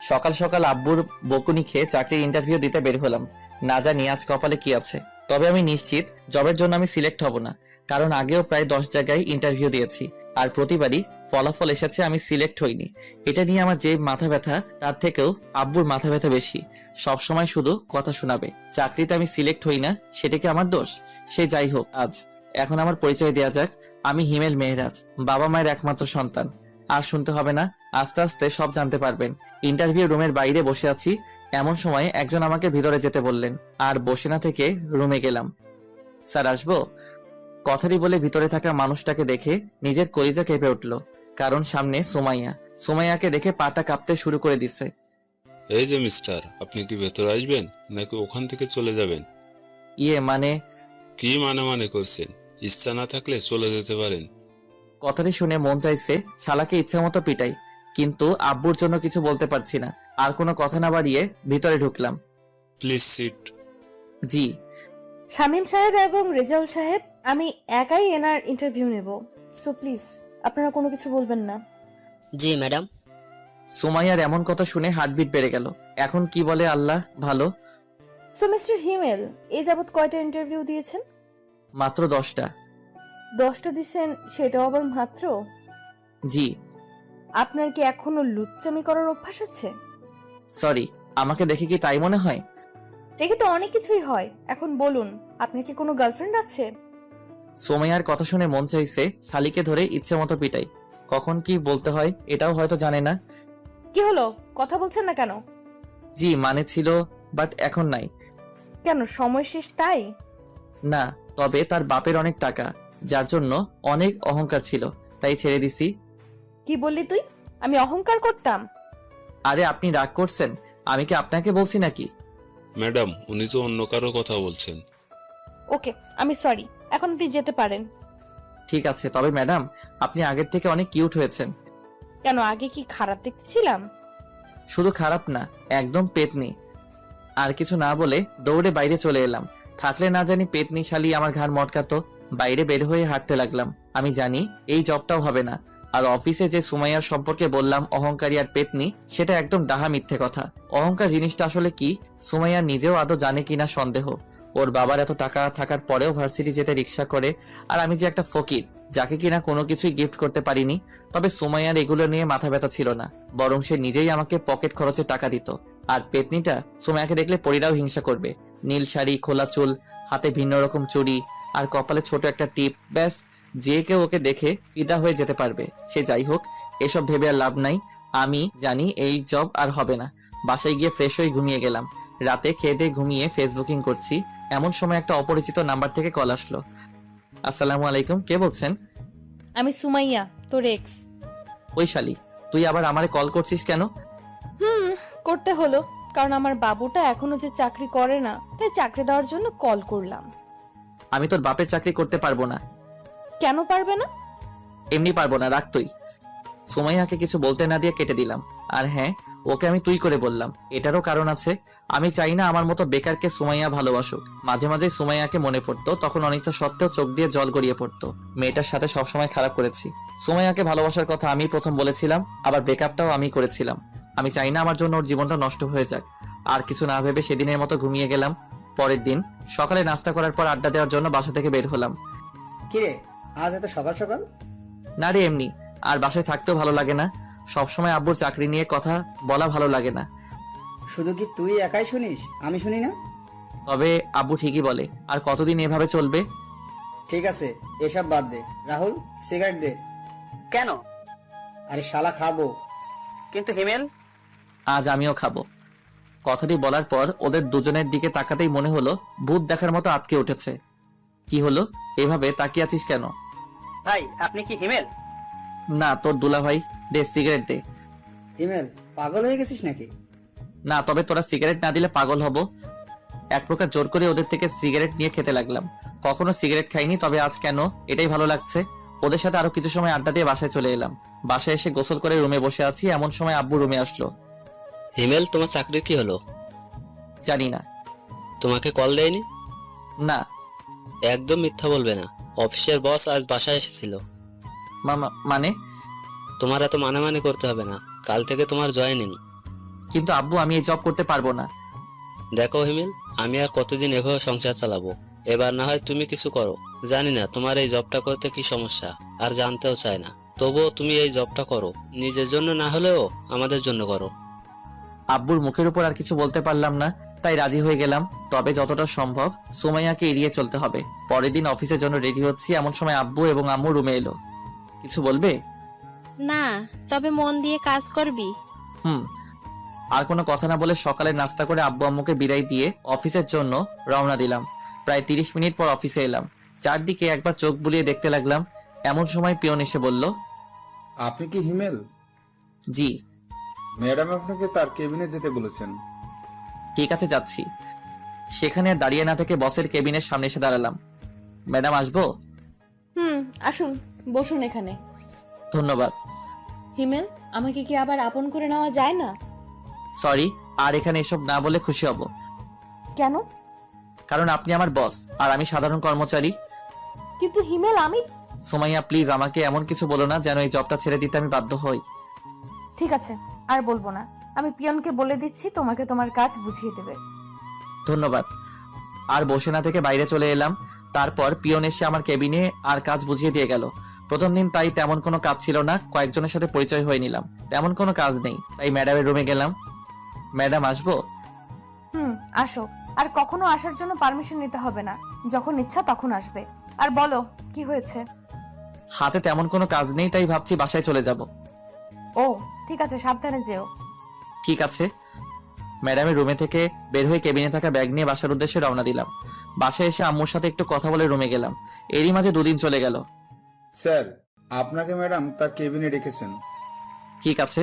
সকাল সকাল আব্বুর বকুনি খেয়ে চাকরির ইন্টারভিউ দিতে বের হলাম। না জানি আজ কপালে কি আছে, তবে আমি নিশ্চিত জবের জন্য আমি সিলেক্ট হব না, কারণ আগেও প্রায় 10 জায়গায় ইন্টারভিউ দিয়েছি আর প্রতিবারই ফলাফল এসেছে আমি সিলেক্ট হইনি। এটা নিয়ে আমার যে মাথা ব্যথা তার থেকেও আব্বুর মাথা ব্যথা বেশি। সব সময় শুধু কথা শোনাবে, চাকরিতে আমি সিলেক্ট হই না সেটা কি আমার দোষ? সে যাই হোক, আজ এখন আমার পরিচয় দেয়া যাক। আমি হিমেল মেহরাজ, বাবা মায়ের একমাত্র সন্তান। আর শুনতে হবে না, আস্তে আস্তে সব জানতে পারবেন। ইন্টারভিউ রুমের বাইরে বসে আছি, এমন সময় একজন আমাকে ভিতরে যেতে বললেন, আর বসে না থেকে রুমে গেলাম। স্যার আসবো? কথাটি বলে ভিতরে থাকা মানুষটাকে দেখে নিজের কলিজা কেঁপে উঠল, কারণ সামনে সুমাইয়া। সুমাইয়াকে দেখে পাটা কাঁপতে শুরু করে দিচ্ছে। এই যে মিস্টার, আপনি কি ভেতরে আসবেন নাকি ওখান থেকে চলে যাবেন? মানে? কি মানে করছেন? ইচ্ছা না থাকলে চলে যেতে পারেন। কথাটি শুনে মন চাইছে শালাকে ইচ্ছা মতো পিটাই, কিন্তু আব্বুর জন্য কিছু বলতে পারছি না। আর কোনো কথা না বাড়িয়ে ভিতরে ঢুকলাম। Please sit. জি। শামীম সাহেব এবং রেজাউল সাহেব, আমি একাই এনার ইন্টারভিউ নেব, সো প্লিজ আপনারা কোনো কিছু বলবেন না। জি ম্যাডাম। সুমাইয়ার এমন কথা শুনে হার্টবিট বেড়ে গেল। এখন কি বলে আল্লাহ ভালো। সো মিস্টার হিমেল, এই যাবৎ কয়টা ইন্টারভিউ দিয়েছেন? মাত্র 10টা। 10টা দিছেন, সেটাও আবার মাত্র? জি। আপনার কি এখনো লুচ্চামি করার অভ্যাস আছে? সরি, আমাকে দেখে কি তাই মনে হয়? দেখে তো অনেক কিছুই হয়। এখন বলুন, আপনার কি কোনো গার্লফ্রেন্ড আছে? সুমাইয়ার কথা শুনে মন চাইছে শালিকে ধরে ইচ্ছে মতো পিটাই। কখন কি বলতে হয় এটাও হয়তো জানে না। কি হলো, কথা বলছেন না কেন? জি মানে ছিল, বাট এখন নাই। কেন, সময় শেষ তাই? না, তবে তার বাপের অনেক টাকা, যার জন্য অনেক অহংকার ছিল, তাই ছেড়ে দিছি। কি বললি তুই? আমি অহংকার করতাম? আরে আপনি রাগ করছেন? আমি কি আপনাকে বলছি নাকি? ম্যাডাম, উনি তো অন্য কারো কথা বলছেন। ওকে, আমি সরি, এখন আপনি যেতে পারেন। ঠিক আছে, তবে ম্যাডাম আপনি আগের থেকে অনেক কিউট হয়েছেন। কেন, আগে কি খারাপ দেখছিলাম? শুধু খারাপ না, একদম পেতনি। আর কিছু না বলে দৌড়ে বাইরে চলে এলাম। থাকলে না জানি পেতনি শালি আমার ঘাড় মটকাতো। বাইরে বের হয়ে হাঁটতে লাগলাম। আমি জানি এই জবটাও হবে না। আর অফিসে যে সুমাইয়ার সম্পর্কে বললাম অহংকারী আর পেতনি, সেটা একদম ডাহা মিথ্যে কথা। অহংকার জিনিসটা আসলে কি সুমাইয়া নিজেও আদৌ জানে কিনা সন্দেহ। ওর বাবার এত টাকা থাকার পরেও ভার্সিটি যেতে রিক্সা করে, আর আমি যে একটা ফকির যাকে কিনা কোনো কিছুই গিফট করতে পারিনি। তবে সুমাইয়ার এগুলো নিয়ে মাথা ব্যথা ছিল না, বরং সে নিজেই আমাকে পকেট খরচে টাকা দিত। আর পেতনিটা সুমাইয়াকে দেখলে পরীরাও হিংসা করবে। নীল শাড়ি, খোলা চুল, হাতে ভিন্ন রকম চুড়ি, আর কপালে ছোট একটা টিপ, ব্যাস যে কেউ ওকে দেখে ফিদা হয়ে যেতে পারবে। সে যাই হোক, এসব ভেবে আর লাভ নাই। আমি জানি এই জব আর হবে না। বাসায় গিয়ে ফ্রেশ হয়ে ঘুমিয়ে গেলাম। রাতে খেয়ে দিয়ে ঘুমিয়ে ফেসবুকিং করছি, এমন সময় একটা অপরিচিত নাম্বার থেকে কল আসলো। আসসালামু আলাইকুম, কে বলছেন? আমি সুমাইয়া, তোর এক্স। ওই শালি, তুই আবার আমারে কল করছিস কেন? করতে হলো, কারণ আমার বাবুটা এখনো যে চাকরি করে না, তাই চাকরি দেওয়ার জন্য কল করলাম। আমি তোর বাপের চাকরি করতে পারবো না। কেন পারবে না? এমনি পারবো না, রাখ তুই। সুমাইয়াকে কিছু বলতে না দিয়ে কেটে দিলাম। আর হ্যাঁ, ওকে আমি তুই করে বললাম, এটারও কারণ আছে। আমি চাই না আমার মতো বেকারকে সুমাইয়া ভালোবাসুক। মাঝে মাঝে সুমাইয়াকে মনে পড়তো, তখন অনিচ্ছা সত্ত্বেও চোখ দিয়ে জল গড়িয়ে পড়তো। মেয়েটার সাথে সবসময় খারাপ করেছি। সুমাইয়াকে ভালোবাসার কথা আমি প্রথম বলেছিলাম, আবার ব্রেকআপটাও আমি করেছিলাম। আমি চাই না আমার জন্য ওর জীবনটা নষ্ট হয়ে যাক। আর কিছু না ভেবে সেদিনের মতো ঘুমিয়ে গেলাম। পরের দিন সকালে নাস্তা করার পর আড্ডা দেওয়ার জন্য বাসা থেকে বের হলাম। কিরে, আজ এত সকাল সকাল? না রে, এমনি। আর বাসায় থাকতেও ভালো লাগে না। সবসময় আব্বুর চাকরি নিয়ে কথা বলা ভালো লাগে না। শুধু কি তুই একাই শুনিস, আমি শুনি না? তবে আব্বু ঠিকই বলে, আর কতদিন এভাবে চলবে? ঠিক আছে, এসব বাদ দে। রাহুল, সিগারেট দে। কেন? আরে শালা খাবো। কিন্তু হিমেল। আজ আমিও খাবো। কথাটি বলার পর ওদের দুজনের দিকে তাকাতেই মনে হলো ভূত দেখার মতো আটকে উঠেছে। কি হলো, এভাবে তাকিয়ে আছিস কেন? ভাই, আপনি কি হিমেল? না, তোর দুলা ভাই। দে সিগারেট দে। হিমেল, পাগল হয়ে গেছিস নাকি? না, তবে তোরা সিগারেট না দিলে পাগল হব। এক প্রকার জোর করে ওদের থেকে সিগারেট নিয়ে খেতে লাগলাম। কখনো সিগারেট খাইনি, তবে আজ কেন এটাই ভালো লাগছে। ওদের সাথে আরো কিছু সময় আড্ডা দিয়ে বাসায় চলে এলাম। বাসায় এসে গোসল করে রুমে বসে আছি, এমন সময় আব্বু রুমে আসলো। হিমেল, তোমার চাকরির কি হলো? জানি না। তোমাকে কল দেয়নি? না। একদম মিথ্যা বলবে না। অফিসের বস আজ বাসায় এসেছিল। মানে? তোমার এত মানে করতে হবে না। কাল থেকে তোমার জয়েনিং। কিন্তু আব্বু আমি এই জব করতে পারবো না। দেখো হিমেল, আমি আর কতদিন এভাবে সংসার চালাবো? এবার না হয় তুমি কিছু করো। জানি না তোমার এই জবটা করতে কি সমস্যা, আর জানতেও চাই না। তবুও তুমি এই জবটা করো, নিজের জন্য না হলেও আমাদের জন্য করো। আব্বুর মুখের উপর আর কিছু বলতে পারলাম না, তাই রাজি হয়ে গেলাম। তবে যতটা সম্ভব সুমাইয়াকে এড়িয়ে চলতে হবে। পরের দিন অফিসের জন্য রেডি হচ্ছি, এমন সময় আব্বু এবং আম্মু রুমে এলো। কিছু বলবে? না, তবে মন দিয়ে কাজ করবি। হুম। আর কোনো কথা না বলে সকালে নাস্তা করে আব্বু আম্মুকে বিদায় দিয়ে অফিসের জন্য রওনা দিলাম। প্রায় 30 মিনিট পর অফিসে এলাম। চারদিকে একবার চোখ বুলিয়ে দেখতে লাগলাম। এমন সময় পিয়ন এসে বলল, আপনি কি হিমেল? জি। ম্যাডাম আপনাকে তার কেবিনে যেতে বলেছেন। ঠিক আছে, যাচ্ছি। সেখানে আর দাঁড়িয়ে না থেকে বসের কেবিনের সামনে এসে দাঁড়ালাম। ম্যাডাম আসবো? আসুন, বসুন এখানে। ধন্যবাদ। হিমেল, আমাকে কি আবার আপন করে নেওয়া যায় না? সরি, আর এখানে এসব না বলে খুশি হব। কেন? কারণ আপনি আমার বস আর আমি সাধারণ কর্মচারী। কিন্তু হিমেল, আমি... সুমাইয়া প্লিজ আমাকে এমন কিছু বলো না যেন এই জবটা ছেড়ে দিতে আমি বাধ্য হই। ঠিক আছে, আর বলবো না। আমি পিয়নকে বলে দিচ্ছি তোমাকে তোমার কাজ বুঝিয়ে দেবে। ধন্যবাদ। আর বসে না থেকে বাইরে চলে এলাম। তারপর পিয়ন এসে আমার কেবিনে আর কাজ বুঝিয়ে দিয়ে গেল। প্রথম দিন তাই তেমন কোনো কাজ ছিল না, কয়েকজনের সাথে পরিচয় হয়ে নিলাম। তেমন কোনো কাজ নেই, তাই ম্যাডামের রুমে গেলাম। ম্যাডাম আসবো? আসো। আর কখনো আসার জন্য পারমিশন নিতে হবে না, যখন ইচ্ছা তখন আসবে। আর বলো, কি হয়েছে? হাতে তেমন কোনো কাজ নেই, তাই ভাবছি বাসায় চলে যাব। ও ঠিক আছে, সাবধানে যেও। ঠিক আছে। ম্যাডামের রুমে থেকে বের হয়ে কেবিনে থাকা ব্যাগ নিয়ে বাসার উদ্দেশ্যে রওনা দিলাম। বাসায় এসে আম্মুর সাথে একটু কথা বলে রুমে গেলাম। এরই মাঝে 2 দিন চলে গেল। স্যার, আপনাকে ম্যাডাম তার কেবিনে রেখেছেন। ঠিক আছে।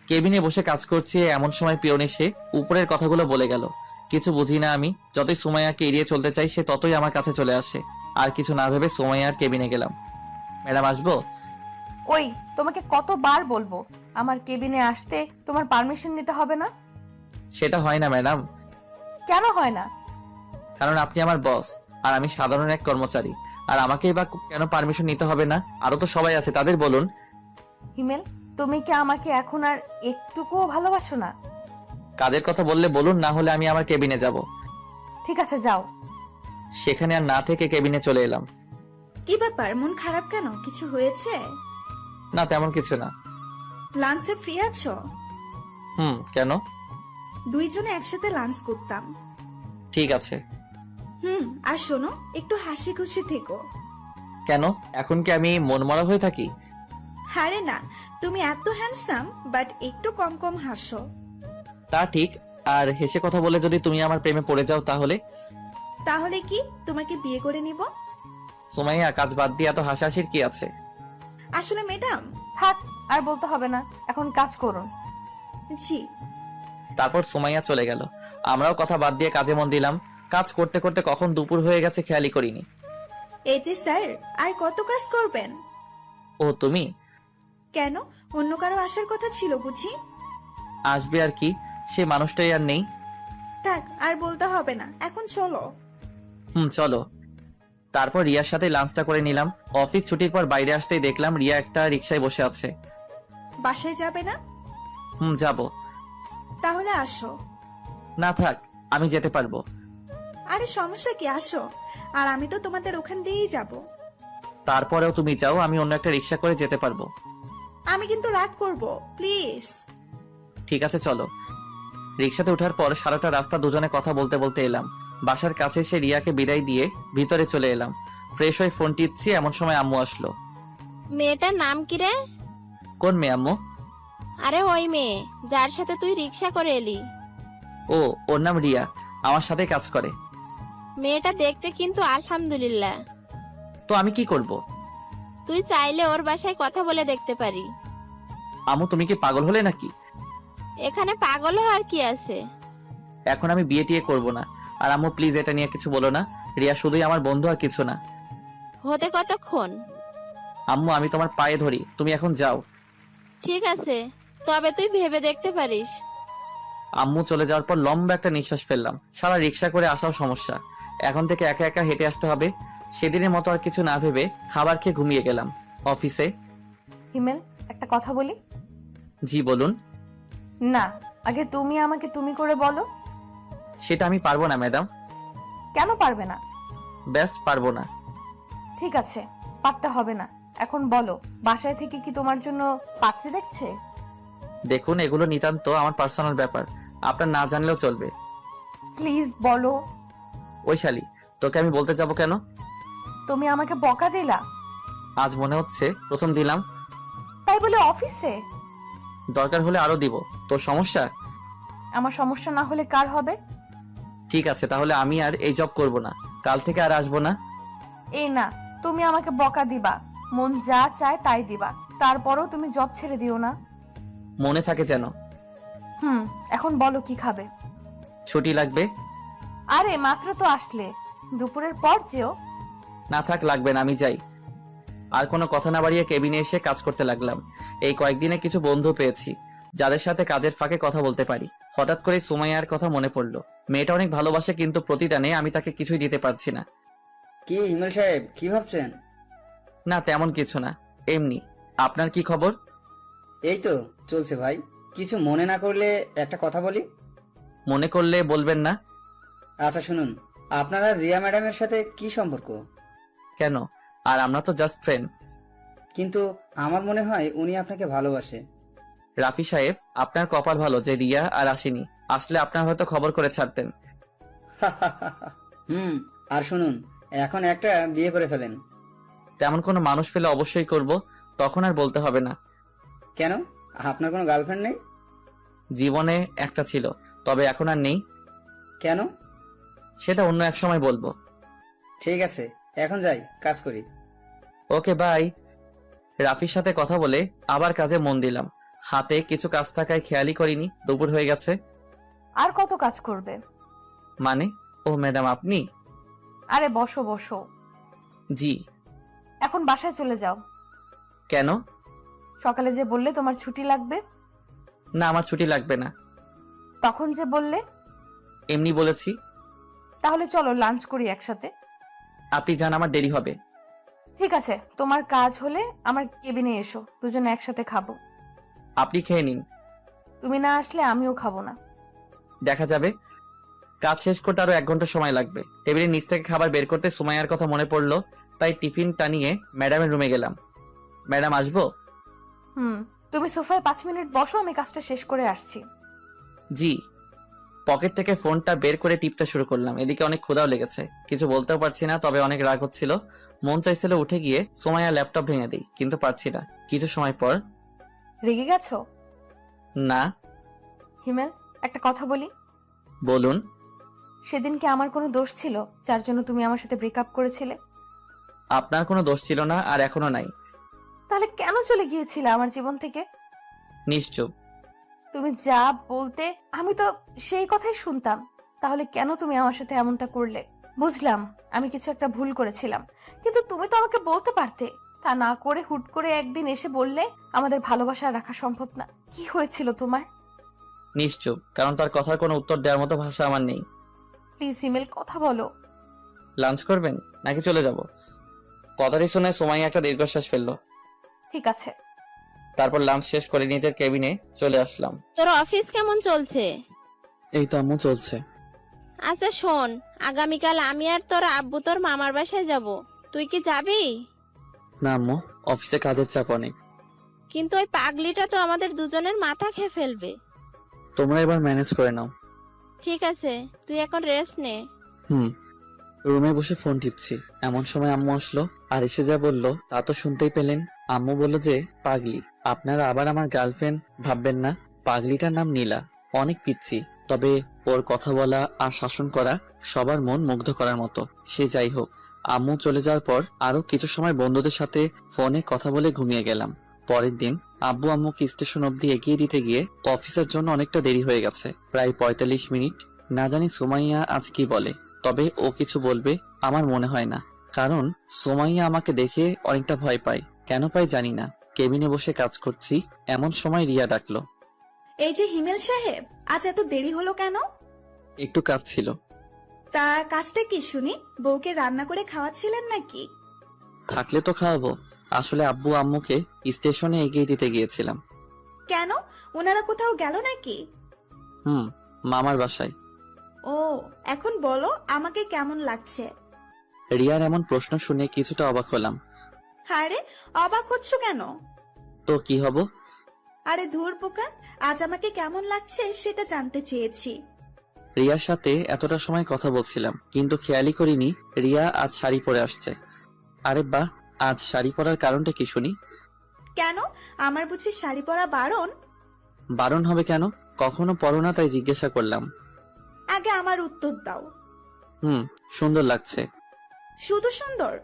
কেবিনে বসে কাজ করছি, এমন সময় পিয়ন এসে উপরের কথাগুলো বলে গেল। কিছু বুঝি না আমি। যতই সুমাইয়াকে এড়িয়ে চলতে চাই, সে ততই আমার কাছে চলে আসে। আর কিছু না ভেবে সুমাইয়ার কেবিনে গেলাম। ম্যাডাম আসবো? ওই, তোমাকে কতবার বলবো আমার কেবিনে আসতে তোমার পারমিশন নিতে হবে না? সেটা হয় না ম্যাডাম। কেন হয় না? কারণ আপনি আমার বস আর আমি সাধারণ এক কর্মচারী। আর আমাকেই বা কেন পারমিশন নিতে হবে না? আরো তো সবাই আছে, তাদের বলুন। হিমেল, তুমি কি আমাকে এখন আর একটুকুও ভালোবাসো না? কাজের কথা বললে বলুন, না হলে আমি আমার কেবিনে যাব। ঠিক আছে, যাও। সেখানে আর না থেকে কেবিনে চলে এলাম। কি ব্যাপার, মন খারাপ কেন? কিছু হয়েছে? না, তেমন কিছু না। লাঞ্চে ফ্রি আছো? কেন? দুইজনে একসাথে লাঞ্চ করতাম। ঠিক আছে। আর শোনো, একটু হাসি খুশি থেকো। কেন, এখন কি আমি মনমরা হয়ে থাকি? আরে না, তুমি এত হ্যান্ডসাম, বাট একটু কম কম হাসো। তা ঠিক। আর হেসে কথা বলে যদি তুমি আমার প্রেমে পড়ে যাও তাহলে? তাহলে কি তোমাকে বিয়ে করে নিব? সুমাইয়া, কাজ বাদ দিয়ে এত হাসাহাসির কি আছে? আসলে ম্যাডাম... থাক, আর বলতে হবে না, এখন কাজ করুন। জি। তারপর সুমাইয়া চলে গেল। আমরাও কথা বাদ দিয়ে কাজে মন দিলাম। কাজ করতে করতে কখন দুপুর হয়ে গেছে খেয়ালই করিনি। এই যে স্যার, আর কত কাজ করবেন? ও তুমি? কেন, অন্য কারো আসার কথা ছিল বুঝি? আসবে আর কি, সে মানুষটাই আর নেই। থাক, আর বলতে হবে না, এখন চলো। চলো। তারপর রিয়ার সাথে লাঞ্চটা করে নিলাম। অফিস ছুটির পর বাইরে আসতেই দেখলাম রিয়া একটা রিকশায় বসে আছে। বাসায় যাবে না? যাব। তাহলে আসো। না থাক, আমি যেতে পারবো। আরে সমস্যা কি, আসো। আর আমি তো তোমাদের ওখান দিয়েই যাব। তারপরেও তুমি চাও, আমি অন্য একটা রিকশা করে যেতে পারবো। আমি কিন্তু রাগ করব, প্লিজ। ঠিক আছে, চলো। রিকশাতে ওঠার পর সারাটা রাস্তা দুজনে কথা বলতে বলতে এলাম। বাসার কাছে এসে রিয়াকে বিদায় দিয়ে ভিতরে চলে এলাম। ফ্রেশ হয়ে ফোন টিপছি, এমন সময় আম্মু আসলো। মেয়েটার নাম কি রে? কোন মেয়ে আম্মু? আরে ওই মেয়ে যার সাথে তুই রিক্সা করে এলি। ও, ওর নাম রিয়া, আমার সাথে কাজ করে। মেয়েটা দেখতে কিন্তু আলহামদুলিল্লাহ। তো আমি কি করব? তুই চাইলে ওর বাসায় কথা বলে দেখতে পারি। আম্মু, তুমি কি পাগল হলে নাকি? এখানে পাগল হওয়ার কি আছে? এখন আমি বিয়ে টিয়ে করবো না। আর আম্মু প্লিজ এটা নিয়ে কিছু বলো না। রিয়া শুধুই আমার বন্ধু, আর কিছু না। হতে কতক্ষণ? আম্মু, আমি তোমার পায়ে ধরি, তুমি এখন যাও। ঠিক আছে, তবে তুই ভেবে দেখতে পারিস। আম্মু চলে যাওয়ার পর লম্বা একটা নিঃশ্বাস ফেললাম। সারা রিক্সা করে আসাও সমস্যা, এখন থেকে একা একা হেঁটে আসতে হবে। সেদিনের মতো আর কিছু না ভেবে খাবার খেয়ে ঘুমিয়ে গেলাম। অফিসে... হিমেল, একটা কথা বলি। জি বলুন। না, আগে তুমি আমাকে তুমি করে বলো। সেটা আমি পারবো না ম্যাডাম। কেন পারবে না? ব্যাস পারবো না। ঠিক আছে, পারতে হবে না। এখন বলো, বাসায় থেকে কি তোমার জন্য পাত্রী দেখছে? দেখুন, এগুলো নিতান্ত আমার পার্সোনাল ব্যাপার, আপনার না জানলেও চলবে। প্লিজ বলো। ওই শালি, তোকে আমি বলতে যাব কেন? তুমি আমাকে বকা দিলা, আজ মনে হচ্ছে প্রথম দিলাম। তাই বলে অফিসে? দরকার হলে আরো দিব। তোর সমস্যা? আমার সমস্যা না হলে কার হবে? ঠিক আছে, তাহলে আমি আর এই জব করব না, কাল থেকে আর আসবো না। এই না, তুমি আমাকে বকা দিবা, মন যা চায় তাই দিবা, তারপরেও তুমি জব ছেড়ে দিও না। মনে থাকে যেন। এখন বলো কি খাবে? ছুটি লাগবে। আরে মাত্র তো আসলে, দুপুরের পর যেও। না থাক, লাগবে না, আমি যাই। আর কোনো কথা না বাড়িয়ে কেবিনে এসে কাজ করতে লাগলাম। এই কয়েকদিনে কিছু বন্ধু পেয়েছি যাদের সাথে কাজের ফাঁকে কথা বলতে পারি। হঠাৎ করে সুমাইয়ার কথা মনে পড়লো। মেয়েটা অনেক ভালোবাসে, কিন্তু প্রতিদানে আমি তাকে কিছুই দিতে পারছি না। কি হিমেল সাহেব, কি ভাবছেন? না তেমন কিছু না, এমনি। আপনার কি খবর? এই তো চলছে ভাই। কিছু মনে না করলে একটা কথা বলি? মনে করলে বলবেন না। আচ্ছা শুনুন, আপনারা রিয়া ম্যাডামের সাথে কি সম্পর্ক? কেন? আর আমরা তো জাস্ট ফ্রেন্ড। কিন্তু আমার মনে হয় উনি আপনাকে ভালোবাসে। রাফি সাহেব, আপনার কপাল ভালো যে রিয়া আর আসেনি, আসলে আপনার হয়তো খবর করে ছাড়তেন। আর শুনুন, এখন একটা বিয়ে করে ফেলেন। তেমন কোনো মানুষ পেলে অবশ্যই করব, তখন আর বলতে হবে না। কেন, আপনার কোনো গার্লফ্রেন্ড নেই? জীবনে একটা ছিল, তবে এখন আর নেই। কেন? সেটা অন্য এক সময় বলবো। ঠিক আছে, এখন যাই, কাজ করি। Okay bye. রাফির সাথে কথা বলে আবার কাজে মন দিলাম। হাতে কিছু কাজ থাকায় খেয়ালই করিনি দুপুর হয়ে গেছে। আর কত কাজ করবে? মানে? ও ম্যাডাম আপনি? আরে বসো বসো। জি। এখন বাসায় চলে যাও। কেন? সকালে যে বললে তোমার ছুটি লাগবে। না, আমার ছুটি লাগবে না। তখন যে বললে। এমনি বলেছি। তাহলে চলো লাঞ্চ করি একসাথে। আপনি যান, আমার দেরি হবে। ঠিক আছে, তোমার কাজ হলে আমার কেবিনে এসো, দুজনে একসাথে খাবো। আপনি খেয়ে নিন। তুমি না আসলে আমিও খাবো না। দেখা যাবে। কাজ শেষ করতে আরো 1 ঘন্টা সময় লাগবে। টেবিলের নিচ থেকে খাবার বের করতে সুমাইয়ার কথা মনে পড়লো, তাই টিফিনটা নিয়ে ম্যাডামের রুমে গেলাম। ম্যাডাম আসবো? তুমি সোফায় 5 মিনিট বসো, আমি কাজটা শেষ করে আসছি। জি। পকেট থেকে ফোনটা বের করে টিপতে শুরু করলাম। এদিকে অনেক ক্ষুধাও লেগেছে, কিছু বলতেও পারছি না, তবে অনেক রাগ হচ্ছিল। মন চাইছিল উঠে গিয়ে সুমাইয়া ল্যাপটপ ভেঙে দিই, কিন্তু পারছি না। কিছু সময় পর। রেগে গেছো? না। হিমেল, একটা কথা বলি। বলুন। সেদিন কি আমার কোনো দোষ ছিল যার জন্য তুমি আমার সাথে ব্রেকআপ করেছিলে? আপনার কোনো দোষ ছিল না, আর এখনো নাই। তাহলে কেন চলে গিয়েছিলে আমার জীবন থেকে? নিশ্চুপ। তুমি যা বলতে আমি তো সেই কথাই শুনতাম, তাহলে কেন তুমি আমার সাথে এমনটা করলে? বুঝলাম আমি কিছু একটা ভুল করেছিলাম, কিন্তু তুমি তো আমাকে বলতে পারতে। তা না করে হুট করে একদিন এসে বললে আমাদের ভালোবাসা রাখা সম্ভব না। কি হয়েছিল তোমার? নিশ্চুপ, কারণ তার কথার কোনো উত্তর দেওয়ার মতো ভাষা আমার নেই। প্লিজ ইমেল, কথা বলো। লাঞ্চ করবেন নাকি চলে যাব? কথাটি শুনে সুমাইয়া একটা দীর্ঘশ্বাস ফেললো। ঠিক আছে। তারপর লাঞ্চ শেষ করে নিজের কেবিনে চলে আসলাম। তোর অফিস কেমন চলছে? এই তো আম্মু, চলছে। আচ্ছা শোন, আগামীকাল আমি আর তোর আব্বু তোর মামার বাসায় যাব, তুই কি যাবি? না আম্মু, অফিসে কাজের চাপ অনেক। কিন্তু ওই পাগলিটা তো আমাদের দুজনের মাথা খেয়ে ফেলবে। তোমরা এবার ম্যানেজ করে নাও। ঠিক আছে, তুই এখন রেস্ট নে। রুমে বসে ফোন টিপছি, এমন সময় আম্মু আসলো। আর এসে যা বললো তা তো শুনতেই পেলেন। আম্মু বলল যে পাগলি, আপনারা আবার আমার গার্লফ্রেন্ড ভাববেন না। পাগলিটার নাম নীলা, অনেক পিচ্ছি, তবে ওর কথা বলা আর শাসন করা সবার মন মুগ্ধ করার মতো। সে যাই হোক, আম্মু চলে যাওয়ার পর আরো কিছু সময় বন্ধুদের সাথে ফোনে কথা বলে ঘুমিয়ে গেলাম। পরের দিন আব্বু আম্মুকে স্টেশন অব্দি এগিয়ে দিতে গিয়ে অফিসের জন্য অনেকটা দেরি হয়ে গেছে, প্রায় 45 মিনিট। না জানি সুমাইয়া আজ কি বলে, তবে ও কিছু বলবে আমার মনে হয় না, কারণ সুমাইয়া আমাকে দেখে অনেকটা ভয় পায়। কেন পায় জানি না। কেবিনে বসে কাজ করছি, এমন সময় রিয়া ডাকলো। এই যে হিমেল সাহেব, আজ এত দেরি হলো কেন? একটু কাজ ছিল। তা কাজটা কি শুনি? বউকে রান্না করে খাওয়াচ্ছিলেন নাকি? থাকলে তো খাওয়াবো। আসলে আব্বু আম্মুকে স্টেশনে এগিয়ে দিতে গিয়েছিলাম। কেন, ওনারা কোথাও গেল নাকি? মামার বাসায়। ও, এখন বলো আমাকে কেমন লাগছে? রিয়ার এমন প্রশ্ন শুনে কিছুটা অবাক হলাম। আরে অবাক হচ্ছ কেন? তো কি হব? আরে ধুর পোকা, আজ আমাকে কেমন লাগছে সেটা জানতে চেয়েছি। রিয়ার সাথে এতটা সময় কথা বলছিলাম, কিন্তু খেয়ালই করিনি রিয়া আজ শাড়ি পরে আসছে। আরে বাহ, আজ শাড়ি পরার কারণটা কি শুনি? কেন, আমার বুঝি শাড়ি পরা বারণ? বারণ হবে কেন? কখনো পরো না তাই জিজ্ঞাসা করলাম। আগে আমার উত্তর দাও। সুন্দর লাগছে। শুধু সুন্দর?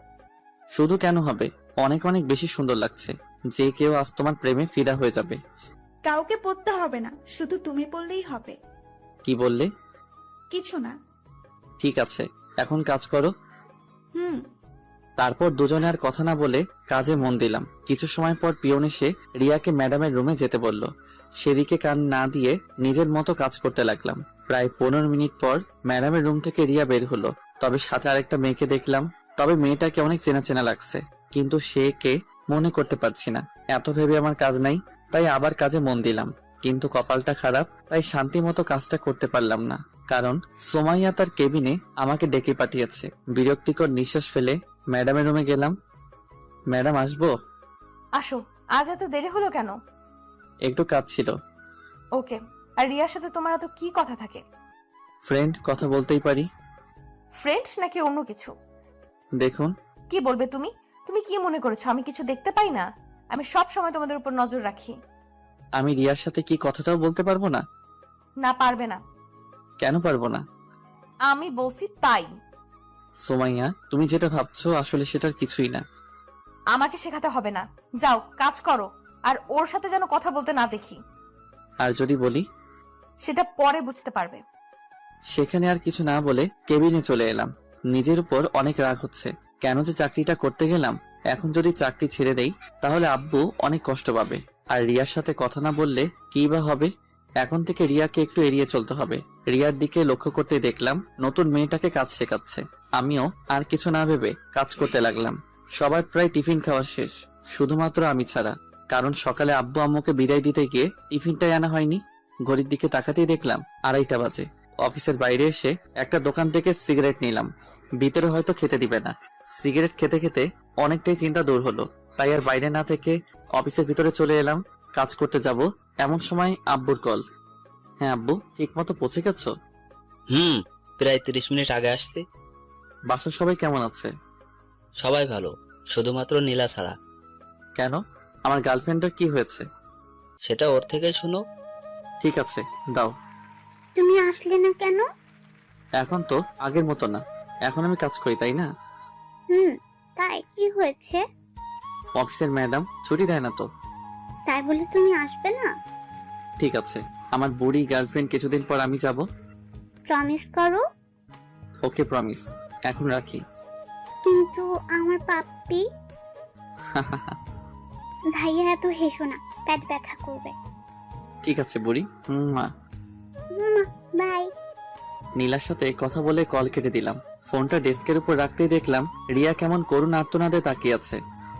শুধু কেন হবে, অনেক অনেক বেশি সুন্দর লাগছে। যে কেউ আজ তোমার প্রেমে ফিদা হয়ে যাবে। কাউকে পড়তে হবে না, শুধু তুমি পড়লেই হবে। কি বললে? কিছু না। ঠিক আছে, এখন কাজ করো। হুম। তারপর দুজনে আর কথা না বলে কাজে মন দিলাম। কিছু সময় পর পিয়ন এসে রিয়াকে ম্যাডামের রুমে যেতে বলল। সেদিকে কান না দিয়ে নিজের মতো কাজ করতে লাগলাম। প্রায় 15 মিনিট পর ম্যাডামের রুম থেকে রিয়া বের হলো। তবে সাথে আরেকটা মেয়েকে দেখলাম। তবে মেয়েটাকে অনেক চেনা চেনা লাগছে, কিন্তু সে কে মনে করতে পারছি না। এত ভেবে আমার কাজ নাই, তাই আবার কাজে মন দিলাম। কিন্তু কপালটা খারাপ, তাই শান্তি মতো কাজটা করতে পারলাম না। কারণ সোমাইয়া তার কেবিনে আমাকে ডেকে পাঠিয়েছে। বিরক্তিকর নিঃশ্বাস ফেলে ম্যাডামের রুমে গেলাম। ম্যাডাম আসবো? আসো। আজ এত দেরি হলো কেন? একটু কাজ ছিল। ওকে। আর রিয়ার সাথে তোমার এত কি কথা থাকে? ফ্রেন্ড, কথা বলতেই পারি। ফ্রেন্ড নাকি অন্য কিছু? দেখুন। কি বলবে তুমি? তুমি কি মনে করেছো আমি কিছু দেখতে পাই না? আমি সব সময় তোমাদের উপর নজর রাখি। আমি রিয়ার সাথে কি কথাটাও বলতে পারবো না? না, পারবে না। কেন পারবো না? আমি বলছি তাই। সোমাইয়া, তুমি যেটা ভাবছো আসলে সেটার কিছুই না। আমাকে শেখাতে হবে না, যাও কাজ করো। আর ওর সাথে যেন কথা বলতে না দেখি। আর যদি বলি? সেটা পরে বুঝতে পারবে। সেখানে আর কিছু না বলে কেবিনে চলে এলাম। নিজের উপর অনেক রাগ হচ্ছে, কেন যে চাকরিটা করতে গেলাম। এখন যদি চাকরি ছেড়ে দেই তাহলে আব্বু অনেক কষ্ট পাবে। আর রিয়ার সাথে কথা না বললে কি বা হবে। এখন থেকে রিয়াকে একটু এড়িয়ে চলতে হবে। রিয়ার দিকে লক্ষ্য করতে দেখলাম নতুন মেয়েটাকে কাজ শেখাচ্ছে। আমিও আর কিছু না ভেবে কাজ করতে লাগলাম। সবার প্রায় টিফিন খাওয়া শেষ, শুধুমাত্র আমি ছাড়া। কারণ সকালে আব্বু আম্মুকে বিদায় দিতে গিয়ে টিফিনটাই আনা হয়নি। ঘড়ির দিকে তাকাতেই দেখলাম 2:30 বাজে। অফিসের বাইরে এসে একটা দোকান থেকে সিগারেট নিলাম। ভিতরে হয়তো খেতে দিবে না। সিগারেট খেতে খেতে অনেকটাই চিন্তা দূর হলো, তাই আর বাইরে না থেকে অফিসের ভিতরে চলে এলাম। কাজ করতে যাব এমন সময় আব্বুর কল। হ্যাঁ আব্বু, ঠিক মতো পৌঁছে গেছো? প্রায় 30 মিনিট আগে আসছি। বাসার সবাই কেমন আছে? সবাই ভালো, শুধুমাত্র নীলা ছাড়া। কেন, আমার গার্লফ্রেন্ডের কি হয়েছে? সেটা ওর থেকেই শুনো। ঠিক আছে, দাও। তুমি আসলে না কেন? এখন তো আগের মতো না, এখন আমি কাজ করি, তাই না? তাই কি হয়েছে? অফিসের ম্যাডাম ছুটি দেয় না তো। তাই বলে তুমি আসবে না? ঠিক আছে, আমার বুড়ি গার্লফ্রেন্ড কিছুদিন পর আমি যাব। প্রমিস করো। ওকে, প্রমিস। এখন রাখি। কিন্তু আমার পাপ্পি। ভাইয়া এত হেসো না, পেট ব্যথা করবে। ঠিক আছে বুড়ি। মা। বাই। নীলার সাথে কথা বলে কল কেটে দিলাম। ফোনটা ডেস্কের উপর রাখতেই দেখলাম রিয়া কেমন করুণ আর্তনাদে তাকিয়ে আছে।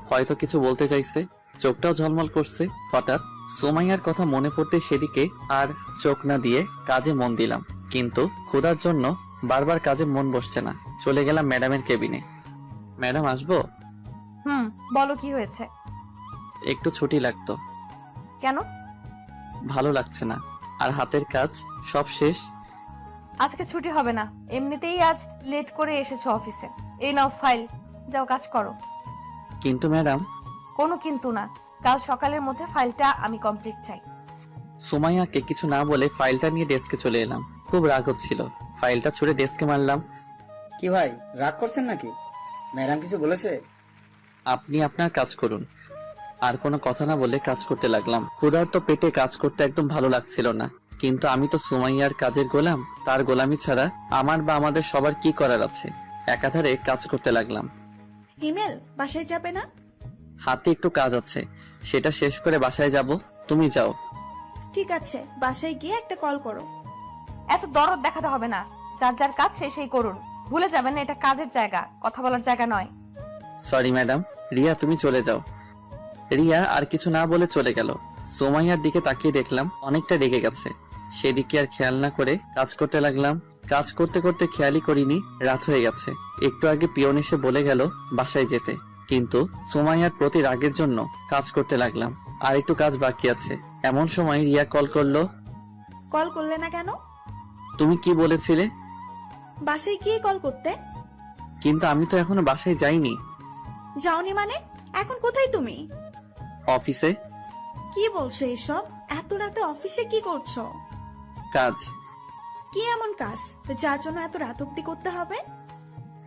হয়তো কিছু বলতে চাইছে, চোখটাও ঝলমল করছে। হঠাৎ সোমাইয়ার কথা মনে পড়তে সেদিকে আর চোখ না দিয়ে কাজে মন দিলাম। কিন্তু ক্ষুধার জন্য বারবার কাজে মন বসছে না। চলে গেলাম ম্যাডামের কেবিনে। ম্যাডাম আসবো? বলো কি হয়েছে? একটু ছুটি লাগতো। কেন? ভালো লাগছে না, আর হাতের কাজ সব শেষ। আজকে ছুটি হবে না, এমনিতেই আজ লেট করে এসেছো অফিসে। এই নাও ফাইল, যাও কাজ করো। কিন্তু ম্যাডাম। কোনো কিন্তু না, কাল সকালের মধ্যে ফাইলটা আমি কমপ্লিট চাই। সোমাইয়াকে কিছু না বলে ফাইলটা নিয়ে ডেস্কে চলে এলাম। খুব রাগ হচ্ছিল, ফাইলটা ছুঁড়ে ডেস্কে মারলাম। কি ভাই, রাগ করছেন নাকি? ম্যাডাম কিছু বলেছে? আপনি আপনার কাজ করুন। আর কোনো কথা না বলে কাজ করতে লাগলাম। ক্ষুধার্ত পেটে কাজ করতে একদম ভালো লাগছিল না, কিন্তু আমি তো সুমাইয়ার কাজের গোলাম। তার গোলামি ছাড়া আমার বা আমাদের সবার কি করার আছে। একাধারে কাজ করতে লাগলাম। হিমেল, বাসায় যাবে না? হাতে একটু কাজ আছে, সেটা শেষ করে বাসায় যাব। তুমি যাও। ঠিক আছে, বাসায় গিয়ে একটা কল করো। এত দরদ দেখাতে হবে না, যার যার কাজ সেই করুন। ভুলে যাবেন না এটা কাজের জায়গা, কথা বলার জায়গা নয়। Sorry madam. রিয়া, তুমি চলে যাও। রিয়া আর কিছু না বলে চলে গেল। সোমাইয়ার দিকে তাকিয়ে দেখলাম অনেকটা রেগে গেছে। সেদিকে আর খেয়াল না করে কাজ করতে লাগলাম। কাজ করতে করতে খেয়ালই করিনি রাত হয়ে গেছে। একটু আগে পিয়ন এসে বলে গেল বাসায় যেতে, কিন্তু সুমাইয়ার প্রতি রাগের জন্য কাজ করতে লাগলাম। আর একটু কাজ বাকি আছে। এমন সময় রিয়া কল করলো। কল করলে না কেন? তুমি কি বলেছিলে? বাসায় গিয়ে কল করতে। কিন্তু আমি তো এখনো বাসায় যাইনি। যাওনি মানে? এখন কোথায় তুমি? অফিসে। কি বলছো এসব? এত রাতে অফিসে কি করছো? কাজ। কি এমন কাজ যার জন্য এত রাত অব্দি করতে হবে?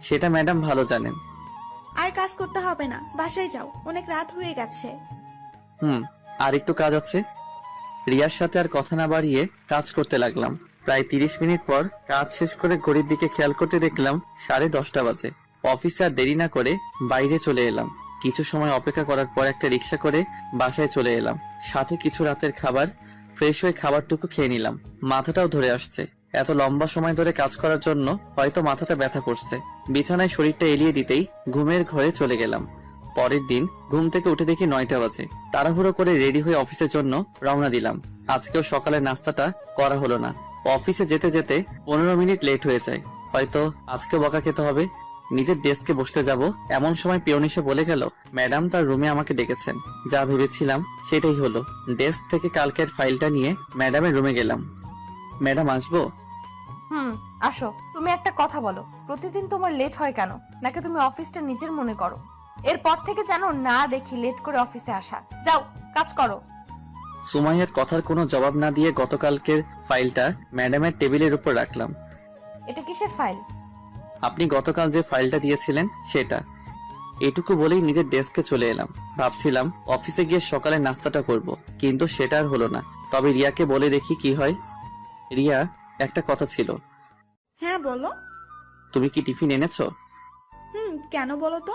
সেটা ম্যাডাম ভালো জানেন। আর কাজ করতে হবে না, বাসায় যাও, অনেক রাত হয়ে গেছে। আর একটু কাজ আছে। রিয়ার সাথে আর কথা না বাড়িয়ে কাজ করতে লাগলাম। প্রায় 30 মিনিট পর কাজ শেষ করে ঘড়ির দিকে খেয়াল করতে দেখলাম 10:30 বাজে। অফিসে আর দেরি না করে বাইরে চলে এলাম। কিছু সময় অপেক্ষা করার পর একটা রিক্সা করে বাসায় চলে এলাম। সাথে কিছু রাতের খাবার। ফ্রেশ হয়ে খাবারটুকু খেয়ে নিলাম। মাথাটাও ধরে আসছে। এত লম্বা সময় ধরে কাজ করার জন্য হয়তো মাথাটা ব্যথা করছে। বিছানায় শরীরটা এলিয়ে দিতেই ঘুমের ঘরে চলে গেলাম। পরের দিন ঘুম থেকে উঠে দেখি 9টা বাজে। তাড়াহুড়ো করে রেডি হয়ে অফিসের জন্য রওনা দিলাম। আজকেও সকালের নাস্তাটা করা হলো না। অফিসে যেতে যেতে 15 মিনিট লেট হয়ে যায়। হয়তো আজকেও বকা খেতে হবে। নিজের ডেস্কে বসতে যাব, এমন সময় পিয়ন এসে বলে গেল ম্যাডাম তার রুমে আমাকে ডেকেছেন। যা ভেবেছিলাম সেটাই হলো। ডেস্ক থেকে কালকের ফাইলটা নিয়ে ম্যাডামের রুমে গেলাম। ম্যাডাম আসবো? আসো। তুমি একটা কথা বলো, প্রতিদিন তোমার লেট হয় কেন? নাকি তুমি অফিসটা নিজের মনে করো? এরপর থেকে যেন না দেখি লেট করে অফিসে আসা। যাও, কাজ করো। সুমাইয়ার কথার কোনো জবাব না দিয়ে গতকালকের ফাইলটা ম্যাডামের টেবিলের উপর রাখলাম। এটা কিসের ফাইল? আপনি গতকাল যে ফাইলটা দিয়েছিলেন সেটা। এটুকু বলেই নিজের ডেস্কে চলে এলাম। ভাবছিলাম অফিসে গিয়ে সকালে নাস্তাটা করব, কিন্তু সেটা আর হলো না। তবে রিয়াকে বলে দেখি কি হয়। রিয়া, একটা কথা ছিল। হ্যাঁ বলো। তুমি কি টিফিন এনেছো? কেন বলো তো?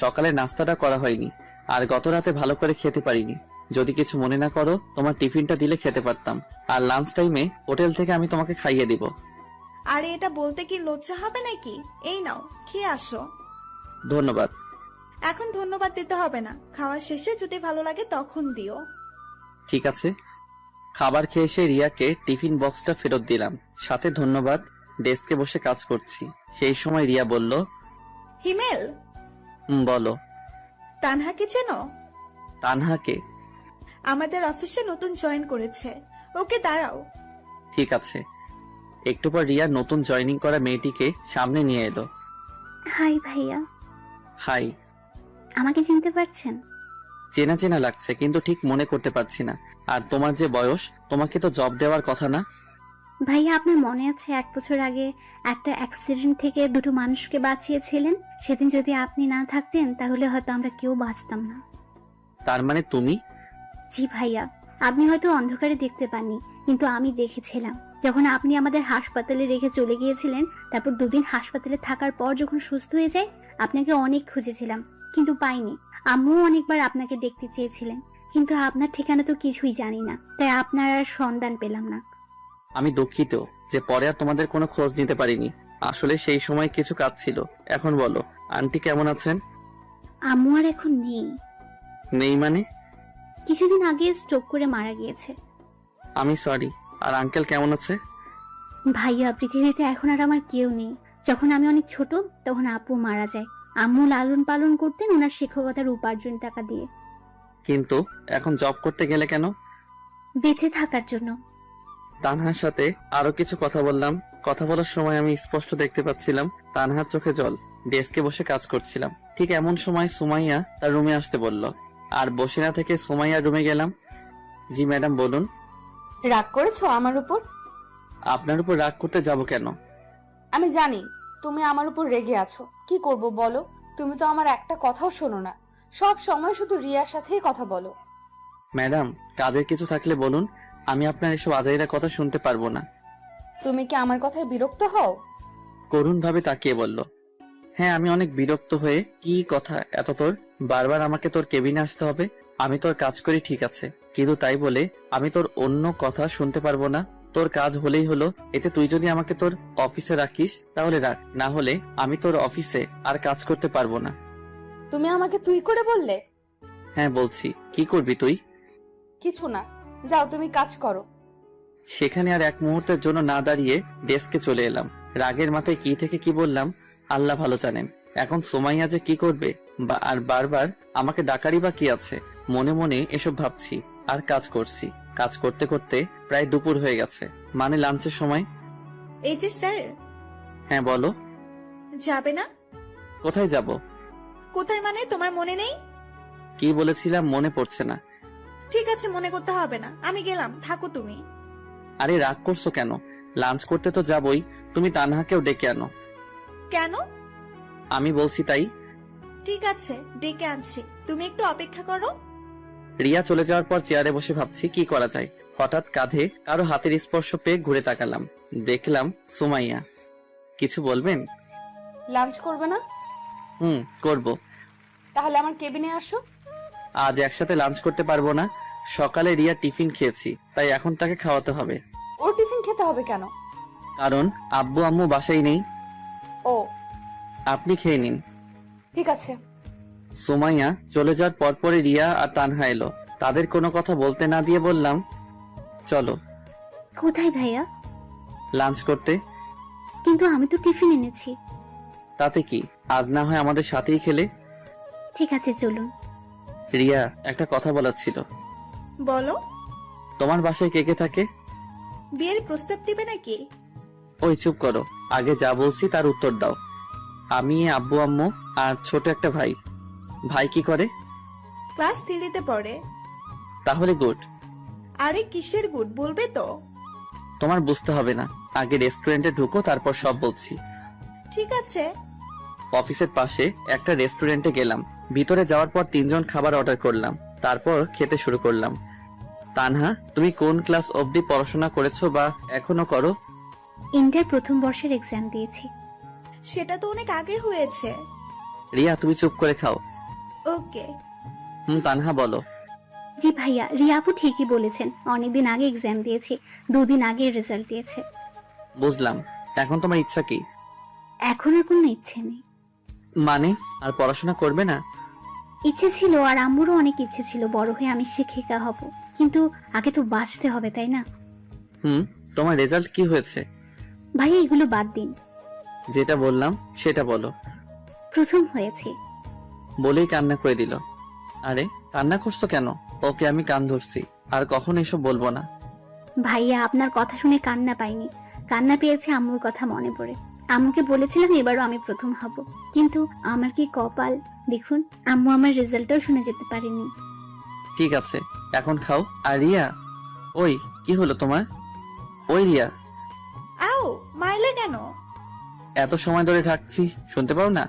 সকালে নাস্তাটা করা হয়নি, আর গত রাতে ভালো করে খেতে পারিনি। যদি কিছু মনে না করো, তোমার টিফিনটা দিলে খেতে পারতাম। আর লাঞ্চ টাইমে হোটেল থেকে আমি তোমাকে খাইয়ে দিব। আরে এটা বলতে কি লজ্জা হবে নাকি? এই নাও, খেয়ে আসো। ধন্যবাদ। এখন ধন্যবাদ দিতে হবে না, খাওয়ার শেষে যদি ভালো লাগে তখন দিও। ঠিক আছে। খাবার খেয়ে এসে রিয়াকে টিফিন বক্সটা ফেরত দিলাম, সাথে ধন্যবাদ। ডেস্কে বসে কাজ করছি। সেই সময় রিয়া বলল, হিমেল, বলো। তানহাকে চেনো? তানহাকে? আমাদের অফিসে নতুন জয়েন করেছে। ওকে দাঁড়াও। ঠিক আছে। একটু পর রিয়া নতুন জয়েনিং করা মেয়েটিকে সামনে নিয়ে এলো। হাই ভাইয়া। হাই। আমাকে চিনতে পারছেন? চেনা চেনা লাগছে, কিন্তু ঠিক মনে করতে পারছি না। আর তোমার যে বয়স, তোমাকে তো জব দেওয়ার কথা না? ভাইয়া, আপনার মনে আছে 1 বছর আগে একটা অ্যাক্সিডেন্ট থেকে 2টো মানুষকে বাঁচিয়েছিলেন? সেদিন যদি আপনি না থাকতেন তাহলে হয়তো আমরা কেউ বাঁচতাম না। তার মানে তুমি? জি ভাইয়া, আপনি হয়তো অন্ধকারে দেখতে পাননি, কিন্তু আমি দেখেছিলাম। যখন আপনি আমাদের হাসপাতালে রেখে চলে গিয়েছিলেন, তারপর 2 দিন হাসপাতালে থাকার পর যখন সুস্থ হয়ে যায়, আপনাকে অনেক খুঁজেছিলাম কিন্তু পাইনি। আম্মুও অনেকবার আপনাকে দেখতে চেয়েছিলেন, কিন্তু আপনার ঠিকানা তো কিছুই জানি না, তাই আপনার আর সন্ধান পেলাম না। আমি দুঃখিত যে পরে আর তোমাদের কোনো খোঁজ নিতে পারিনি। আসলে সেই সময় কিছু কাজ ছিল। এখন বলো, আন্টি কেমন আছেন? আম্মু আর এখন নেই। নেই মানে? কিছুদিন আগে স্ট্রোক করে মারা গিয়েছে। আমি সরি। আর আঙ্কেল কেমন আছে? ভাইয়া, পৃথিবীতে এখন আর আমার কেউ নেই। যখন আমি অনেক ছোট তখন আপু মারা যায়। আম্মু লালন পালন করতেন ওনার শিক্ষকতার উপার্জন টাকা দিয়ে। কিন্তু এখন জব করতে গেলে কেন? বেঁচে থাকার জন্য। তানহার সাথে আরো কিছু কথা বললাম। কথা বলার সময় আমি স্পষ্ট দেখতে পাচ্ছিলাম তানহার চোখে জল। ডেস্কে বসে কাজ করছিলাম। ঠিক এমন সময় সুমাইয়া তার রুমে আসতে বলল, আর বসে না থেকে সুমাইয়ার রুমে গেলাম। জি ম্যাডাম, বলুন। রাগ করেছো আমার উপর? আপনার উপর রাগ করতে যাব কেন? আমি জানি তুমি আমার উপর রেগে আছো। কি করব বলো? তুমি তো আমার একটা কথাও শোনো না। সব সময় শুধু রিয়ার সাথেই কথা বলো। ম্যাডাম, কাজের কিছু থাকলে বলুন। আমি আপনার এসব আজাইরা কথা শুনতে পারবো না। তুমি কি আমার কথায় বিরক্ত হও? করুণ ভাবে তাকিয়ে বলল, হ্যাঁ আমি অনেক বিরক্ত হয়ে। কি কথা এত তোর? বারবার আমাকে তোর কেবিনে আসতে হবে? আমি তোর কাজ করি ঠিক আছে, কিন্তু তাই বলে আমি তোর অন্য কথা শুনতে পারবো না? তোর কাজ হলেই হলো। এতে তুই যদি আমাকে তোর অফিসে রাখিস তাহলে রাখ, না হলে আমি তোর অফিসে আর কাজ করতে পারবো না। তুমি আমাকে তুই করে বললে? হ্যাঁ বলছি। কি করবি তুই? কিছু না, যাও তুমি কাজ করো। সেখানে আর এক মুহূর্তের জন্য না দাঁড়িয়ে ডেস্কে চলে এলাম। রাগের মাথায় কি থেকে কি বললাম আল্লাহ ভালো জানেন। এখন সুমাইয়া যে কি করবে আর বারবার আমাকে ডাকারই বা কি আছে। মনে মনে এসব ভাবছি আর কাজ করছি। কাজ করতে করতে প্রায় দুপুর হয়ে গেছে, মানে লাঞ্চের সময়। এই যে স্যার, হ্যাঁ বলো। যাবে না? কোথায় যাব? কোথায় মানে তোমার মনে নেই? কি বলেছিলাম মনে পড়ছে না। ঠিক আছে, মনে করতে হবে না, আমি গেলাম, থাকো তুমি। আরে রাগ করছো কেন? লাঞ্চ করতে তো যাবই, তুমি তানহাকেও ডেকে আনো। কেন? আমি বলছি তাই। ঠিক আছে, ডেকে আনছি, তুমি একটু অপেক্ষা করো। রিয়া চলে যাওয়ার পর চেয়ারে বসে ভাবছি কি করা যায়। হঠাৎ কাঁধে কারো হাতের স্পর্শ পেয়ে ঘুরে তাকালাম, দেখলাম সুমাইয়া। কিছু বলবেন? লাঞ্চ করবে না? করব। তাহলে আমার কেবিনে আসো। আজ একসাথে লাঞ্চ করতে পারবো না। সকালে রিয়া টিফিন খেয়েছি, তাই এখন তাকে খাওয়াতে হবে। ওর টিফিন খেতে হবে কেন? কারণ আব্বু আম্মু বাসায় নেই। ও, আপনি খেয়ে নিন। ঠিক আছে। সুমাইয়া চলে যাওয়ার পরপরই রিয়া আর তানহা এলো। তাদের কোনো কথা বলতে না দিয়ে বললাম, চলো। কোথায় ভাইয়া? লাঞ্চ করতে। কিন্তু আমি তো টিফিন এনেছি। তাতে কি, আজ না হয় আমাদের সাথেই খেলে। ঠিক আছে, চলুন। রিয়া, একটা কথা বলার ছিল। বলো। তোমার বাসায় কে কে থাকে? বিয়ের প্রস্তাব দিবে নাকি? ওই চুপ করো, আগে যা বলছি তার উত্তর দাও। আমি, আব্বু আম্মু আর ছোট একটা ভাই। ভাই কি করে? ক্লাস 3-তে পড়ে। তাহলে গুড। আরে কিসের গুড, বলবে তো? তোমার বুঝতে হবে না, আগে রেস্টুরেন্টে ঢুকো, তারপর সব বলছি। ঠিক আছে। অফিসের পাশে একটা রেস্টুরেন্টে গেলাম। ভিতরে যাওয়ার পর 3 জন খাবার অর্ডার করলাম, তারপর খেতে শুরু করলাম। তানহা, তুমি কোন ক্লাস অবধি পড়াশোনা করেছো বা এখনো করো? ইন্টার প্রথম বর্ষের এক্সাম দিয়েছি। সেটা তো অনেক আগে হয়েছে। রিয়া, তুমি চুপ করে খাও। ওকে। তানহা বলো। জি ভাইয়া, রিয়া আপু ঠিকই বলেছেন, অনেকদিন আগে এক্সাম দিয়েছি, 2 দিন আগে রেজাল্ট দিয়েছে। বুঝলাম। এখন তোমার ইচ্ছা কি? এখন আর কোনো ইচ্ছে নেই। মানে আর পড়াশোনা করবে না? ইচ্ছে ছিল, আর আম্মুরও অনেক ইচ্ছে ছিল বড় হয়ে আমি শিক্ষিকা হব, কিন্তু আগে তো বাঁচতে হবে, তাই না? তোমার রেজাল্ট কি হয়েছে? ভাইয়া এগুলো বাদ দিন, যেটা বললাম সেটা বলো। প্রথম হয়েছে। বলেই কান্না করে দিল। আরে কান্না করছো কেন? ওকে আমি কান ধরছি, আর কখনো এসব বলবো না। ভাইয়া আপনার কথা শুনে কান্না পাইনি, কান্না পেয়েছে আম্মুর কথা মনে পড়ে। আম্মুকে বলেছিলাম এবারও আমি প্রথম হব, কিন্তু আমার কি কপাল দেখুন, আম্মু আমার রেজাল্টটাও শুনে যেতে পারেনি। ঠিক আছে, এখন খাও। আর রিয়া, ওই কি হলো তোমার? ওই রিয়া, আও, মাইলে কেন? এত সময় ধরে থাকছি, শুনতে পাও না?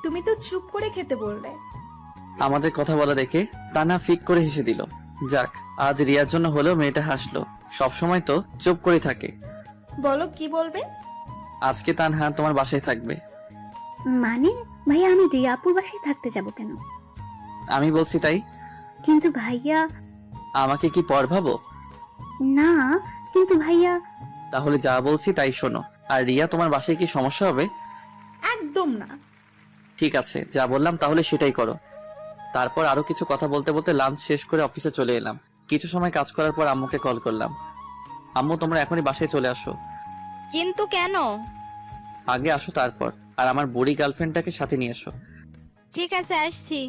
তুমি তো চুপ করে খেতে বললে। আমাদের কথা বলা দেখে তানা ফিক করে হেসে দিল। যাক, আজ রিয়ার জন্য হলেও মেয়েটা হাসলো। সব সময় তো চুপ করে থাকে। বলো কি বলবে? আজকে তানহা তোমার বাসায় থাকবে। মানে ভাইয়া আমি রিয়াপুর বাসায় থাকতে যাব কেন? আমি বলছি তাই। কিন্তু ভাইয়া। আমাকে কি পর ভাবো? না, কিন্তু ভাইয়া। তাহলে যা বলছি তাই শোনো। আর রিয়া, তোমার বাসায় কি সমস্যা হবে? একদম না। ঠিক আছে, যা বললাম তাহলে সেটাই করো। তারপর আরো কিছু কথা বলতে বলতে লাঞ্চ শেষ করে অফিসে চলে এলাম। কিছু সময় কাজ করার পর আম্মুকে কল করলাম। আম্মু, তোমরা এখনই বাসায় চলে আসো। কিন্তু কেন? আগে আসো, তারপর আর আমার বুড়ি গার্লফ্রেন্ডটাকে সাথে নিয়ে এসো। ঠিক আছে, আসছি।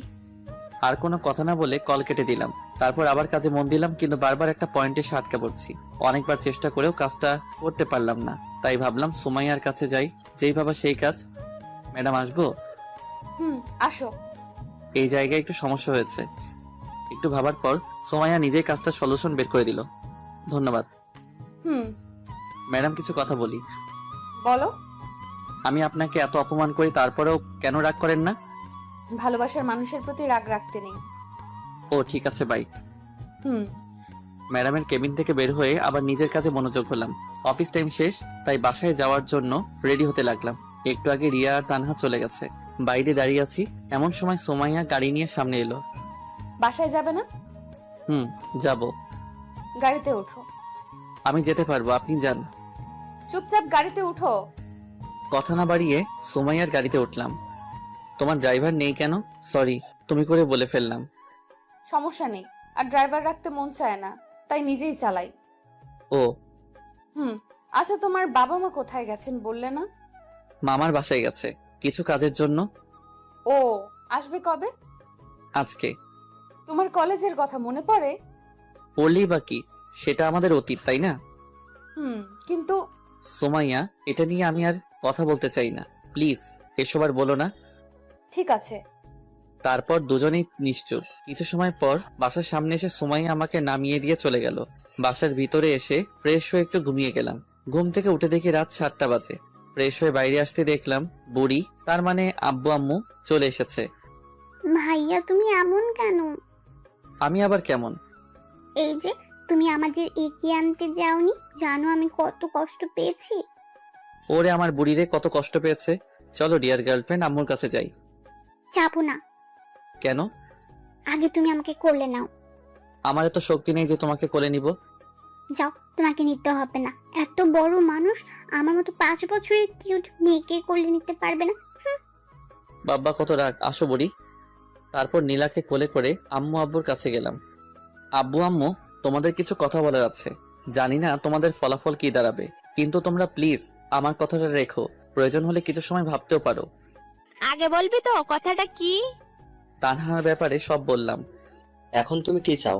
আর কোনো কথা না বলে কল কেটে দিলাম। তারপর আবার কাজে মন দিলাম, কিন্তু বারবার একটা পয়েন্টে এসে আটকা পড়ছি। অনেকবার চেষ্টা করেও কাজটা করতে পারলাম না, তাই ভাবলাম সুমাইয়ার কাছে যাই। যেই ভাবা সেই কাজ। ম্যাডাম, আসবো? আসো। এই জায়গায় একটু সমস্যা হয়েছে। একটু ভাবার পর সুমাইয়া নিজেই কাজটা সলিউশন বের করে দিল। ধন্যবাদ। ম্যাডাম, কিছু কথা বলি। বলো। আমি আপনাকে এত অপমান করি, তারপরেও কেন রাগ করেন না? ভালোবাসার মানুষের প্রতি রাগ রাখতে নেই। ও ঠিক আছে, বাই। ম্যাডামের কেবিন থেকে বের হয়ে আবার নিজের কাজে মনোযোগ হলাম। অফিস টাইম শেষ, তাই বাসায় যাওয়ার জন্য রেডি হতে লাগলাম। একটু আগে রিয়া আর তানহা চলে গেছে। বাইরে দাঁড়িয়ে আছি, এমন সময় সুমাইয়া গাড়ি নিয়ে সামনে এলো। বাসায় যাবে না? যাব। গাড়িতে ওঠো। আমি যেতে পারবো, আপনি যান। চুপচাপ গাড়িতে উঠো। কথা না বাড়িয়ে সুমাইয়ার গাড়িতে উঠলাম। তোমার ড্রাইভার নেই কেন? সরি, তুমি করে বলে ফেললাম। সমস্যা নেই, আর ড্রাইভার রাখতে মন চায় না, তাই নিজেই চালাই। ও হুম। আচ্ছা, তোমার বাবা মা কোথায় গেছেন বললে না? মামার বাসায় গেছে কিছু কাজের জন্য। ও, আসবে কবে? আজকে। তোমার কলেজের কথা মনে পড়ে? পড়লেই বা কি, সেটা আমাদের অতীত, তাই না? কিন্তু সোমাইয়া, এটা নিয়ে আমি আর কথা বলতে চাই না, প্লিজ এসব আর বলো না। ঠিক আছে। তারপর দুজনেই নিশ্চুপ। কিছু সময় পর বাসার সামনে এসে সুমাইয়া আমাকে নামিয়ে দিয়ে চলে গেল। বাসার ভিতরে এসে ফ্রেশ হয়ে একটু ঘুমিয়ে গেলাম। ঘুম থেকে উঠে দেখি রাত 7টা বাজে। ফ্রেশ হয়ে বাইরে আসতে দেখলাম বুড়ি, তার মানে আব্বু আম্মু চলে এসেছে। ভাইয়া তুমি এমন কেন? আমি আবার কেমন? এই যে তুমি আমাদের এগিয়ে আনতে যাওনি, জানো আমি কত কষ্ট পেয়েছি। ওরে আমার বুড়িরে, কত কষ্ট পেয়েছে। চলো ডিয়ার গার্লফ্রেন্ড, আম্মুর কাছে যাই। যাবো না। কেন? আগে তুমি আমাকে কোলে নাও। আমার এত শক্তি নেই যে তোমাকে কোলে নিব। যাও, তোমাকে নিতে হবে না। এত বড় মানুষ আমার মতো 5 বছরের কিউট মেয়েকে কোলে নিতে পারবে না। বাব্বা কত রাগ, আসো বুড়ি। তারপর নীলাকে কোলে করে আম্মু আব্বুর কাছে গেলাম। আব্বু আম্মু, তোমাদের কিছু কথা বলার আছে। জানি না তোমাদের ফলাফল কি দাঁড়াবে, কিন্তু তোমরা প্লিজ আমার কথাটা রেখো। প্রয়োজন হলে কিছু সময় ভাবতেও পারো। আগে বলবি তো কথাটা কি? তানহার ব্যাপারে সব বললাম। এখন তুমি কি চাও?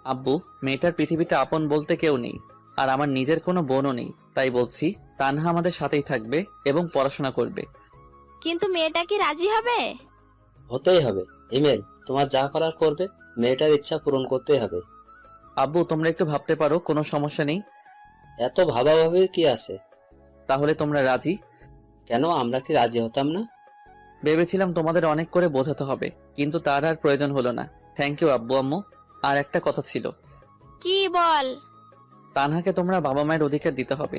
আব্বু, মেয়েটার পৃথিবীতে আপন বলতে কেউ নেই, আর আমার নিজের কোনো বোনও নেই। তাই বলছি তানহা আমাদের সাথেই থাকবে এবং পড়াশোনা করবে। কিন্তু মেয়েটা কি রাজি হবে? হতেই হবে। হিমেল, তোমার যা করার করবে, মেয়েটার ইচ্ছা পূরণ করতেই হবে। আব্বু, তোমরা একটু ভাবতে পারো, কোনো সমস্যা নেই। এত ভাবাভাবির কি আছে? তাহলে তোমরা রাজি? কেন, আমরা কি রাজি হতাম না? ভেবেছিলাম তোমাদের অনেক করে বোঝাতে হবে, কিন্তু তার আর প্রয়োজন হলো না। থ্যাংক ইউ আব্বু আম্মু। আর একটা কথা ছিল। কি বল? তানহাকে তোমরা বাবা মায়ের অধিকার দিতে হবে।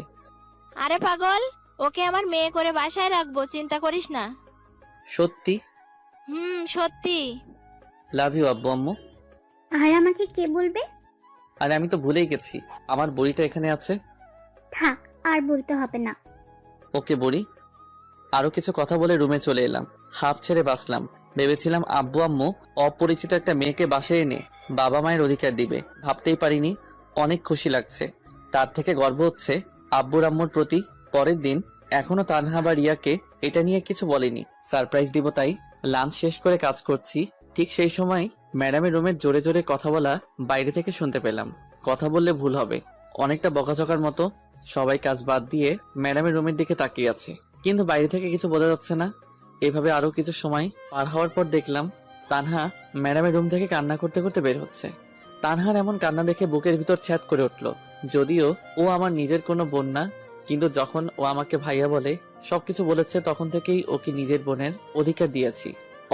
আরে পাগল, ওকে আমার মেয়ে করে বাসায় রাখবো, চিন্তা করিস না। সত্যি? সত্যি। লাভ ইউ আব্বু আম্মু। আর আমাকে কে বলবে? আরে আমি তো ভুলেই গেছি, আমার বুড়িটা এখানে আছে। থাক, আর বলতে হবে না। ওকে বুড়ি। আরো কিছু কথা বলে রুমে চলে এলাম। হাফ ছেড়ে বাঁচলাম। ভেবেছিলাম আব্বু আম্মু অপরিচিত একটা মেয়েকে বাসায় এনে বাবা মায়ের অধিকার দিবে, ভাবতেই পারিনি। অনেক খুশি লাগছে, তার থেকে গর্ব হচ্ছে আব্বুর আম্মুর প্রতি। পরের দিন এখনো তানহা বা রিয়াকে এটা নিয়ে কিছু বলেনি, সারপ্রাইজ দিব তাই। লাঞ্চ শেষ করে কাজ করছি, ঠিক সেই সময় ম্যাডামের রুমের জোরে জোরে কথা বলা বাইরে থেকে শুনতে পেলাম। কথা বললে ভুল হবে, অনেকটা বকাঝকার মতো। সবাই কাজ বাদ দিয়ে ম্যাডামের রুমের দিকে তাকিয়ে আছে, কিন্তু বাইরে থেকে কিছু বোঝা যাচ্ছে না। এভাবে আরো কিছু সময় পার হওয়ার পর দেখলাম তানহা ম্যাডামের রুম থেকে কান্না করতে করতে বের হচ্ছে। তানহার এমন কান্না দেখে বুকের ভিতর ছ্যাদ করে উঠলো। যদিও ও আমার নিজের কোনো বোন না, কিন্তু যখন ও আমাকে ভাইয়া বলে সবকিছু বলেছে, তখন থেকেই ওকে নিজের বোনের অধিকার দিয়েছি।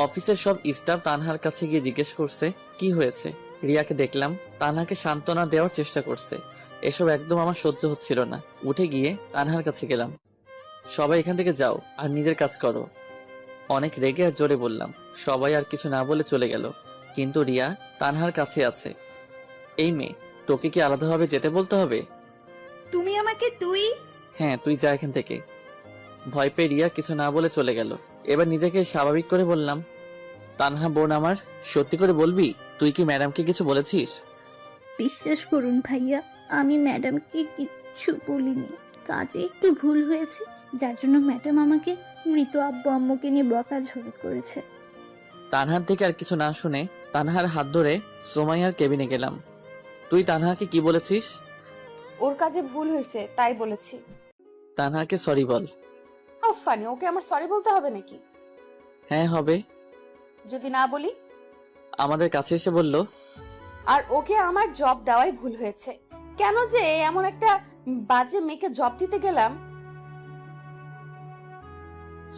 অফিসের সব স্টাফ তানহার কাছে গিয়ে জিজ্ঞেস করছে কি হয়েছে। রিয়াকে দেখলাম তানহাকে সান্ত্বনা দেওয়ার চেষ্টা করছে। এসব একদম আমার সহ্য হচ্ছিল না। উঠে গিয়ে তানহার কাছে গেলাম। সবাই এখান থেকে যাও আর নিজের কাজ করো। অনেক রেগে আর জোরে বললাম। সবাই আর কিছু না বলে চলে গেল, কিন্তু রিয়া তানহার কাছে আছে। এই মেয়ে, তোকে কি আলাদাভাবে যেতে বলতে হবে? তুমি আমাকে তুই? হ্যাঁ, তুই যা এখান থেকে। ভয় পেয়ে রিয়া কিছু না বলে চলে গেল। এবার নিজেকে স্বাভাবিক করে বললাম, তানহা বোন আমার, সত্যি করে বলবি তুই কি ম্যাডামকে কিছু বলেছিস? বিশ্বাস করুন ভাইয়া, আমি ম্যাডামকে কিচ্ছু বলিনি। কাজে একটু ভুল হয়েছে, যার জন্য ম্যাডাম আমাকে মৃত আব্বু আম্মুকে নিয়ে বকাঝকা করেছে। তানহার থেকে আর কিছু না শুনে তানহার হাত ধরে সোমাইয়ার কেবিনে গেলাম। তুই তানহাকে কি বলেছিস? ওর কাজে ভুল হয়েছে তাই বলেছি। তানহাকে সরি বল। হাউ ফানি, ওকে আমার সরি বলতে হবে নাকি? হ্যাঁ হবে। যদি না বলি? আমাদের কাছে এসে বলল, আর ওকে আমার জব দেওয়াই ভুল হয়েছে। কেন যে এমন একটা বাজে মেয়েকে জব দিতে গেলাম।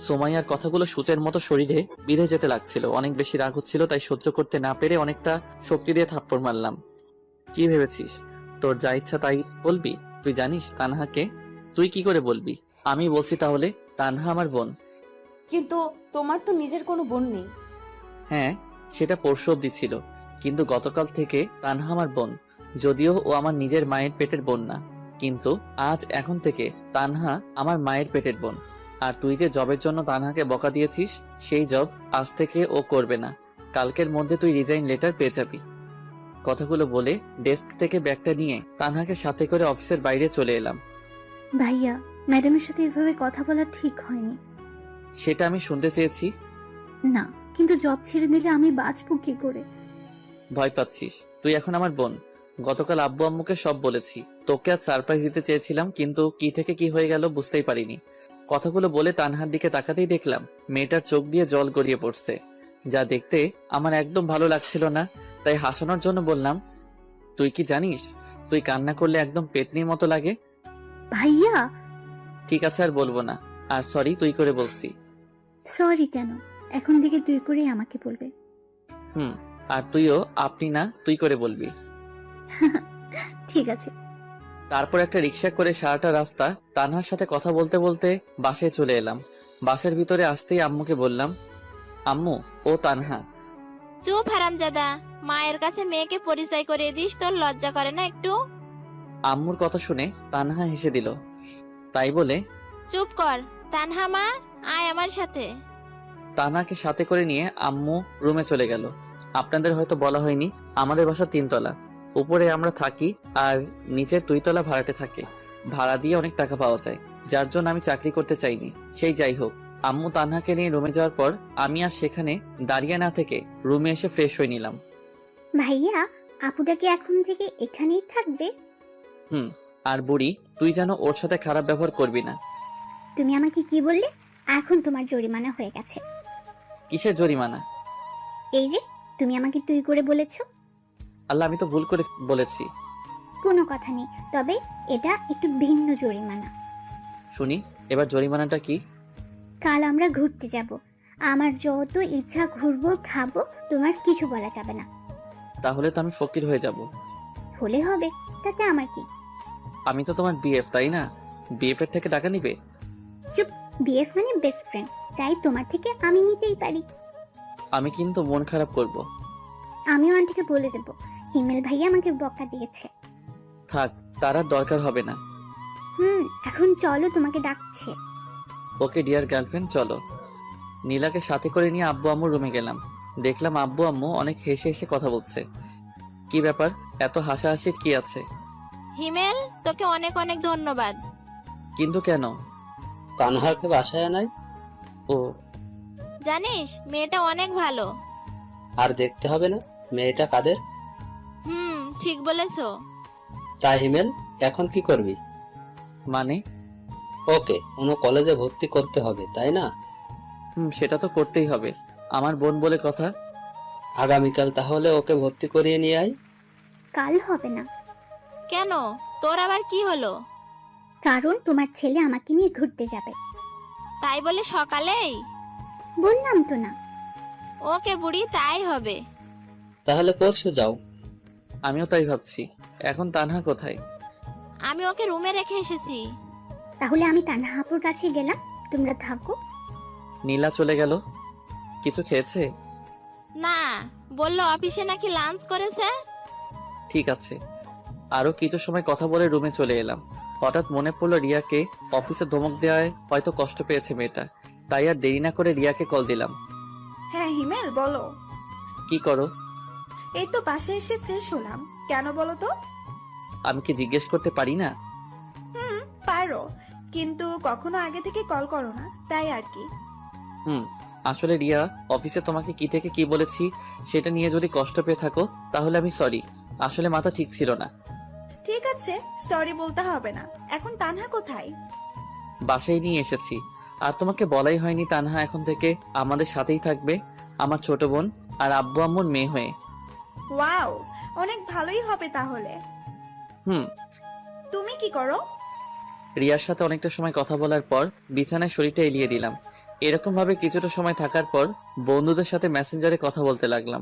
সোমাইয়ার কথাগুলো সূচের মতো শরীরে বিঁধে যেতে লাগছিল। অনেক বেশি রাগ হচ্ছিল, তাই সহ্য করতে না পেরে অনেকটা শক্তি দিয়ে থাপ্পড় মারলাম। কি ভেবেছিস তোর যা ইচ্ছা তাই বলবি? তুই জানিস তানহাকে? তুই কি করে বলবি? আমি বলছি তাহলে, তানহা আমার বোন। কিন্তু তোমার তো নিজের কোনো বোন নেই। হ্যাঁ, সেটা পরশু অব্দি ছিল, কিন্তু গতকাল থেকে তানহা আমার বোন। যদিও ও আমার নিজের মায়ের পেটের বোন না, কিন্তু এখন থেকে তানহা আমার মায়ের পেটের বোন। আর তুই যে জবের জন্য তানহাকে বকা দিয়েছিস, সেই জব আজ থেকে ও করবে না। কালকের মধ্যে তুই রিজাইন লেটার পেয়ে যাবি। কথাগুলো বলে ডেস্ক থেকে ব্যাগটা নিয়ে তানহাকে সাথে করে অফিসের বাইরে চলে এলাম। ভাইয়া, ম্যাডামের সাথে এভাবে কথা বলা ঠিক হয়নি। সেটা আমি শুনতে চেয়েছি। না, কিন্তু জব ছেড়ে দিলে আমি বাঁচবো কি করে? ভয় পাচ্ছিস? তুই এখন আমার বোন। গতকাল আব্বু আম্মুকে সব বলেছি। তোকে আজ সারপ্রাইজ দিতে চেয়েছিলাম, কিন্তু কি থেকে কি হয়ে গেল বুঝতেই পারিনি। কথাগুলো বলে তানহার দিকে তাকাতেই দেখলাম মেয়েটার চোখ দিয়ে জল গড়িয়ে পড়ছে, যা দেখতে আমার একদম ভালো লাগছিল না। তাই হাসানোর জন্য বললাম, তুই কি জানিস তুই কান্না করলে একদম পেতনির মতো লাগে। ভাইয়া। ঠিক আছে, আর বলবো না। আর সরি তুই করে বলছি। সরি কেন? এখন থেকে তুই করে আমাকে বলবে। আর তুইও আপনি না তুই করে বলবি। ঠিক আছে। তারপর একটা রিক্সা করে সারাটা রাস্তা তানহার সাথে কথা বলতে বলতে বাসায় চলে এলাম। বাসার ভিতরে আসতেই আম্মুকে বললাম, আম্মু, ও তানহা। চুপ হারামজাদা, মায়ের কাছে মেয়েকে পরিচয় করিয়ে দিস, তোর লজ্জা করে না একটু? আম্মুর কথা শুনে তানহা হেসে দিল। তাই বলে, চুপ কর। তানহা মা, আয় আমার সাথে। তানহাকে সাথে করে নিয়ে আম্মু রুমে চলে গেল। আপনাদের হয়তো বলা হয়নি, আমাদের বাসা 3 তলা। উপরে আমরা থাকি আর নিচের 2 তলা ভাড়াটে থাকে। ভাড়া দিয়ে অনেক টাকা পাওয়া যায়, যার জন্য আমি চাকরি করতে চাইনি। সেই যাই হোক, আম্মু তানহাকে নিয়ে রুমে যাওয়ার পর আমি আর সেখানে দাঁড়িয়ে না থেকে রুমে এসে ফ্রেশ হয়ে নিলাম। ভাইয়া, আপুটা কি এখন থেকে এখানেই থাকবে? আর বুড়ি, তুই যেন ওর সাথে খারাপ ব্যবহার করবি না। তুমি আমাকে কি বললে? এখন তোমার জরিমানা হয়ে গেছে। কিসের জরিমানা? এই যে তুমি আমাকে তুই করে বলেছো। আল্লাহ, আমি তো ভুল করে বলেছি। কোনো কথা নেই, তবে এটা একটু ভিন্ন জরিমানা। শুনি, এবার জরিমানাটা কি? কাল আমরা ঘুরতে যাব। আমার যত ইচ্ছা ঘুরবো, খাবো, তোমার কিছু বলা যাবে না। তাহলে তো আমি ফকির হয়ে যাব। হলে হবে, তাতে আমার কি? আমি তো তোমার বিএফ, তাই না? বিএফ এর থেকে টাকা নিবে? চুপ। বিএফ মানে বেস্ট ফ্রেন্ড, তাই তোমার থেকে আমি নিতেই পারি। আমি কিন্তু মন খারাপ করব। আমিও আন্টিকে বলে দেব হিমেল ভাইয়া আমাকে বকা দিয়েছে। থাক, তার আর দরকার হবে না। এখন চলো, তোমাকে ডাকছে। ওকে ডিয়ার গার্লফ্রেন্ড, চলো। নীলাকে সাথে করে নিয়ে আব্বু আম্মুর রুমে গেলাম। দেখলাম আব্বু আম্মু অনেক হেসে হেসে কথা বলছে। কি ব্যাপার, এত হাসাহাসির কি আছে? হিমেল, তোকে অনেক অনেক ধন্যবাদ। কিন্তু কেন? তানহাকে বাসায় নাই? ও, জানিস মেয়েটা অনেক ভালো। আর দেখতে হবে না? মেয়েটা কাদের? ঠিক বলেছো। তাই হিমেল, এখন কি করবি? মানে? ওকে কোনো কলেজে ভর্তি করতে হবে, তাই না? সেটা তো করতেই হবে, আমার বোন বলে কথা। আগামীকাল তাহলে ওকে ভর্তি করিয়ে নিয়ে আয়। কাল হবে না। কেন, তোর আবার কি হলো? কারণ তোমার ছেলে আমাকে নিয়ে ঘুরতে যাবে। তাই বলে সকালেই? বললাম তো না। ওকে বুড়ি, তাই হবে। তাহলে পরশু যাও। আমিও তাই ভাবছি। এখন তানহা কোথায়? আমি ওকে রুমে রেখে এসেছি। তাহলে আমি তানহা আপুর কাছে গেলাম, তোমরা থাকো। নীলা চলে গেল। কিছু খেয়েছে? না, বললো অফিসে নাকি লাঞ্চ করেছে। ঠিক আছে। আরো কিছু সময় কথা বলে রুমে চলে এলাম। হঠাৎ মনে পড়লো রিয়াকে অফিসে ধমক দেওয়ায় হয়তো কষ্ট পেয়েছে মেয়েটা। তাই আর দেরি না করে রিয়াকে কল দিলাম। হ্যাঁ হিমেল, বলো। কি করো? এই তো বাসায় এসে ফ্রেশ হলাম। কেন বলো তো? আমি কি জিজ্ঞেস করতে পারি না? পারো, কিন্তু কখনো আগে থেকে কল করো না, তাই আর কি। আসলে রিয়া, অফিসে তোমাকে কি থেকে কি বলেছি সেটা নিয়ে যদি কষ্ট পেয়ে থাকো তাহলে আমি সরি। আসলে মাথা ঠিক ছিল না। ঠিক আছে, সরি বলতে হবে না। এখন তানহা কোথায়? বাসায় নিয়ে এসেছি। আর তোমাকে বলাই হয়নি তানহা এখন থেকে আমাদের সাথেই থাকবে, আমার ছোট বোন আর আব্বু আম্মুর মেয়ে হয়ে। ওয়াও, অনেক ভালোই হবে তাহলে। তুমি কি করো? রিয়ার সাথে অনেকটা সময় কথা বলার পর বিছানায় শরীরটা এলিয়ে দিলাম। এরকম ভাবে কিছুটা সময় থাকার পর বন্ধুদের সাথে মেসেঞ্জারে কথা বলতে লাগলাম।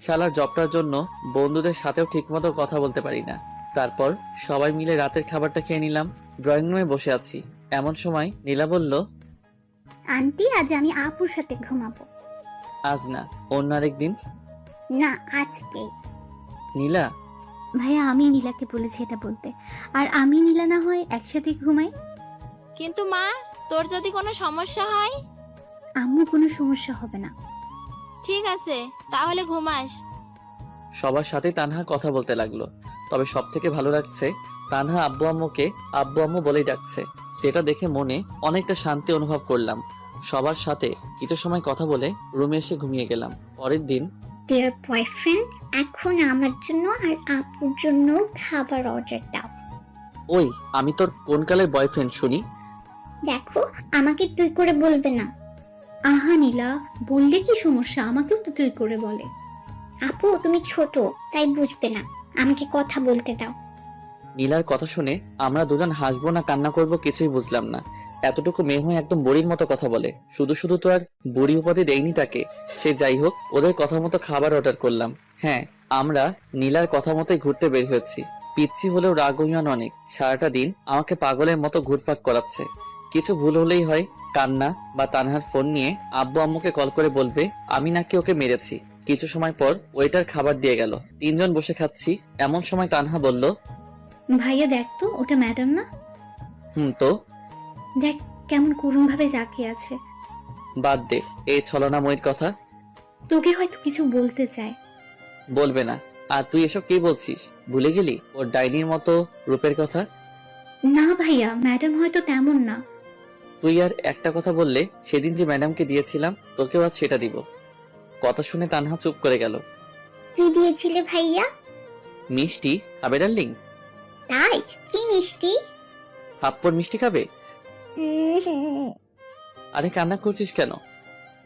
শালার জবটার জন্য বন্ধুদের সাথেও ঠিকমতো কথা বলতে পারি না। তারপর সবাই মিলে রাতের খাবারটা খেয়ে নিলাম। ড্রয়িং রুমে বসে আছি, এমন সময় নীলা বলল, আন্টি, আজ আমি আপুর সাথে ঘুমাবো। আজ না, অন্য আরেকদিন। না, আজকেই। নীলা? ভাইয়া, আমি নীলাকে বলেছি এটা বলতে। আর আমি নীলা না হয় একসাথে ঘুমাই। কিন্তু মা, তোর যদি কোনো সমস্যা হয়? আম্মু, কোনো সমস্যা হবে না। ঠিক আছে, তাহলে ঘুমাস। সবার সাথে তানহা কথা বলতে লাগলো। তবে সব থেকে ভালো লাগছে তানহা আব্বু আম্মুকে আব্বু আম্মু বলেই ডাকছে, যেটা দেখে মনে অনেকটা শান্তি অনুভব করলাম। সবার সাথে কিছু সময় কথা বলে রুমে এসে ঘুমিয়ে গেলাম। পরের দিন, ডিয়ার বয়ফ্রেন্ড, এখন আমার জন্য আর আপুর জন্য খাবার অর্ডার দাও। ওই আমি তোর কোন কালের বয়ফ্রেন্ড শুনি? দেখো, আমাকে তুই করে বলবে না। আহা নীলা, বললে কি সমস্যা? আমাকেও তো তুই করে বলে। আপু তুমি ছোট, তাই বুঝবে না, আমাকে কথা বলতে দাও। নীলার কথা শুনে আমরা দুজন হাসবো না কান্না করব কিছুই বুঝলাম না। এতটুকু মেয়ে হয়ে একদম বুড়ির মতো কথা বলে। শুধু শুধু তো আর বুড়ি উপাধি দেয়নি তাকে। সে যাই হোক, ওদের কথা মতো খাবার অর্ডার করলাম। হ্যাঁ, আমরা নীলার কথা মতোই ঘুরতে বের হয়েছি। পিচ্ছি হলেও রাগ অভিমান অনেক। সারাটা দিন আমাকে পাগলের মতো ঘুরপাক করাচ্ছে। কিছু ভুল হলেই হয় কান্না বা তানহার ফোন নিয়ে আব্বু আম্মুকে কল করে বলবে আমি নাকি ওকে মেরেছি। কিছু সময় পর ওয়েটার খাবার দিয়ে গেল। তিনজন বসে খাচ্ছি, এমন সময় তানহা বলল, ভাইয়া দেখ তো, ওটা ম্যাডাম না? তো দেখ কেমন করুণ ভাবে তাকিয়ে আছে। বাদ দে এই ছলনাময়ীর কথা। তোকে হয়তো কিছু বলতে চায়। বলবে না। আর তুই এসব কি বলছিস? ভুলে গেলি ওর ডাইনির মতো রূপের কথা? না ভাইয়া, ম্যাডাম হয়তো তেমন না। তুই আর একটা কথা বললে সেদিন যে ম্যাডামকে দিয়েছিলাম তোকেও আজ সেটা দিব। কথা শুনে তানহা চুপ করে গেল। কি দিয়েছিলে ভাইয়া? মিষ্টি খাবে ডার্লিং? তাই? কি মিষ্টি? থাপ্পড় মিষ্টি খাবে? আরে কান্না করছিস কেন?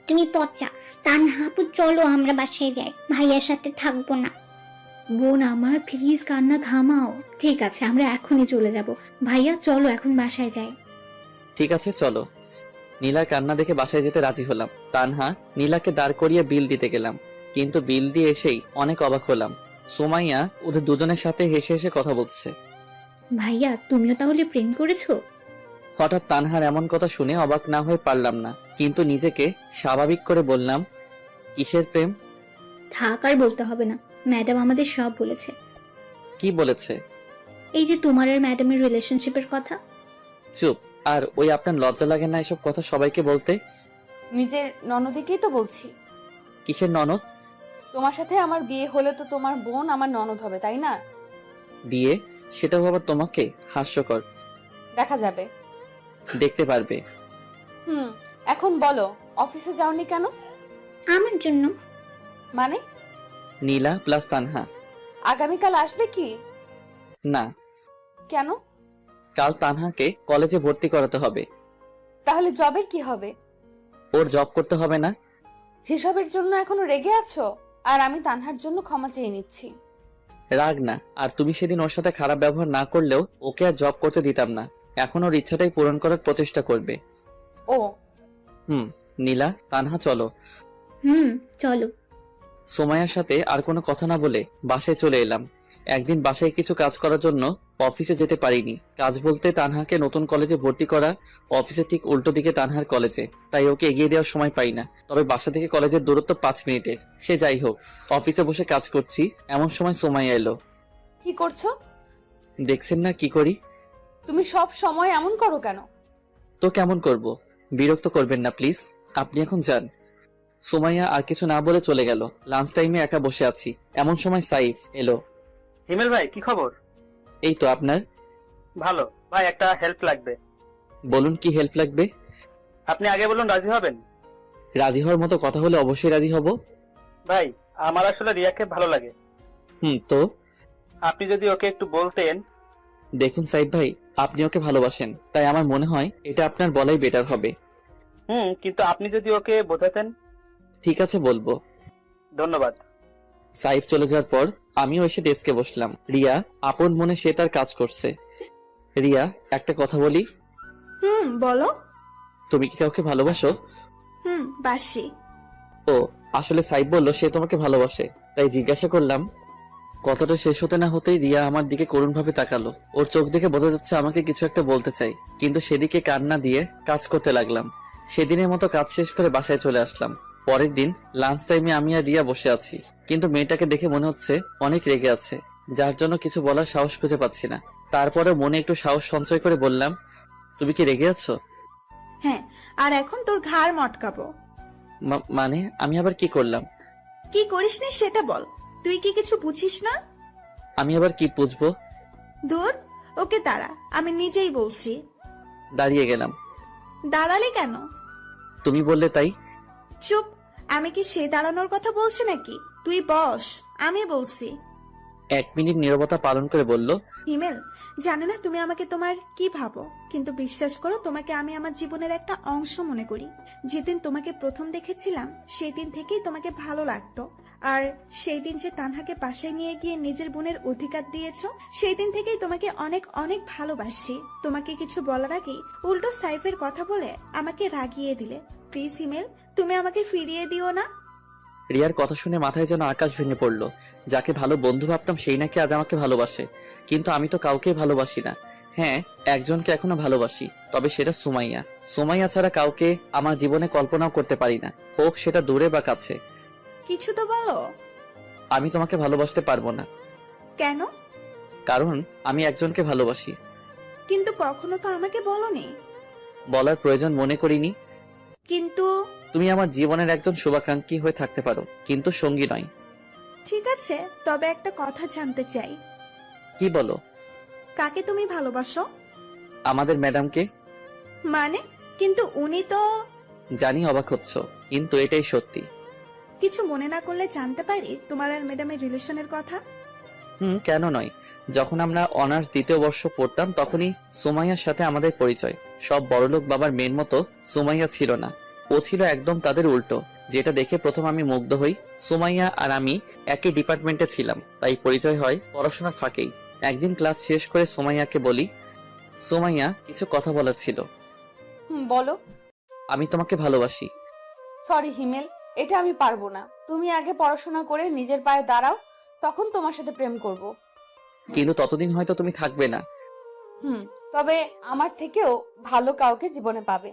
তুমি পচা। তানহা আপু চলো আমরা বাসায় যাই, ভাইয়ার সাথে থাকবো না। বোন আমার, প্লিজ কান্না থামাও। ঠিক আছে, আমরা এখনই চলে যাব। ভাইয়া চলো এখন বাসায় যাই। ঠিক আছে চলো। নীলার কান্না দেখে বাসায় যেতে রাজি হলাম। তানহা নীলাকে দাঁড় করিয়ে বিল দিতে গেলাম, কিন্তু বিল দিয়ে এসেই অনেক অবাক হলাম। সুমাইয়া ওদের দুজনের সাথে হেসে হেসে কথা বলছে। ভাইয়া তুমিও তাহলে প্রেম করেছো? হঠাৎ তানহার এমন কথা শুনে অবাক না হয়ে পারলাম না, কিন্তু নিজেকে স্বাভাবিক করে বললাম, কিসের প্রেম? থাক আর বলতে হবে না, ম্যাডাম আমাদের সব বলেছে। কি বলেছে? এই যে তোমার আর ম্যাডামের রিলেশনশিপের কথা। চুপ। আর ওই আপনার লজ্জা লাগে না এসব কথা সবাইকে বলতে? নিজের ননদিকেই তো বলছি। কিসের ননদ? তোমার সাথে আমার বিয়ে হলে তো তোমার বোন আমার ননদ হবে, তাই না? বিয়ে? সেটাও আবার তোমাকে? হাস্যকর। দেখা যাবে। দেখতে পারবে। এখন বলো, অফিসে যাওনি কেন? আমার জন্য। মানে? নীলা প্লাস তানহা। আগামীকাল আসবে কি? না। কেন? কাল তানহাকে কলেজে ভর্তি করাতে হবে। তাহলে জবের কি হবে? ওর জব করতে হবে না? সেসবের জন্য এখনো রেগে আছো? আর আমি তানহার জন্য ক্ষমা চেয়ে নিচ্ছি। রাগ না। আর তুমি সেদিন ওর সাথে খারাপ ব্যবহার না করলেও ওকে আর জব করতে দিতাম না। এখন ওর ইচ্ছাটাই পূরণ করার প্রচেষ্টা করবে। ও নীলা তানহা চলো। চলো। সোমাইয়ার সাথে আর কোনো কথা না বলে বাসায় চলে এলাম। একদিন বাসায় কিছু কাজ করার জন্য অফিসে যেতে পারিনি। কাজ বলতে তানহাকে নতুন কলেজে ভর্তি করা। অফিসে ঠিক উল্টো দিকে তানহার কলেজে, তাই ওকে এগিয়ে দেওয়ার সময় পাই না। তবে বাসা থেকে কলেজের দূরত্ব 5 মিনিটের। সে যাই হোক, অফিসে বসে কাজ করছি, এমন সময় সোমাইয়া এলো। কি করছো? দেখছেন না কি করি? তুমি সব সময় এমন করো কেন? তো কেমন করব? বিরক্ত করবেন না প্লিজ, আপনি এখন যান। সোমাইয়া আর কিছু না বলে চলে গেল। লাঞ্চ টাইমে একা বসে আছি, এমন সময় সাইফ এলো। হিমেল ভাই, কি খবর? এই তো আপনার। ভালো ভাই, একটা হেল্প লাগবে। বলুন কি হেল্প লাগবে? আপনি আগে বলুন, রাজি হবেন? রাজি হওয়ার মতো কথা হলে অবশ্যই রাজি হব। ভাই, আমার আসলে রিয়াকে ভালো লাগে। তো আপনি যদি ওকে একটু বলতেন। দেখুন সাইফ ভাই, আপনি ওকে ভালোবাসেন, তাই আমার মনে হয় এটা আপনার বলাই বেটার হবে। কিন্তু আপনি যদি ওকে বোঝাতেন। ঠিক আছে, বলবো। ধন্যবাদ। সাইফ চলে যাওয়ার পর আমিও এসে ডেস্কে বসলাম। রিয়া আপন মনে সে তার কাজ করছে। রিয়া, একটা কথা বলি। বলো। তুমি কি কাউকে ভালোবাসো? বাসি। ও, আসলে সাইফ বললো সে তোমাকে ভালোবাসে, তাই জিজ্ঞাসা করলাম। কথাটা শেষ হতে না হতেই রিয়া আমার দিকে করুণ ভাবে তাকালো। ওর চোখ দেখে বোঝা যাচ্ছে আমাকে কিছু একটা বলতে চাই, কিন্তু সেদিকে কান না দিয়ে কাজ করতে লাগলাম। সেদিনের মতো কাজ শেষ করে বাসায় চলে আসলাম। পরের দিন লাঞ্চ টাইমে আমি আর রিয়া বসে আছি, কিন্তু মেয়েটাকে দেখে মনে হচ্ছে অনেক রেগে আছে, যার জন্য কিছু বলার সাহস খুঁজে পাচ্ছি না। তারপরে মনে একটু সাহস সঞ্চয় করে বললাম, তুমি কি রেগে আছো? হ্যাঁ, আর এখন তোর ঘাড় মটকাবো। মানে আমি আবার কি করলাম? কি করিসনি সেটা বল। তুই কি কিছু বুঝিস না? আমি আবার কি বুঝবো? দূর, ওকে দাঁড়া, আমি নিজেই বলছি। দাঁড়িয়ে গেলাম। দাঁড়ালে কেন? তুমি বললে তাই। চুপ, আমি কি সে দাঁড়ানোর কথা বলছি নাকি? তুই বস, আমি বলছি। 1 মিনিট নীরবতা পালন করে বলল, হিমেল, জানি না তুমি আমাকে তোমার কি ভাবো, কিন্তু বিশ্বাস করো, তোমাকে আমি আমার জীবনের একটা অংশ মনে করি। যেদিন তোমাকে প্রথম দেখেছিলাম সেই দিন থেকেই তোমাকে ভালো লাগতো। আর সেই দিন যে তানহাকে বাসায় নিয়ে গিয়ে নিজের বোনের অধিকার দিয়েছো, সেই দিন থেকেই তোমাকে অনেক অনেক ভালোবাসি। তোমাকে কিছু বলার আগেই উল্টো সাইফের কথা বলে আমাকে রাগিয়ে দিলে। প্লিজ হিমেল, তুমি আমাকে ফিরিয়ে দিও না। রিয়ার কথা শুনে মাথায় যেন আকাশ ভেঙে পড়লো। যাকে ভালো বন্ধু ভাবতাম সেই নাকি আজ আমাকে ভালোবাসে, কিন্তু আমি তো কাউকে ভালোবাসি না। হ্যাঁ, একজনকে এখনো ভালোবাসি, তবে সেটা সুমাইয়া। সুমাইয়া ছাড়া কাউকে আমার জীবনে কল্পনাও করতে পারি না, হোক সেটা দূরে বা কাছে। কিছু তো বলো। আমি তোমাকে ভালোবাসতে পারবো না। কেন? কারণ আমি একজনকে ভালোবাসি। কিন্তু কখনো তো আমাকে বলোনি। বলার প্রয়োজন মনে করিনি। কিন্তু তুমি আমার জীবনের একজন শুভাকাঙ্ক্ষী হয়ে থাকতে পারো, কিন্তু সঙ্গী নয়। ঠিক আছে, তবে একটা কথা জানতে চাই। কি বলো? কাকে তুমি ভালোবাসো? আমাদের ম্যাডামকে। মানে? কিন্তু উনি তো। জানি অবাক হচ্ছ, কিন্তু এটাই সত্যি। কিছু মনে না করলে জানতে পারি তোমার আর ম্যাডামের রিলেশনের কথা? কেন নয়। যখন আমরা অনার্স 2য় বর্ষ পড়তাম তখনই সুমাইয়ার সাথে আমাদের পরিচয়। সব বড়লোক বাবার মেয়ের মতো সুমাইয়া ছিল না, ও ছিল একদম তাদের উল্টো। যেটা দেখে প্রথম আমি মুগ্ধ হই। সুমাইয়া আর আমি একই ডিপার্টমেন্টে ছিলাম, তাই পরিচয় হয় পড়াশোনার ফাঁকেই। একদিন ক্লাস শেষ করে সুমাইয়াকে বলি, সুমাইয়া, কিছু কথা বলার ছিল। বলো। আমি তোমাকে ভালোবাসি। সরি হিমেল, এটা আমি পারবো না। তুমি আগে পড়াশোনা করে নিজের পায়ে দাঁড়াও, তখন তোমার সাথে প্রেম করব। কিন্তু ততদিন হয়তো তুমি থাকবে না। তবে আমার থেকেও ভালো কাউকে জীবনে পাবে।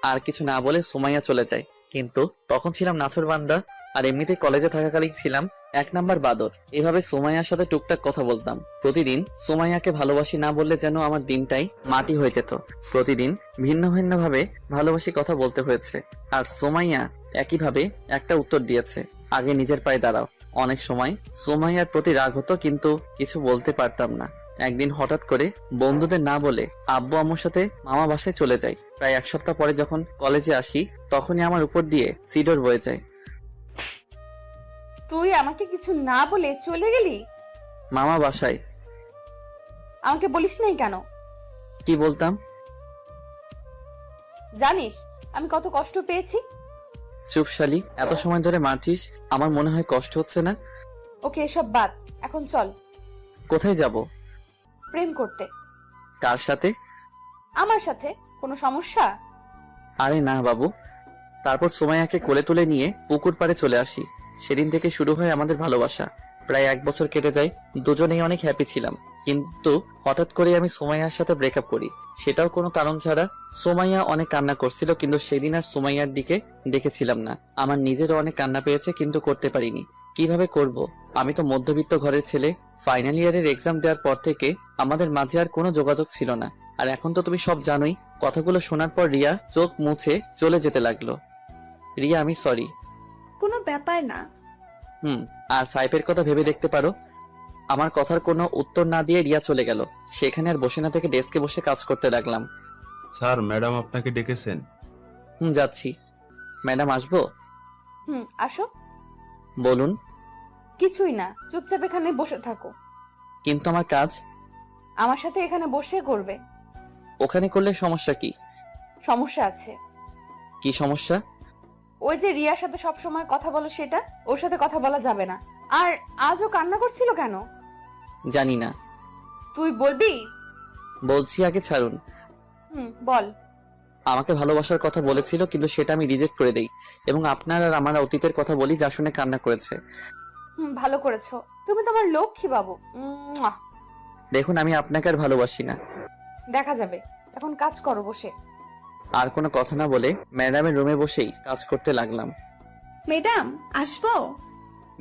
আর কিছু না বলে সুমাইয়া চলে যায়। কিন্তু তখন ছিলাম নাছোড়বান্দা, আর এমনিতে কলেজে থাকাকালীন ছিলাম 1 নাম্বার বাদর। এভাবে সুমাইয়ার সাথে টুকটাক কথা বলতাম। প্রতিদিন সুমাইয়াকে ভালোবাসি না বললে যেন আমার দিনটাই মাটি হয়ে যেত। প্রতিদিন ভিন্ন ভিন্ন ভাবে ভালোবাসি কথা বলতে হয়েছে, আর সুমাইয়া একইভাবে একটা উত্তর দিয়েছে, আগে নিজের পায়ে দাঁড়াও। অনেক সময় সুমাইয়ার প্রতি রাগ হতো, কিন্তু কিছু বলতে পারতাম না। একদিন হঠাৎ করে বন্ধুদের না বলে আব্বু আম্মুর সাথে মামা বাসায় চলে যাই। প্রায় 1 সপ্তাহ পরে যখন কলেজে আসি তখনই আমার উপর দিয়ে সিডর বয়ে যায়। তুই আমাকে কিছু না বলে চলে গেলি মামা বাসায়? আমাকে বলিস নাই কেন? কি বলতাম? জানিস আমি কত কষ্ট পেয়েছি? চুপ শালি, এত সময় ধরে মারছিস, আমার মনে হয় কষ্ট হচ্ছে না। ওকে, এসব বাদ, এখন চল। কোথায় যাব? প্রেম করতে। কার সাথে? আমার সাথে। কোনো সমস্যা? আরে না বাবু। তারপর সুমাইয়াকে কোলে তুলে নিয়ে পুকুর পাড়ে চলে আসি। সেদিন থেকে শুরু হয় আমাদের ভালোবাসা। প্রায় 1 বছর কেটে যায়, দুজনেই অনেক হ্যাপি ছিলাম। কিন্তু হঠাৎ করে আমি সুমাইয়ার সাথে ব্রেকআপ করি, সেটাও কোনো কারণ ছাড়া। সুমাইয়া অনেক কান্না করছিল, কিন্তু সেদিন আর সুমাইয়ার দিকে দেখেছিলাম না। আমার নিজেরও অনেক কান্না পেয়েছে, কিন্তু করতে পারিনি। কিভাবে করব? আমি তো মধ্যবিত্ত ঘরের ছেলে। ফাইনাল ইয়ারের এক্সাম দেওয়ার পর থেকে আমাদের মাঝে আর কোনো যোগাযোগ ছিল না। আর এখন তো তুমি সব জানোই। কথাগুলো শোনার পর রিয়া চোখ মুছে চলে যেতে লাগলো। রিয়া, আমি সরি। কোনো ব্যাপার না। আর সাইফের কথা ভেবে দেখতে পারো। আমার কথার কোনো উত্তর না দিয়ে রিয়া চলে গেল। সেখানে আর বসে না থেকে ডেস্কে বসে কাজ করতে লাগলাম। স্যার, ম্যাডাম আপনাকে ডেকেছেন। যাচ্ছি। ম্যাডাম, আসবো? আসো। বলুন। কিছুই না, চুপচাপ এখানে বসে থাকো। কিন্তু আমার কাজ? আমার সাথে এখানে বসে করবে। ওখানে করলে সমস্যা কি? সমস্যা আছে। কি সমস্যা? ওই যে রিয়ার সাথে সব সময় কথা বলো, সেটা ওর সাথে কথা বলা যাবে না। আর আজও কান্না করছিল কেন? জানি না। তুই বলবি? বলছি, আগে ছাড়ুন। বল। আমাকে ভালোবাসার কথা বলেছিল, কিন্তু সেটা আমি রিজেক্ট করে দেই এবং আপনার আর আমার অতীতের কথা বলি, যা শুনে কান্না করেছে। ভালো করেছো, তুমি তোমার লক্ষ্মী বাবু। দেখুন, আমি আপনাকে আর ভালোবাসি না। দেখা যাবে, এখন কাজ করো বসে। আর কোনো কথা না বলে ম্যাডামের রুমে বসেই কাজ করতে লাগলাম। ম্যাডাম, আসবো?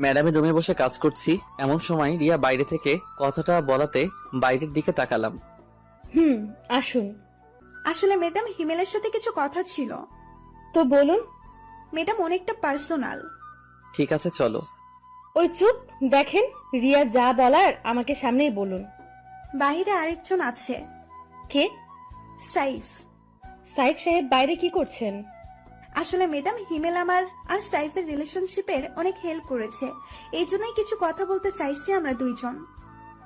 ম্যাডামের রুমে বসে কাজ করছি, এমন সময় রিয়া বাইরে থেকে কথাটা বলাতে বাইরের দিকে তাকালাম। আসুন। আসলে ম্যাডাম, হিমেলের সাথে কিছু কথা ছিল। তো বলুন। ম্যাডাম, অনেকটা পার্সোনাল। ঠিক আছে, চলো। ওই চুপ, দেখেন রিয়া যা বলার আমাকে সামনেই বলুন। বাইরে আরেকজন আছে। কে? সাইফ। সাইফ সাহেব বাইরে কি করছেন? আসলে ম্যাডাম, হিমেল আমার আর সাইফের রিলেশনশিপের অনেক হেল্প করেছে, এই জন্যই কিছু কথা বলতে চাইছি আমরা দুইজন।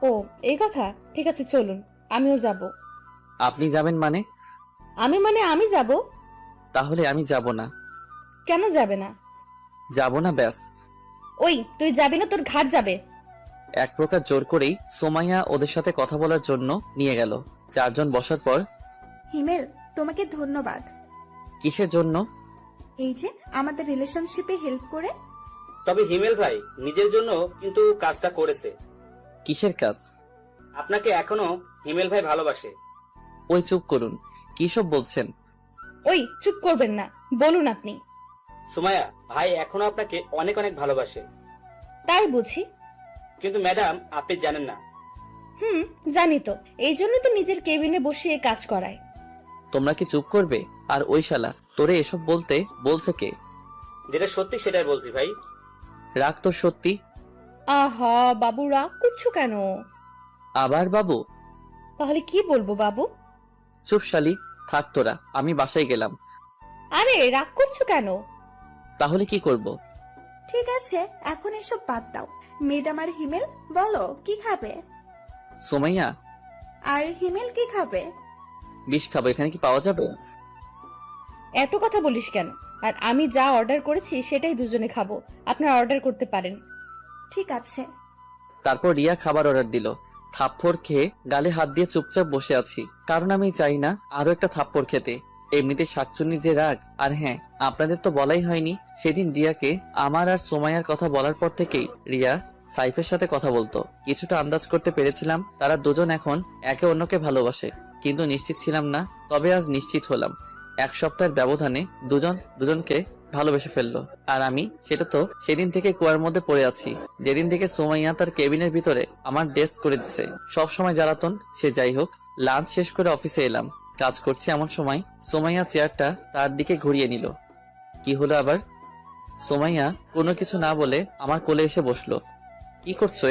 ও এই কথা, ঠিক আছে চলুন, আমিও যাব। আপনি যাবেন মানে? আমি যাব। তাহলে আমি যাব না। কেন যাবে না? যাব না ব্যাস। ওই তুই যাবি না, তোর ঘাট যাবে। এক প্রকার জোর করেই সোমাইয়া ওদের সাথে কথা বলার জন্য নিয়ে গেল। চারজন বসার পর, হিমেল, তোমাকে ধন্যবাদ। কিসের জন্য? এই যে আমাদের রিলেশনশিপে হেল্প করে। তবে হিমেল ভাই নিজের জন্য কিন্তু কাজটা করেছে। কিসের কাজ? আপনাকে এখনো হিমেল ভাই ভালোবাসে। ওই চুপ করুন, কি সব বলছেন? ওই চুপ করবেন না, বলুন আপনি। সুমাইয়া, ভাই এখনো আপনাকে অনেক অনেক ভালোবাসে। তাই বুঝি? কিন্তু ম্যাডাম আপনি জানেন না। জানি তো, এই জন্য তো নিজের কেবিনে বসিয়ে কাজ করায়। তোমরা কি চুপ করবে? আর ওই শালা তোরে এসব বলতে বলছে কে? যেটা সত্যি সেটাই বলছি ভাই। রাগ তো সত্যি। আহা বাবু, রাগ করছো কেন? আবার বাবু? তাহলে কি বলবো বাবু? চুপ শালি, থাক তোরা, আমি বাসায় গেলাম। আরে রাগ করছো কেন? তাহলে কি করব? ঠিক আছে, এখন এসব বাদ দাও। ম্যাডাম আর হিমেল বলো কি খাবে? সোমাইয়া আর হিমেল কি খাবে? বিষ খাবো, এখানে কি পাওয়া যাবে? এত কথা বলিস কেন? আর আমি যা অর্ডার করেছি সেটাই দুজনে খাবো, আপনারা অর্ডার করতে পারেন। ঠিক আছে। তারপর রিয়া খাবার অর্ডার দিল। থাপ্পড় খেয়ে গালে হাত দিয়ে চুপচাপ বসে আছি, কারণ আমি চাই না আরো একটা থাপ্পড় খেতে। এমনিতে শাকচুন্নির যে রাগ। আর হ্যাঁ, আপনাদের তো বলাই হয়নি, সেদিন রিয়াকে আমার আর সোমাইয়ার কথা বলার পর থেকেই রিয়া সাইফের সাথে কথা বলতো। কিছুটা আন্দাজ করতে পেরেছিলাম তারা দুজন এখন একে অন্যকে ভালোবাসে, কিন্তু নিশ্চিত ছিলাম না। তবে আজ নিশ্চিত হলাম। এক সপ্তাহের ব্যবধানে দুজন দুজনকে ভালোবেসে ফেললো। আর আমি সেটা তো সেদিন থেকে কুয়ার মধ্যে পড়ে আছি, যেদিন থেকে সোমাইয়া তার কেবিনের ভিতরে আমার ডেস্ক করে দিছে। সব সময় জ্বালাতন, সে যাই হোক। লাঞ্চ শেষ করে অফিসে এলাম, কাজ করছি এমন সময় সোমাইয়া চেয়ারটা তার দিকে ঘুরিয়ে নিল। কি হলো আবার? সোমাইয়া কোনো কিছু না বলে আমার কোলে এসে বসলো। কি করছো?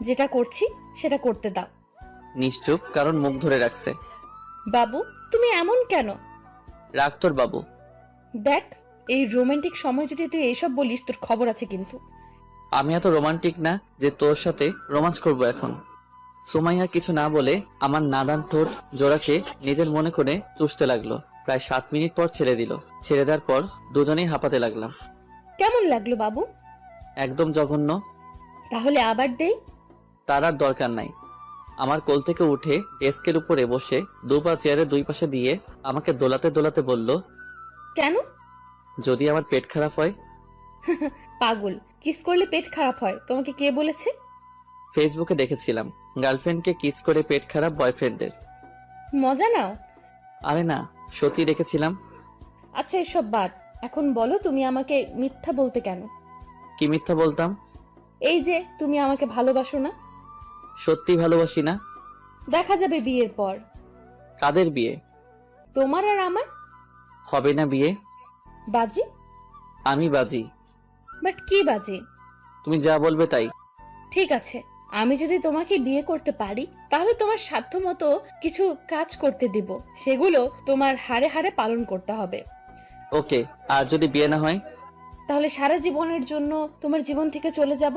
যেটা করছি সেটা করতে দাও। নিশ্চুপ, কারণ মুখ ধরে রাখছে। বাবু তুমি এমন কেন? রাখ তোর বাবু। দেখ, এই রোমান্টিক সময় যদি তুই এইসব বলিস তোর খবর আছে কিন্তু। আমি এত রোমান্টিক না যে তোর সাথে রোমান্স করব এখন। সোমাইয়া কিছু না বলে আমার নাদান ঠোঁট জোড়াকে নিজের মনে করে চুষতে লাগলো। প্রায় 7 মিনিট পর ছেড়ে দিল। ছেড়ে দেওয়ার পর দুজনেই হাঁপাতে লাগলাম। কেমন লাগলো বাবু? একদম জঘন্য। তাহলে আবার দেই? তার আর দরকার নাই। আমার কোল থেকে উঠে ডেস্কের উপরে বসে দুপা চেয়ারের দুই পাশে দিয়ে আমাকে দোলাতে দোলাতে বলল, কেন? যদি আমার পেট খারাপ হয়। পাগল, কিস করলে পেট খারাপ হয় তোমাকে কে বলেছে? ফেসবুকে দেখেছিলাম গার্লফ্রেন্ডকে কিস করে পেট খারাপ বয়ফ্রেন্ডের। মজা নাও। আরে না, সত্যি দেখেছিলাম। আচ্ছা এসব বাদ, এখন বলো তুমি আমাকে মিথ্যা বলতে কেন? কি মিথ্যা বলতাম? এই যে তুমি আমাকে ভালোবাসো না। সত্যি ভালোবাসি না। দেখা যাবে বিয়ের পর। কাদের বিয়ে? তোমার আর আমার। হবে না বিয়ে। বাজি? আমি বাজি। বাট কি বাজি? তুমি যা বলবে তাই। ঠিক আছে, আমি যদি তোমাকে বিয়ে করতে পারি তাহলে তোমার সাধ্য মতো কিছু কাজ করতে দিব, সেগুলো তোমার হাড়ে হাড়ে পালন করতে হবে। ওকে, আর যদি বিয়ে না হয়? তাহলে সারা জীবনের জন্য তোমার জীবন থেকে চলে যাব।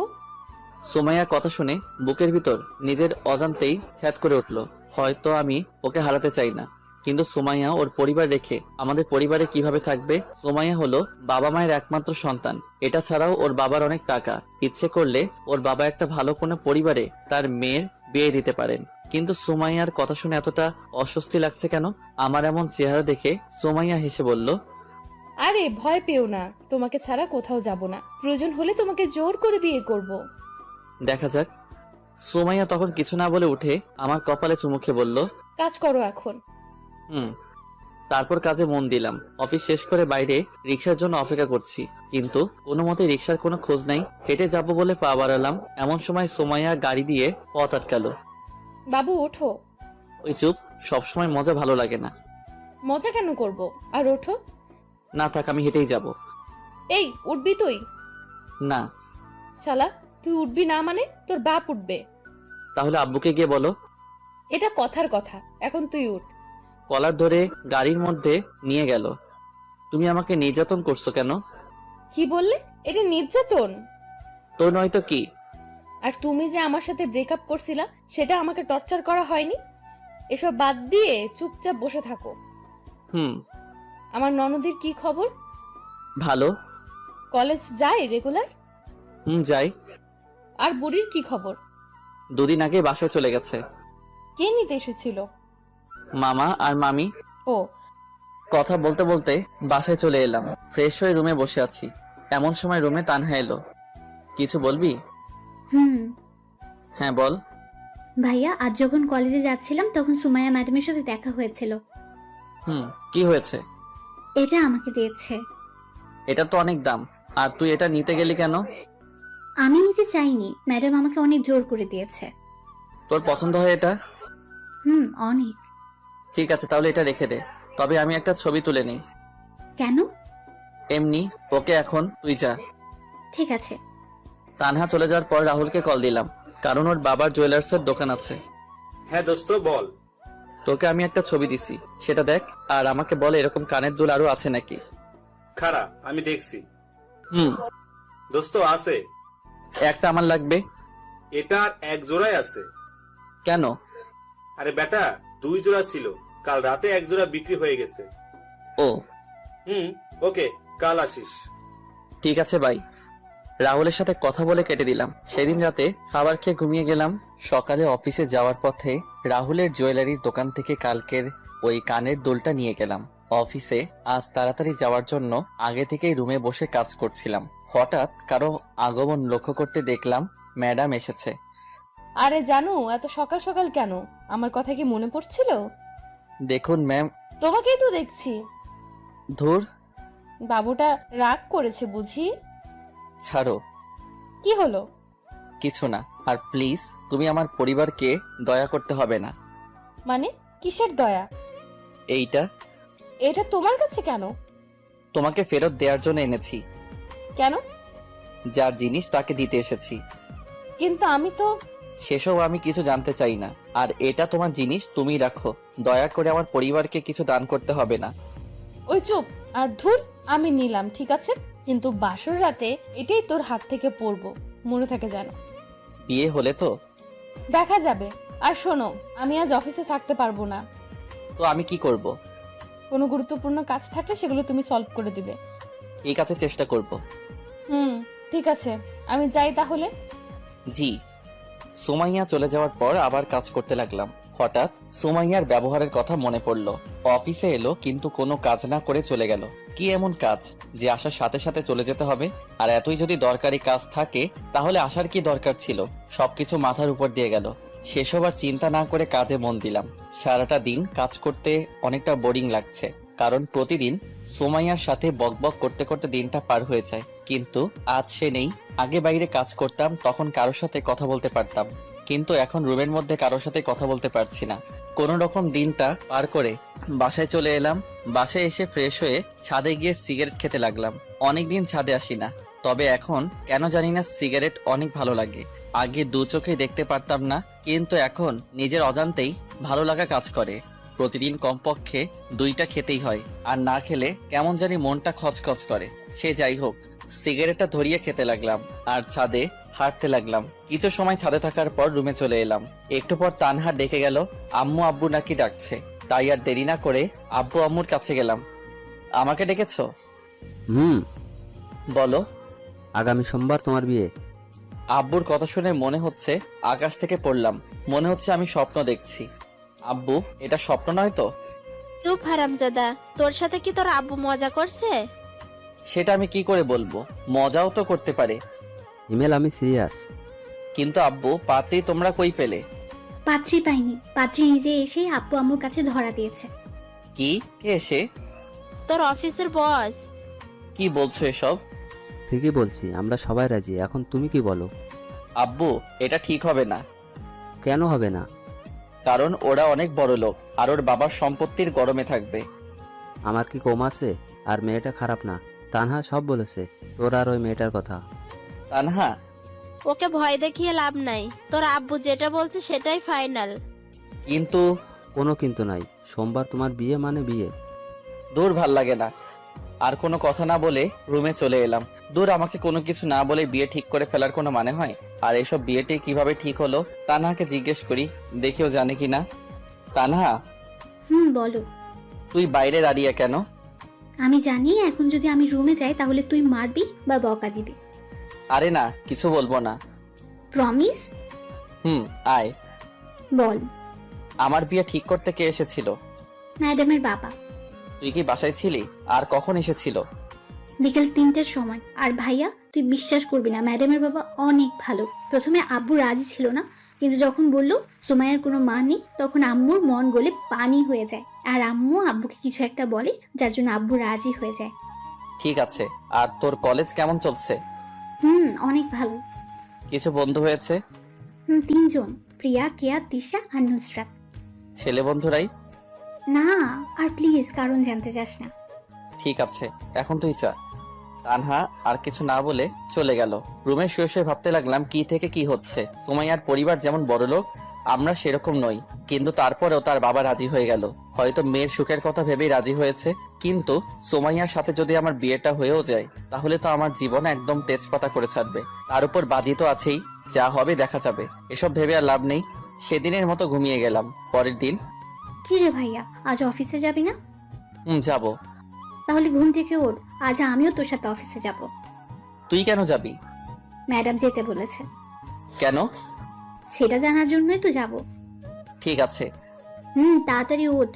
সোমাইয়া কথা শুনে বুকের ভিতর নিজের অজান্তেই ছ্যাদ করে উঠল। হয়তো আমি ওকে হারাতে চাই না, কিন্তু সোমাইয়া ওর পরিবার রেখে আমাদের পরিবারে কিভাবে থাকবে? সোমাইয়া হলো বাবা মায়ের একমাত্র সন্তান। এটা ছাড়াও ওর বাবার অনেক টাকা। ইচ্ছে করলে ওর বাবা একটা ভালো কোনো পরিবারে তার মেয়ের বিয়ে দিতে পারেন। কিন্তু সোমাইয়ার কথা শুনে এতটা অস্বস্তি লাগছে কেন? আমার এমন চেহারা দেখে সোমাইয়া হেসে বলল, আরে ভয় পেও না, তোমাকে ছাড়া কোথাও যাব না। প্রয়োজন হলে তোমাকে জোর করে বিয়ে করব। দেখা যাক। সোমাইয়া তখন কিছু না বলে উঠে আমার কপালে চুমু খেয়ে বলল, কাজ করো এখন। তারপর কাজে মন দিলাম। অফিস শেষ করে বাইরে রিক্সার জন্য অপেক্ষা করছি, কিন্তু কোনো মতে রিক্সার কোনো খোঁজ নাই। হেঁটে যাব বলে পা বাড়ালাম, এমন সময় সোমাইয়া গাড়ি দিয়ে পথ আটকালো। বাবু ওঠো। ওই চুপ, সবসময় মজা ভালো লাগে না। মজা কেন করব? আর ওঠো। না থাক, আমি হেঁটেই যাব। এই উঠবি তুই? না। শালা তুই উঠবি না মানে তোর বাপ উঠবে। তাহলে আব্বুকে গিয়ে বলো। এটা কথার কথা, এখন তুই উঠ। কলার ধরে গাড়ির মধ্যে নিয়ে গেল। তুমি আমাকে নির্যাতন করছো কেন? কি বললে? এটা নির্যাতন? তো নয়তো কি? আর তুমি যে আমার সাথে ব্রেকআপ করছিলা সেটা আমাকে টর্চার করা হয়নি? এসব বাদ দিয়ে চুপচাপ বসে থাকো। হুম। আমার ননদের কি খবর? ভালো। কলেজ যায় রেগুলার? যাই। আর বুড়ির কি খবর? 2 দিন আগে বাসায় চলে গেছে। কে নিতে এসেছিল? মামা আর মামি। ও। কথা বলতে বলতে বাসায় চলে এলাম। ফ্রেশ হয়ে রুমে বসে আছি, এমন সময় রুমে তানহা এলো। কিছু বলবি? হ্যাঁ বল। ভাইয়া, আজ যখন কলেজে যাচ্ছিলাম তখন সুমাইয়া ম্যাডামের সাথে দেখা হয়েছিল। কি হয়েছে? এটা আমাকে দিয়েছে। এটা তো অনেক দাম, আর তুই এটা নিতে গেলি কেন? আমি নিতে চাইনি, ম্যাডাম আমাকে অনেক জোর করে দিয়েছে। তোর পছন্দ হয় এটা? অনেক। ঠিক আছে, তাহলে এটা রেখে দে। তবে আমি একটা ছবি তুলে নিই। কেন? এমনি। ওকে, এখন তুই যা। ঠিক আছে। তানহা চলে যাওয়ার পর রাহুলকে কল দিলাম, কারণ ওর বাবার জুয়েলার্সের দোকান আছে। হ্যাঁ দোস্ত বল। তোকে আমি একটা ছবি দিছি, সেটা দেখ আর আমাকে বল এরকম কানের দুল আরো আছে নাকি। খারা, আমি দেখছি। দোস্ত আছে। একটা আমার লাগবে। এটার 1 জোড়াই আছে। কেন? আরে বেটা, 2 জোড়া ছিল, কাল রাতে 1 জোড়া বিক্রি হয়ে গেছে। ও। ওকে, কাল আসিস। ঠিক আছে ভাই। রাহুলের সাথে কথা বলে কেটে দিলাম। সেদিন রাতে খাবার খেয়ে ঘুমিয়ে গেলাম। সকালে অফিসে যাওয়ার পথে রাহুলের জুয়েলারির দোকান থেকে কালকের ওই কানের দুলটা নিয়ে গেলাম। অফিসে আজ তাড়াতাড়ি যাওয়ার জন্য আগে থেকেই রুমে বসে কাজ করছিলাম। হঠাৎ কারো আগমন লক্ষ্য করতে দেখলাম ম্যাডাম এসেছে। আরে জানু, এত সকাল সকাল কেন? আমার কথা কি মনে পড়ছিল? দেখুন ম্যাম। তোমাকেই তো দেখছি। ধুর। বাবুটা রাগ করেছে বুঝি? ছাড়ো। কি হলো? কিছু না। আর প্লিজ তুমি আমার পরিবারকে দয়া করতে হবে না। মানে কিসের দয়া? এইটা। এটা তোমার কাছে কেন? তোমাকে ফেরত দেওয়ার জন্য এনেছি। কেন? যার জিনিস তাকে দিতে এসেছি। কিন্তু আমি তো। সেসব আমি কিছু জানতে চাই না। আর এটা তোমার জিনিস, তুমি রাখো। দয়া করে আমার পরিবারকে কিছু দান করতে হবে না। ওই চুপ। আর ধুর, আমি নিলাম ঠিক আছে, কিন্তু বাসর রাতে এটাই তোর হাত থেকে পড়বো, মনে থাকে যেন। বিয়ে হলে তো দেখা যাবে। আর শোনো, আমি আজ অফিসে থাকতে পারবো না। তো আমি কি করব? কোনো গুরুত্বপূর্ণ কাজ থাকলে সেগুলো তুমি সলভ করে দিবে। ঠিক আছে, চেষ্টা করব। ঠিক আছে, আমি যাই তাহলে। জি। সুমাইয়া চলে যাওয়ার পর আবার কাজ করতে লাগলাম। হঠাৎ সুমাইয়ার ব্যবহারের কথা মনে পড়ল। অফিসে এলো কিন্তু কোনো কাজ না করে চলে গেল। কি এমন কাজ যে আসার সাথে সাথে চলে যেতে হবে? আর এতই যদি দরকারি কাজ থাকে তাহলে আসার কি দরকার ছিল? সবকিছু মাথার উপর দিয়ে গেল। সেসব আর চিন্তা না করে কাজে মন দিলাম। সারাটা দিন কাজ করতে অনেকটা বোরিং লাগছে, কারণ প্রতিদিন সুমাইয়ার সাথে বকবক করতে করতে দিনটা পার হয়ে যায়। কিন্তু আজ সে নেই। আগে বাইরে কাজ করতাম, তখন কারোর সাথে কথা বলতে পারতাম, কিন্তু এখন রুমের মধ্যে কারোর সাথে কথা বলতে পারছি না। কোনো রকম দিনটা পার করে বাসায় চলে এলাম। বাসায় এসে ফ্রেশ হয়ে ছাদে গিয়ে সিগারেট খেতে লাগলাম। অনেকদিন ছাদে আসি না, তবে এখন কেন জানি না সিগারেট অনেক ভালো লাগে। আগে 2 চোখেই দেখতে পারতাম না, কিন্তু এখন নিজের অজান্তেই ভালো লাগা কাজ করে। প্রতিদিন কমপক্ষে 2টা খেতেই হয়, আর না খেলে কেমন জানি মনটা খচখচ করে। সে যাই হোক, সিগারেটটা ধরিয়ে খেতে লাগলাম আর ছাদে হাঁটতে লাগলাম। কিছু সময় ছাদে থাকার পর রুমে চলে এলাম। একটু পর তানহা ডেকে গেল, আম্মু আব্বু নাকি ডাকছে। তাই আর দেরি না করে আব্বু আম্মুর কাছে গেলাম। আমাকে ডেকেছো? বলো। আগামী সোমবার তোমার বিয়ে। আব্বুর কথা শুনে মনে হচ্ছে আকাশ থেকে পড়লাম। মনে হচ্ছে আমি স্বপ্ন দেখছি। আব্বু, এটা স্বপ্ন নয় তো? চুপ হারামজাদা, তোর সাথে কি তোর আব্বু মজা করছে? সেটা আমি কি করে বলবো? মজাও তো করতে পারে। হিমেল, আমি সিরিয়াস। কিন্তু আব্বু, পাত্রী তোমরা কই পেলে? পাত্রী পাইনি, পাত্রী নিজে এসে আব্বু আম্মুর কাছে ধরা দিয়েছে। কি? কে এসে? তোর অফিসের বস। কি বলছো এসব? ঠিকই বলছি, আমরা সবাই রাজি। এখন তুমি কি বলো? আব্বু, এটা ঠিক হবে না। কেন হবে না? কারণ ওরা অনেক বড় লোক, আর ওর বাবার সম্পত্তির গরমে থাকবে। আমার কি কম আছে? আর মেয়েটা খারাপ না। তানহা সব বলেছে তোর আর ওই মেয়েটার কথা। তানহা? ওকে ভয় দেখিয়ে লাভ নাই, তোর আব্বু যেটা বলছে সেটাই ফাইনাল। কিন্তু কোনো কিন্তু নাই, সোমবার তোমার বিয়ে মানে বিয়ে। দূর ভাল লাগে না। আর কোনো কথা না বলে রুমে চলে এলাম। দূর, আমাকে কোনো কিছু না বলে বিয়ে ঠিক করে ফেলার কোনো মানে হয়? আর এসব বিয়েটি কিভাবে ঠিক হলো তানহাকে জিজ্ঞেস করি, দেখেও জানে কি না। তানহা, বলো। তুই বাইরে দাঁড়িয়ে কেন? আমি জানি এখন যদি আমি রুমে যাই তাহলে তুই মারবি বা বকা দিবি। আরে না, কিছু বলবো না। প্রমিস? আয়। বল। আমার বিয়ে ঠিক করতে কে এসেছিল? ম্যাডামের বাবা। তুই কি বাসায় ছিলি? আর কখন এসেছিল? বিকেল 3টার সময়। আর ভাইয়া, তুই বিশ্বাস করবি না, ম্যাডামের বাবা অনেক ভালো। প্রথমে আব্বু রাজি ছিল না, কিন্তু যখন বলল সুমাইয়ার কোনো মা নেই, তখন আম্মুর মন গলে পানি হয়ে যায়। আর আম্মু আব্বুকে কিছু একটা বলে, যার জন্য আব্বু রাজি হয়ে যায়। ঠিক আছে। আর তোর কলেজ কেমন চলছে? অনেক ভালো। কিছু বন্ধু হয়েছে? 3জন, প্রিয়া, কেয়া, তিশা আর নুসরাত। ছেলে বন্ধুরাই? না, আর প্লিজ কারণ জানতে চাস না। ঠিক আছে, এখন তুই চা। তানহা আর কিছু না বলে চলে গেল। রুমে শুয়ে শুয়ে ভাবতে লাগলাম কি থেকে কি হচ্ছে। সুমাইয়ার পরিবার যেমন বড়লোক, আমরা সেরকম নই, কিন্তু তারপরেও তার বাবা রাজি হয়ে গেল। হয়তো মেয়ের সুখের কথা ভেবেই রাজি হয়েছে। কিন্তু সুমাইয়ার সাথে যদি আমার বিয়েটা হয়েও যায়, তাহলে তো আমার জীবন একদম তেজপাতা করে ছাড়বে। তার উপর বাজি তো আছেই, যা হবে দেখা যাবে। এসব ভেবে আর লাভ নেই। সেদিনের মতো ঘুমিয়ে গেলাম। পরের দিন। কি রে ভাইয়া, আজ অফিসে যাবি না? যাব। তাহলে ঘুম থেকে ওঠ, আজ আমিও তোর সাথে অফিসে যাব। তুই কেন যাবি? ম্যাডাম যেতে বলেছে। কেন? সেটা জানার জন্যই তো যাব। ঠিক আছে। তাড়াতাড়ি ওঠ।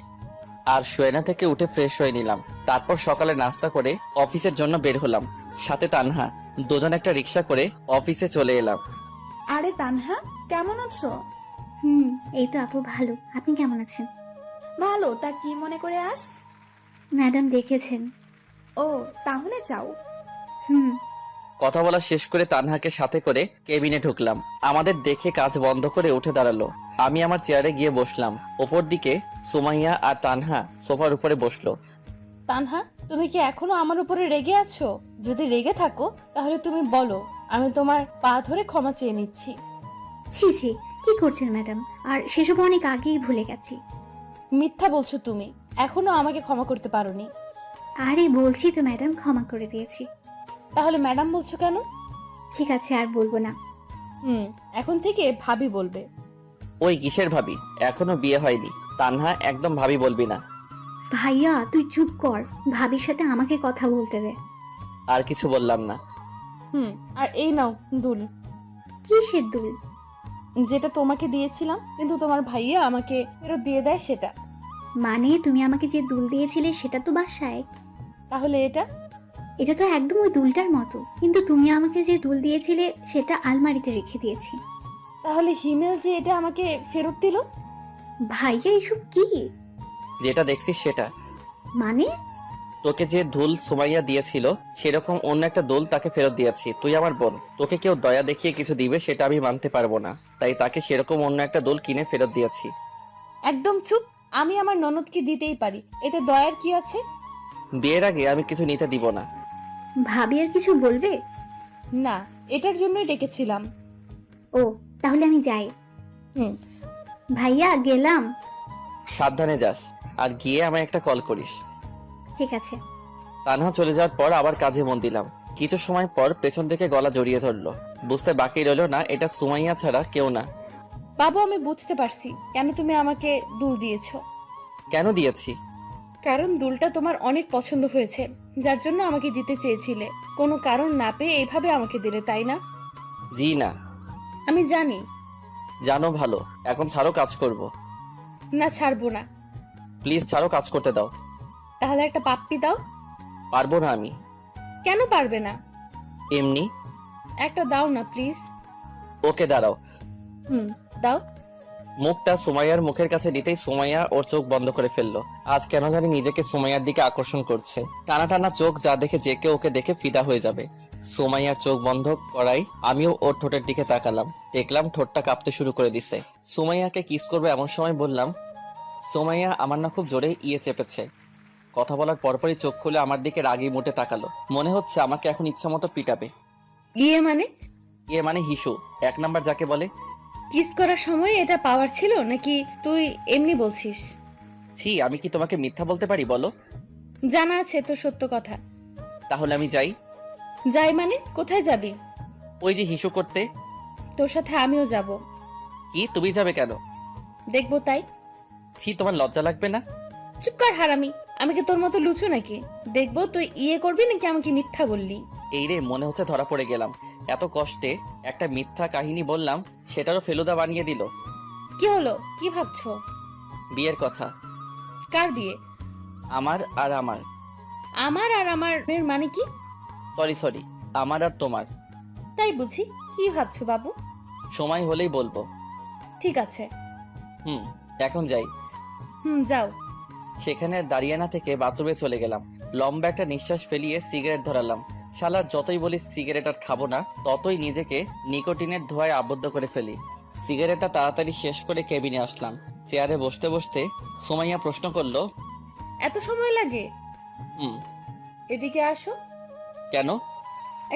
আর শোয়না থেকে উঠে ফ্রেশ হয়ে নিলাম। তারপর সকালে নাস্তা করে অফিসের জন্য বের হলাম। সাথে তানহা। দুজন একটা রিক্সা করে অফিসে চলে এলাম। আরে তানহা, কেমন আছো? এই তো আপু ভালো। আপনি কেমন আছেন? ভালো। তা কি মনে করে আস? ম্যাডাম দেখেছেন। ও, তাহলে যাও। কথা বলা শেষ করে তানহাকে সাথে করে কেবিনে ঢুকলাম। আমাদের দেখে কাজ বন্ধ করে উঠে দাঁড়ালো। আমি আমার চেয়ারে গিয়ে বসলাম। ওপর দিকে সুমাইয়া আর তানহা সোফার উপরে বসলো। তানহা, তুমি কি এখনো আমার উপরে রেগে আছো? যদি রেগে থাকো তাহলে তুমি বলো, আমি তোমার পা ধরে ক্ষমা চেয়ে নিচ্ছি। ছি ছি, কি করছেন ম্যাডাম? আর সেসব অনেক আগেই ভুলে গেছি। মিথ্যা বলছো তুমি, এখনো আমাকে ক্ষমা করতে পারোনি। আরে বলছি তো ম্যাডাম, ক্ষমা করে দিয়েছি। তাহলে ম্যাডাম বলছো কেন? ঠিক আছে, আর বলবো না। এখন থেকে ভাবি বলবে। ওই কিসের ভাবি? এখনো বিয়ে হয়নি। তানহা, একদম ভাবি বলবি না। ভাইয়া তুই চুপ কর, ভাবির সাথে আমাকে কথা বলতে দে। আর কিছু বললাম না। আর এই নাও দুল। কিসের দুল? যেটা তোমাকে দিয়েছিলাম কিন্তু তোমার ভাইয়া আমাকে ফেরত দিয়ে দেয় সেটা। মানে তুমি আমাকে যে দুল দিয়েছিলে সেটা তো বাসায়। তাহলে এটা তো একদম ওই দুলটার মতো, কিন্তু তুমি আমাকে যে দুল দিয়েছিলে সেটা আলমারিতে রেখে দিয়েছি। তাহলে হিমেল যে এটা আমাকে ফেরত দিল? ভাইয়া এসব কি? যেটা দেখছিস সেটা। মানে? তোকে যে দুল সুমাইয়া দিয়েছিল সেরকম অন্য একটা দুল তাকে ফেরত দিয়েছি। তুই আমার বোন, তোকে কেউ দয়া দেখিয়ে কিছু দিবে সেটা আমি মানতে পারবো না, তাই তাকে সেরকম অন্য একটা দুল কিনে ফেরত দিয়েছি। একদম চুপ। আমি আমার ননদকে দিতেই পারি, এতে দয়ার কি আছে? বিয়ের আগে আমি কিছু নিতে দিব না। ভাবি আর কিছু বলবে না, এটার জন্যই ডেকেছিলাম। ও, তাহলে আমি যাই। ভাইয়া গেলাম। সাবধানে যাস, আর গিয়ে আমায় একটা কল করিস। ঠিক আছে। তানহা চলে যাওয়ার পর আবার কাজে মন দিলাম। কিছু সময় পর পেছন থেকে গলা জড়িয়ে ধরলো। বুঝতে বাকি রইলো না এটা সুমাইয়া ছাড়া কেউ না। বাবু, আমি বুঝতে পারছি কেন তুমি আমাকে দুল দিয়েছো। কেন দিয়েছি? কারণ দুলটা তোমার অনেক পছন্দ হয়েছে, যার জন্য আমাকে দিতে চেয়েছিলে। কোনো কারণ না পেয়ে এইভাবে আমাকে দিলে, তাই না? জি না। আমি জানি। জানো ভালো। এখন ছাড়ো, কাজ করব। না, ছাড়বো না। প্লিজ ছাড়ো, কাজ করতে দাও। তাহলে একটা পাপ্পি দাও। পারবো না আমি। কেন পারবে না? এমনি। একটা দাও না প্লিজ। ওকে দাঁড়াও। দাও। মুখটা সুমাইয়ার মুখের কাছে নিতেই সুমাইয়া ওর চোখ বন্ধ করে ফেললো। আজ কেন জানি নিজেকে সুমাইয়ার দিকে আকর্ষণ করছে। টানা টানা চোখ, যা দেখে যে কেউ ওকে দেখে ফিদা হয়ে যাবে। সুমাইয়ার চোখ বন্ধ করাই আমিও ওর ঠোঁটের দিকে তাকালাম। দেখলাম ঠোঁটটা কাঁপতে শুরু করে দিছে। সুমাইয়াকে কিস করবো এমন সময় বললাম, সুমাইয়া আমার না খুব জোরে চেপেছে। কথা বলার পরপরই চোখ খুলে আমার দিকে রাগি মুটে তাকালো। মনে হচ্ছে আমাকে এখন ইচ্ছা মতো পিটাবে। মানে? ইয়ে মানে হিসু, 1 নাম্বার যাকে বলে। কিস করার সময় এটা পাওয়ার ছিল নাকি তুই এমনি বলছিস? ছি, আমি কি তোমাকে মিথ্যা বলতে পারি বলো? জানা আছে তো সত্য কথা। তাহলে আমি যাই। যাই মানে কোথায় যাবি? ওই যে হিসু করতে। তোর সাথে আমিও যাব। কি, তুমি যাবে কেন? দেখবো তাই। ছি, তোমার লজ্জা লাগবে না? চুপ কর হারামি, আমি কি তোর মতো লুচু নাকি? দেখবো তুই ইয়ে করবি নাকি আমাকে মিথ্যা বললি। এই রে, মনে হচ্ছে ধরা পড়ে গেলাম। এত কষ্টে একটা মিথ্যা কাহিনী বললাম, সেটারও ফেলুদা বানিয়ে দিল। কি হলো, কি ভাবছো? বিয়ের কথা। কার বিয়ে? আমার আর আমার। আমার আর আমার এর মানে কি? সরি, আমার আর তোমার। তাই বুঝি, কি ভাবছো বাবু? সময় হলেই বলবো। ঠিক আছে। এখন যাই। যাও। সেখানে আর দাঁড়িয়ে না থেকে বাথরুমে চলে গেলাম। লম্বা একটা নিঃশ্বাস ফেলিয়ে সিগারেট ধরালাম। শালার যতই বলি সিগারেট আর খাবো না, ততই নিজেকে নিকোটিনের ধোঁয়ায় আবদ্ধ করে ফেলি। সিগারেটটা তাড়াতাড়ি শেষ করে কেবিনে আসলাম। চেয়ারে বসতে বসতে সুমাইয়া প্রশ্ন করলো, এত সময় লাগে? হুম। এদিকে আসো। কেন?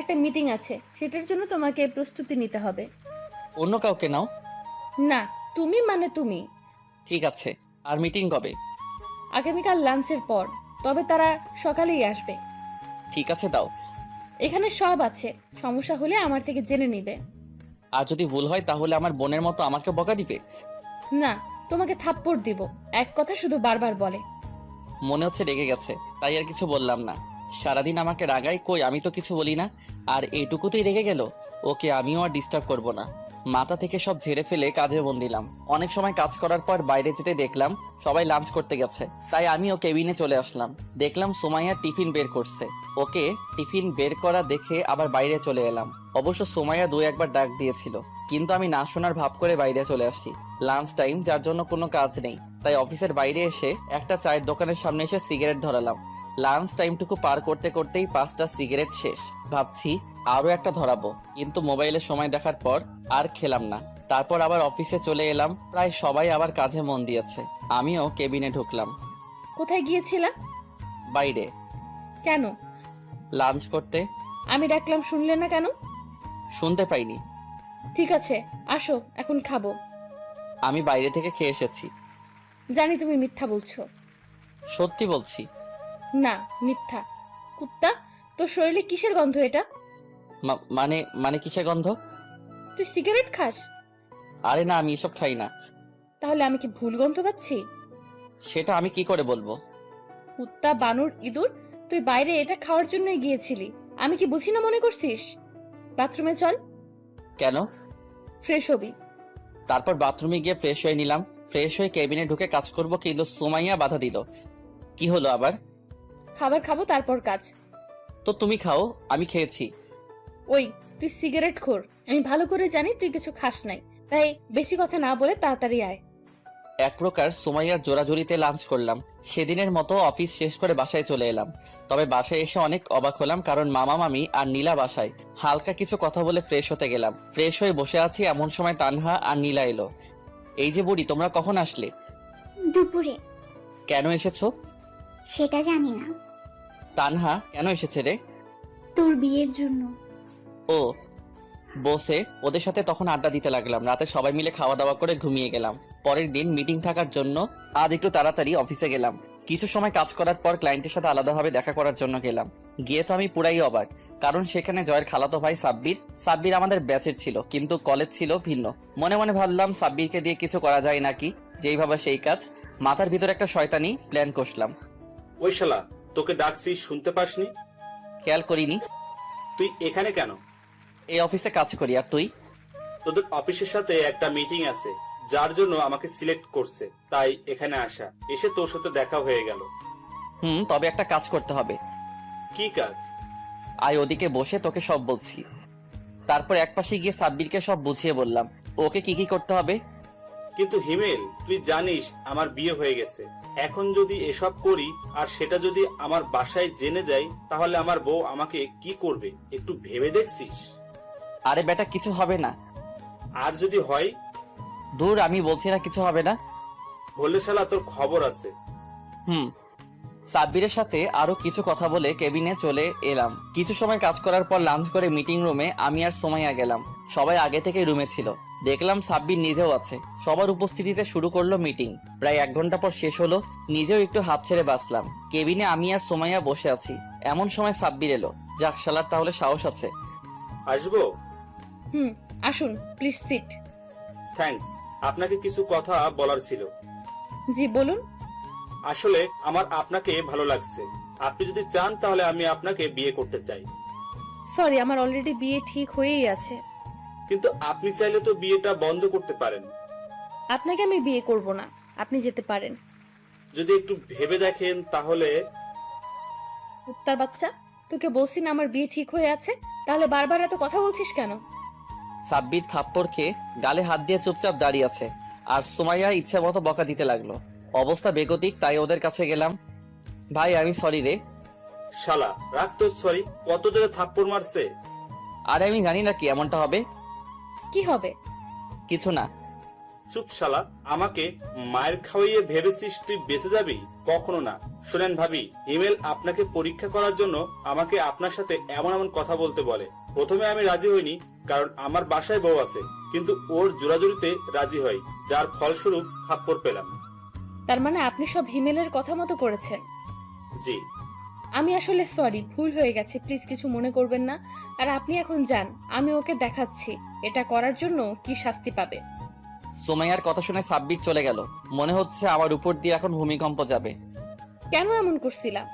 একটা মিটিং আছে, সেটার জন্য তোমাকে প্রস্তুতি নিতে হবে। অন্য কাউকে নাও। না, তুমি মানে তুমি। ঠিক আছে, আর মিটিং কবে? আগামীকাল লাঞ্চের পর, তবে তারা সকালেই আসবে। ঠিক আছে, দাও। এখানে সব আছে, সমস্যা হলে আমার থেকে জেনে নিবে। আর যদি ভুল হয় তাহলে আমার বোনের মতো আমাকে বকা দিবে? না, তোমাকে থাপ্পড় দিব। এক কথা শুধু বারবার বলে। মনে হচ্ছে রেগে গেছে, তাই আর কিছু বললাম না। সারাদিন আমাকে রাগাই, কই আমি তো কিছু বলি না। আর এইটুকুতেই রেগে গেল। ওকে আমিও আর ডিস্টার্ব করব না। মাথা থেকে সব ঝেড়ে ফেলে কাজে মন দিলাম। অনেক সময় কাজ করার পর বাইরে যেতে দেখলাম সবাই লাঞ্চ করতে গেছে, তাই আমিও কেবিনে চলে আসলাম। দেখলাম সুমাইয়া টিফিন বের করছে। ওকে টিফিন বের করা দেখে আবার বাইরে চলে এলাম। অবশ্য সুমাইয়া 2-1 বার ডাক দিয়েছিল, কিন্তু আমি না শোনার ভাব করে বাইরে চলে আসি। লাঞ্চ টাইম, যার জন্য কোনো কাজ নেই, তাই অফিসের বাইরে এসে একটা চায়ের দোকানের সামনে এসে সিগারেট ধরালাম। লাঞ্চ টাইমটুকু পার করতে করতেই 5টা সিগারেট শেষ। ভাবছি আরো একটা ধরাবো, কিন্তু মোবাইলে সময় দেখার পর আর খেলাম না। তারপর আবার অফিসে চলে এলাম। প্রায় সবাই আবার কাজে মন দিয়েছে, আমিও কেবিনে ঢুকলাম। কোথায় গিয়েছিলা? বাইরে। কেন? লাঞ্চ করতে। আমি ডাকলাম শুনলে না কেন? শুনতে পাইনি। ঠিক আছে, আসো, এখন খাবো। আমি বাইরে থেকে খেয়ে এসেছি। জানি তুমি মিথ্যা বলছো। সত্যি বলছি। না, মিথ্যা। কুত্তা, তোর শরীরে কিসের গন্ধ এটা? মানে কিসের গন্ধ? তুই সিগারেট খাস? আরে না, আমি এসব খাই না। তাহলে আমি কি ভুল গন্ধ পাচ্ছি? সেটা আমি কি করে বলবো? কুত্তা, বানর, ইঁদুর, তুই বাইরে এটা খাওয়ার জন্যই গিয়েছিলি। আমি কি বুঝি না মনে করছিস? বাথরুমে চল। কেন? ফ্রেশ হবি। তারপর বাথরুমে গিয়ে ফ্রেশ হয়ে নিলাম। ফ্রেশ হয়ে কেবিনে ঢুকে কাজ করব, কিন্তু সুমাইয়া বাধা দিল। কি হলো আবার? খাবার খাবো, তারপর কাজ। তো তুমি খাও, আমি খেয়েছি। ওই, তুই সিগারেট খোর, আমি ভালো করে জানি তুই কিছু খাস নাই, তাই বেশি কথা না বলে তাড়াতাড়ি আয়। এক প্রকার সুমাইয়ার জোরাজুরিতে লাঞ্চ করলাম। সেদিনের মতো অফিস শেষ করে বাসায় চলে এলাম। তবে বাসায় এসে অনেক অবাক হলাম, কারণ মামা মামি আর নীলা বাসায়। হালকা কিছু কথা বলে ফ্রেশ হতে গেলাম। ফ্রেশ হয়ে বসে আছি, এমন সময় তানহা আর নীলা এলো। এই যে বুড়ি, তোমরা কখন আসলে? দুপুরে। কেন এসেছো? সেটা জানি না। তানহা কেন এসেছে রে? তোর বিয়ের জন্য। ও। বসে ওদের সাথে তখন আড্ডা দিতে লাগলাম। রাতে সবাই মিলে খাওয়া দাওয়া করে ঘুমিয়ে গেলাম। পরের দিন মিটিং থাকার জন্য আজ একটু তাড়াতাড়ি অফিসে গেলাম। কিছু সময় কাজ করার পর ক্লায়েন্টের সাথে আলাদাভাবে দেখা করার জন্য গেলাম। গিয়ে তো আমি পুরাই অবাক, কারণ সেখানে জয়ের খালাতো ভাই সাব্বির আমাদের ব্যাচের ছিল, কিন্তু কলেজ ছিল ভিন্ন। মনে মনে ভাবলাম সাব্বিরকে দিয়ে কিছু করা যায় নাকি, যেই ভাবা সেই কাজ। মাথার ভিতর একটা শয়তানি প্ল্যান কষলাম। ওই শালা, তোকে ডাকছি শুনতে পাসনি? খেয়াল করিনি। তুই এখানে কেন? এই অফিসে কাজ করি। আর তুই? তোদের অফিসের সাথে একটা মিটিং আছে, যার জন্য আমাকে সিলেক্ট করছে, তাই এখানে আসা। এসে তোর সাথে দেখা হয়ে গেল। তবে একটা কাজ করতে হবে। কি কাজ? আয় ওদিকে বসে তোকে সব বলছি। তারপর একপাশে গিয়ে সাব্বিরকে সব বুঝিয়ে বললাম ওকে কি কি করতে হবে। কিন্তু হিমেল, তুই জানিস আমার বিয়ে হয়ে গেছে। এখন যদি এসব করি আর সেটা যদি আমার বাসায় জেনে যায়, তাহলে আমার বউ আমাকে কি করবে একটু ভেবে দেখছিস? আরে বেটা, কিছু হবে না। আর যদি হয়? দূর, আমি বলছি না কিছু হবে না। হলে শালা তোর খবর আছে। সাব্বিরের সাথে আরো কিছু কথা বলে কেবিনে চলে এলাম। কিছু সময় কাজ করার পর লাঞ্চ করে মিটিং রুমে আমি আর সোমাইয়া গেলাম। সবাই আগে থেকেই রুমে ছিল। দেখলাম সাব্বির নিজেও আছে। সবার উপস্থিতিতে শুরু করলো মিটিং। প্রায় 1 ঘন্টা পর শেষ হলো। নিজেও একটু হাঁপ ছেড়ে বাঁচলাম। কেবিনে আমি আর সোমাইয়া বসে আছি। এমন সময় সাব্বির এলো। যাক, শালার তাহলে সাহস আছে। আসবো? আসুন প্লিজ সিট। থ্যাঙ্কস। আপনাকে কিছু কথা বলার ছিল। জি বলুন। আসলে আমার আপনাকে ভালো লাগছে। আপনি যদি চান তাহলে আমি আপনাকে বিয়ে করতে চাই। সরি, আমার অলরেডি বিয়ে ঠিক হয়েই আছে। কিন্তু আপনি চাইলে তো বিয়েটা বন্ধ করতে পারেন। আপনাকে আমি বিয়ে করব না, আপনি যেতে পারেন। যদি একটু ভেবে দেখেন তাহলে। কুত্তার বাচ্চা, তোকে বলছি না আমার বিয়ে ঠিক হয়ে আছে, তাহলে বারবার এত কথা বলছিস কেন? সাব্বির থাপ্পড় খেয়ে গালে হাত দিয়ে চুপচাপ দাঁড়িয়ে আছে। আর সোমাইয়া ইচ্ছা মতো বকা দিতে লাগলো। অবস্থা বেগতিক, তাই ওদের কাছে গেলাম। ভাই আমি সরি রে। শালা রাখ তো সরি। কত জোরে থাপ্পড় মারছে। আরে আমি জানি না কি এমনটা হবে। কি হবে? কিছু না। চুপ শালা। আমাকে মায়ের খাওয়াইয়ে ভেবেছিস তুই বেঁচে যাবি? কখনো না। শুনেন ভাবি, হিমেল আপনাকে পরীক্ষা করার জন্য আমাকে আপনার সাথে এমন এমন কথা বলতে বলে। প্রথমে আমি রাজি হইনি, কারণ আমার বাসায় বউ আছে। কিন্তু ওর জোরাজুরিতে রাজি হয়, যার ফলস্বরূপ থাপ্পড় পেলাম। তার মানে আপনি সব হিমেলের কথা মতো করেছেন? জি। আমি আসলে সরি, ভুল হয়ে গেছে, প্লিজ কিছু মনে করবেন না। আর আপনি এখন যান, আমি ওকে দেখাচ্ছি এটা করার জন্য কি শাস্তি পাবে। সোমাইয়ার কথা শুনে সাব্বির চলে গেল। মনে হচ্ছে আমার উপর দিয়ে এখন ভূমিকম্প যাবে। কেন এমন করছিলাম?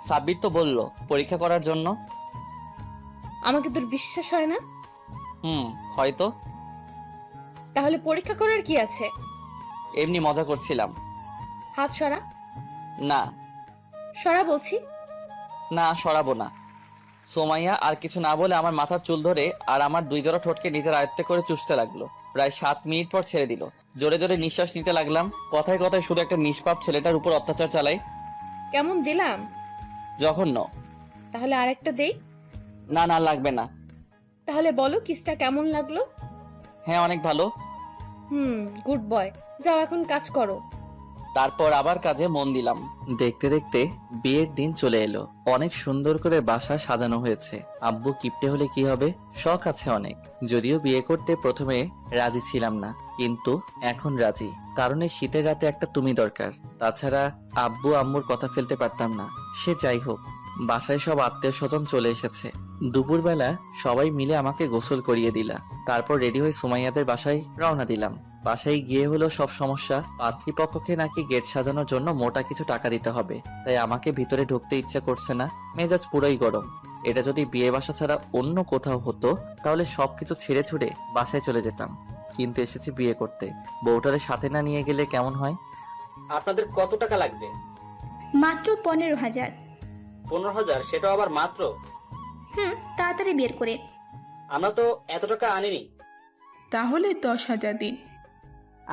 সাব্বির তো বলল পরীক্ষা করার জন্য। আমাকে তোর বিশ্বাস হয় না? হয়তো। তাহলে পরীক্ষা করার কি আছে? এমনি মজা করছিলাম। হাত সরা। না। সরা বলছি। না, সরাবো না। সোমাইয়া আর কিছু না বলে আমার মাথার চুল ধরে আর আমার 2 জোড়া ঠোঁটকে নিজের আয়ত্তে করে চুষতে লাগলো। প্রায় 7 মিনিট পর ছেড়ে দিল। জোরে জোরে নিঃশ্বাস নিতে লাগলাম। কথায় কথায় শুধু একটা নিষ্পাপ ছেলেটার উপর অত্যাচার চালাই। কেমন দিলাম? জঘন্য। তাহলে আরেকটা দেই? না না, লাগবে না। তাহলে বলো কিসটা কেমন লাগলো? হ্যাঁ, অনেক ভালো। Good boy. যাও এখন কাজ করো। তারপর আবার কাজে মন দিলাম। দেখতে দেখতে বিয়ের দিন চলে এলো। অনেক সুন্দর করে বাসা সাজানো হয়েছে। আব্বু কিপটে হলে কি হবে, শখ আছে অনেক। যদিও বিয়ে করতে প্রথমে রাজি ছিলাম না, কিন্তু এখন রাজি। কারণ এই শীতের রাতে একটা তুমি দরকার। তাছাড়া আব্বু আম্মুর কথা ফেলতে পারতাম না। সে যাই হোক, বাসায় সব আত্মীয় স্বজন চলে এসেছে। দুপুরবেলা সবাই মিলে আমাকে গোসল করিয়ে দিলা। তারপর রেডি হয়ে সুমাইয়াদের বাসায় রওনা দিলাম। বাসায় গিয়ে হলো সব সমস্যা। পাত্রীপক্ষকে নাকি গেট সাজানোর জন্য মোটা কিছু টাকা দিতে হবে, তাই আমাকে ভিতরে ঢুকতে ইচ্ছা করছে না। মেজাজ পুরোই গরম। এটা যদি বিয়ে বাসা ছাড়া অন্য কোথাও হতো তাহলে সবকিছু ছেড়ে ছুড়ে বাসায় চলে যেতাম। কিন্তু এসেছি বিয়ে করতে, বউটারে সাথে না নিয়ে গেলে কেমন হয়? আপনাদের কত টাকা লাগবে? মাত্র 15,000। 15,000? সেটা আবার মাত্র? তাড়াতাড়ি বের করে। আমরা তো এত টাকা আনিনি। তাহলে 10,000 দিন।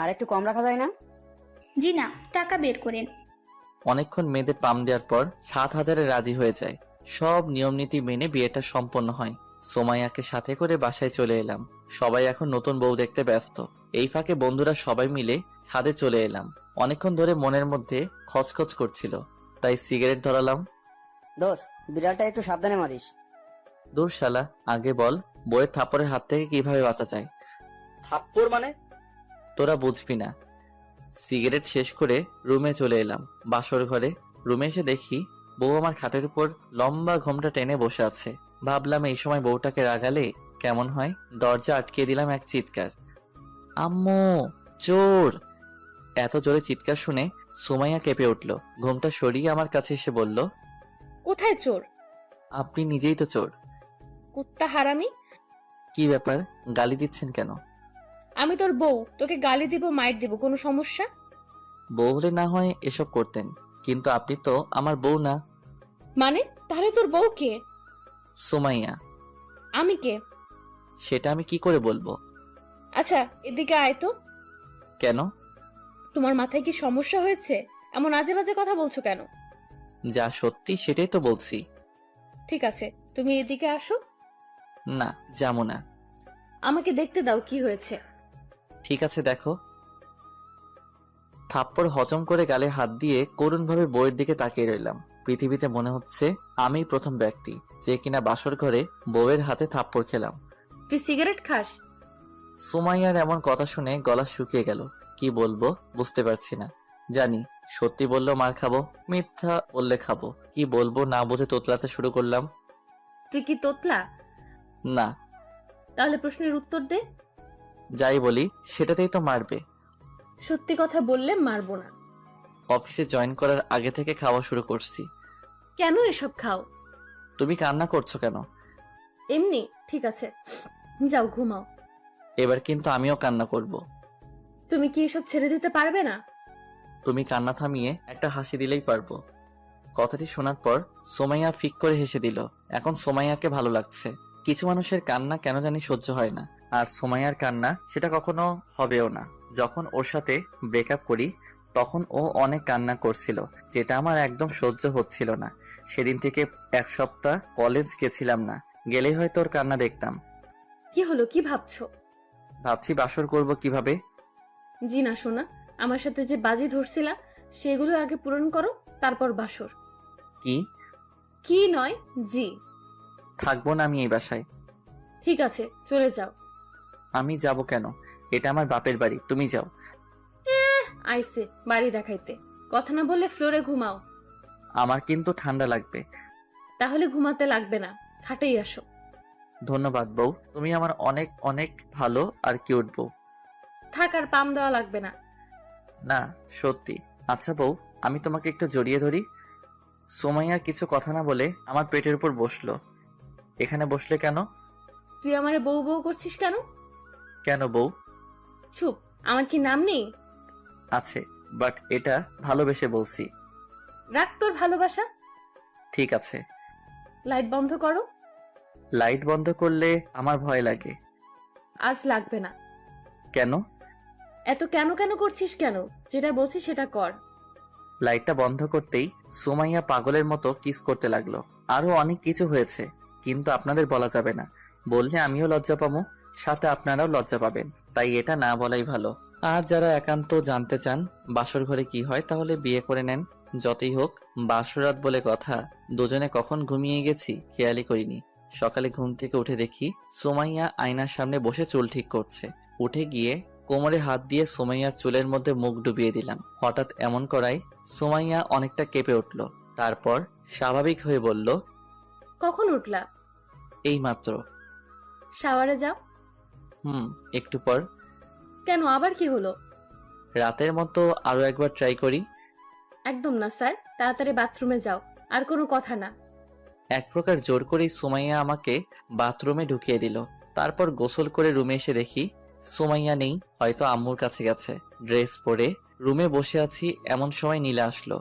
আর একটু কম রাখা যায় না? জি না, টাকা বের করেন। অনেকক্ষণ মেয়েদের পাম দেওয়ার পর 7,000-এ রাজি হয়ে যায়। সব নিয়ম নীতি মেনে বিয়েটা সম্পন্ন হয়। সোমাইয়াকে সাথে করে বাসায় চলে এলাম। সবাই এখন নতুন বউ দেখতে ব্যস্ত। এই ফাঁকে বন্ধুরা সবাই মিলে ছাদে চলে এলাম। অনেকক্ষণ ধরে মনের মধ্যে খচখচ করছিল, তাই সিগারেট ধরালাম। দোস্ত, বিড়ালটা একটু সাবধানে মারিস। দূর শালা, আগে বল বইয়ের থাপ্পড়ের হাত থেকে কিভাবে বাঁচা যায়? থাপ্পড় মানে? তোরা বুঝবি না। সিগারেট শেষ করে রুমে চলে এলাম। বাসর ঘরে রুমে এসে দেখি বউ আমার খাটের উপর লম্বা ঘোমটা টেনে বসে আছে। ভাবলাম এই সময় বউটাকে রাগালে কেমন হয়। দরজা আটকে দিলাম এক চিৎকার, আম্মু চোর। এত জোরে চিৎকার শুনে সুমাইয়া কেঁপে উঠল। ঘোমটা সরিয়ে আমার কাছে এসে বলল, কোথায় চোর? আপনি নিজেই তো চোর। কুত্তা হারামি। কি ব্যাপার, গালি দিচ্ছেন কেন? আমি তোর বউ, তোকে গালি দিব মাইর দিব, কোনো সমস্যা? বউ হলে না হয় এসব করতেন, কিন্তু আপনি তো আমার বউ না। মানে তাহলে তোর বউ কে? সুমাইয়া। আমি কে? সেটা আমি কি করে বলবো? আচ্ছা এদিকে আয় তো। কেন? তোমার মাথায় কি সমস্যা হয়েছে? এমন আজে বাজে কথা বলছো কেন? যা সত্যি সেটাই তো বলছি। ঠিক আছে, তুমি এদিকে আসো। না, যাবো না। আমাকে দেখতে দাও কি হয়েছে। ঠিক আছে, দেখো। থাপ্পড় হজম করে গালে হাত দিয়ে করুণভাবে বউয়ের দিকে তাকিয়ে রইলাম। পৃথিবীতে মনে হচ্ছে আমিই প্রথম ব্যক্তি যে কিনা বাসর ঘরে বউয়ের হাতে থাপ্পড় খেলাম। তুই সিগারেট খাস? সুমাইয়ার এমন কথা শুনে গলা শুকিয়ে গেল। কি বলবো বুঝতে পারছি না। জানি সত্যি বললেও মার খাবো, মিথ্যা বললে খাবো। কি বলবো না বুঝে তোতলাতে শুরু করলাম। তুই কি তোতলা? না, তাহলে প্রশ্নের উত্তর দে। যাই বলি সেটাতেই তো মারবে। সত্যি কথা বললে মারবো না। অফিসে জয়েন করার আগে থেকে খাওয়া শুরু করছি। কেন এসব খাও? তুমি কান্না করছো কেন? এমনি। ঠিক আছে, যাও ঘুমাও। এবার কিন্তু আমিও কান্না করব। তুমি কি এসব ছেড়ে দিতে পারবে না? তুমি কান্না থামিয়ে একটা হাসি দিলেই পারবো। কথাটি শোনার পর সোমাইয়া ফিক করে হেসে দিল। এখন সোমাইয়াকে ভালো লাগছে। কিছু মানুষের কান্না কেন জানি সহ্য হয় না, আর সোমাইয়ার কান্না সেটা কখনো হবেও না। যখন ওর সাথে ব্রেকআপ করি তখন ও অনেক কান্না করছিল, যেটা আমার একদম সহ্য হচ্ছিল না। সেদিন থেকে 1 সপ্তাহ কলেজ গেছিলাম না, গেলেই হয়তো ওর কান্না দেখতাম। কি হলো, কি ভাবছো? ভাবছি বাসর করব কিভাবে। জি না সোনা, আমার সাথে যে বাজি ধরছিলা সেগুলো আগে পূরণ করো, তারপর বাসর। কি? কি নয়, জি। থাকবো না আমি এই বাসায়। ঠিক আছে, চলে যাও। আমি যাব কেন? এটা আমার বাপের বাড়ি, তুমি যাও। আইসে বাড়ি দেখাইতে, কথা না বললে ফ্লোরে ঘুমাও। আমার কিন্তু ঠান্ডা লাগবে। তাহলে ঘুমাতে লাগবে না, খাটেই আসো। ধন্যবাদ বউ, তুমি আমার অনেক অনেক ভালো আর কিউট বউ। থাক, আর পাম দেওয়া লাগবে না। না সত্যি। আচ্ছা বউ, আমি তোমাকে একটু জড়িয়ে ধরি। সোমাইয়া কিছু কথা না বলে আমার পেটের উপর বসলো। এখানে বসলে কেন? তুই আমারে বউ বউ করছিস কেন? কেন বউ? চুপ, আমার কি নাম নেই? আছে, বাট এটা ভালোবেসে বলছি। রাখ তোর ভালোবাসা। ঠিক আছে। লাইট বন্ধ করো। লাইট বন্ধ করলে আমার ভয় লাগে। আজ লাগবে না। কেন? এত কেন কেন করছিস কেন? যেটা বলছি সেটা কর। লাইটটা বন্ধ করতেই সুমাইয়া পাগলের মতো কিস করতে লাগলো। আরো অনেক কিছু হয়েছে, কিন্তু আপনাদের বলা যাবে না। বললে আমিও লজ্জা পাবো, সাথে আপনারাও লজ্জা পাবেন। তাই এটা না বলাই ভালো। আর যারা একান্ত জানতে চান বাসর ঘরে কি হয়, তাহলে বিয়ে করে নেন। যতই হোক বাসরাত বলে কথা, দুজনে কখন ঘুমিয়ে গেছি খেয়ালই করিনি। সকালে ঘুম থেকে উঠে দেখি সুমাইয়া আয়নার সামনে বসে চুল ঠিক করছে। উঠে গিয়ে কোমরে হাত দিয়ে সুমাইয়ার চুলের মধ্যে মুখ ডুবিয়ে দিলাম। হঠাৎ এমন করায় সুমাইয়া অনেকটা কেঁপে উঠল। তারপর স্বাভাবিক হয়ে বলল, কখন উঠলা? এই মাত্র। শাওয়ারে যাও। একটু পর। কেন, আবার কি হলো? রাতের মতো আরো একবার ট্রাই করি। একদম না স্যার, তাড়াতাড়ি বাথরুমে যাও। আর কোনো কথা না। এক প্রকার জোর করেই সুমাইয়া আমাকে বাথরুমে ঢুকিয়ে দিল। তারপর গোসল করে রুমে এসে দেখি সুমাইয়া নেই, হয়তো আম্মুর কাছে গেছে। ড্রেস পরে রুমে বসে আছি, এমন সময় নীলা আসলো।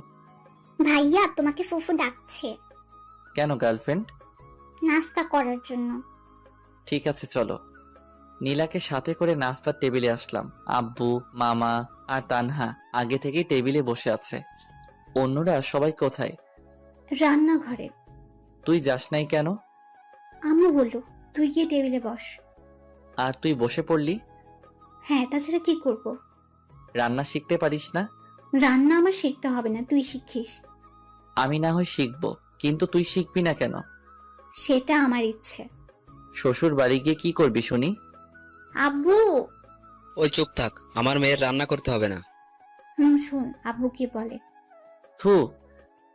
ভাইয়া, তোমাকে ফুফু ডাকছে। কেন গার্লফ্রেন্ড? নাস্তা করার জন্য। ঠিক আছে চলো। নীলাকে সাথে করে নাস্তার টেবিলে আসলাম। আব্বু, মামা আর তানহা আগে থেকেই টেবিলে বসে আছে। অন্যরা সবাই কোথায়? রান্নাঘরে। তুই যাস নাই কেন? আম্মু বললো তুই গিয়ে টেবিলে বস। আর তুই বসে পড়লি? হ্যাঁ, তাছাড়া কি করব? রান্না শিখতে পারিস না? রান্না আমার শিখতে হবে না, তুই শিখিস। আমি না হয় শিখবো, কিন্তু তুই শিখবি না কেন? সেটা আমার ইচ্ছে। শ্বশুর বাড়ি গিয়ে কি করবি শুনি? আব্বু। ওই চুপ থাক, আমার মেয়ের রান্না করতে হবে না। শুন আব্বু কি বলে। থু।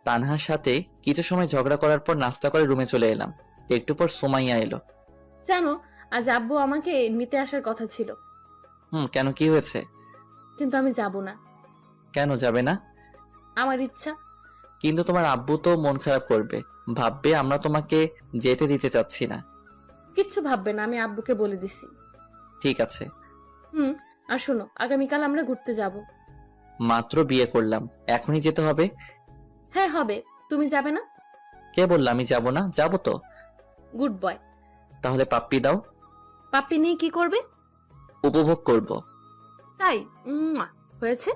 তানহার সাথে কিছু সময় ঝগড়া করার পর নাস্তা করে রুমে চলে এলাম। একটু পর সুমাইয়া এলো। জানো, আজ আব্বু আমাকে নিতে আসার কথা ছিল। কেন, কি হয়েছে? কিন্তু আমি যাব না। কেন যাবে না? আমার ইচ্ছা। কিন্তু তোমার আব্বু তো মন খারাপ করবে, ভাববে আমরা তোমাকে যেতে দিতে চাচ্ছি না। কিচ্ছু ভাববে না, আমি আব্বুকে বলে দিছি। ঠিক আছে। আর শোনো, আগামীকাল আমরা ঘুরতে যাব। মাত্র বিয়ে করলাম, এখনই যেতে হবে? হ্যাঁ হবে। তুমি যাবে না? কে বললো আমি যাব না? যাব তো। Good boy. তাহলে পাপ্পি দাও। পাপ্পি নিয়ে কি করবে? উপভোগ করব। তাই? হয়েছে।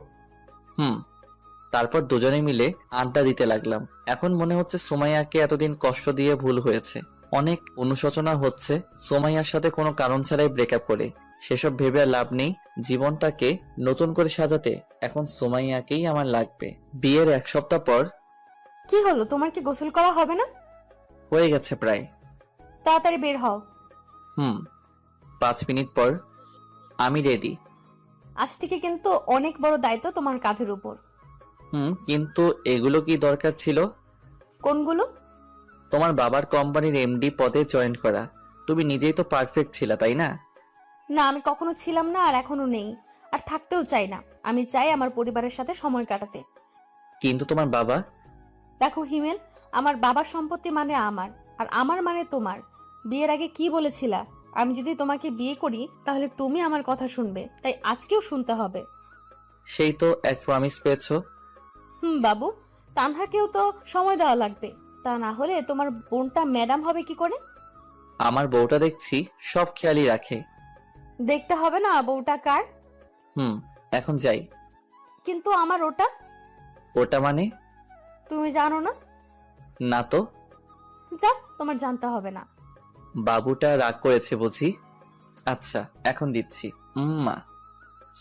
তারপর দুজনে মিলে আড্ডা দিতে লাগলাম। এখন মনে হচ্ছে সুমাইয়াকে এতদিন কষ্ট দিয়ে ভুল হয়েছে। অনেক অনুশোচনা হচ্ছে সুমাইয়ার সাথে কোনো কারণ ছাড়াই ব্রেকআপ করে। সেসব ভেবে আর লাভ নেই। জীবনটাকে নতুন করে সাজাতে এখন সুমাইয়াকেই আমার লাগবে। বিয়ের 1 সপ্তাহ পর কি হলো, তোমার কি গোসল করা হবে না? হয়ে গেছে প্রায়। তাড়াতাড়ি বের হও। 5 মিনিট পর। আমি রেডি। আজ থেকে কিন্তু অনেক বড় দায়িত্ব তোমার কাঁধের উপর। কিন্তু এগুলো কি দরকার ছিল? কোনগুলো? তোমার বাবার কোম্পানির এমডি পদে জয়েন করা। তুমি নিজেই তো পারফেক্ট ছিলা, তাই না? না, আমি কখনো ছিলাম না, আর এখনো নেই, আর থাকতেও চাই না। আমি চাই আমার পরিবারের সাথে সময় কাটাতে। কিন্তু তোমার বাবা? দেখো হিমেল, আমার বাবার সম্পত্তি মানে আমার, আর আমার মানে তোমার। বিয়ের আগে কি বলেছিলা? আমি যদি তোমাকে বিয়ে করি তাহলে তুমি আমার কথা শুনবে, তাই আজকেও শুনতে হবে। সেই তো এক প্রমিস পেয়েছো। বাবু, তানহাকেও তো সময় দেওয়া লাগবে, তা না হলে তোমার বোনটা ম্যাডাম হবে কি করে? আমার বউটা দেখছি সব খেয়ালই রাখে। দেখতে হবে না বউটা কার? এখন যাই। কিন্তু আমার ওটা? ওটা মানে? তুমি জানো না? না তো। যাক, তোমার জানতে হবে না। বাবুটা রাগ করেছে বুঝি। আচ্ছা, এখন দিচ্ছি। মা।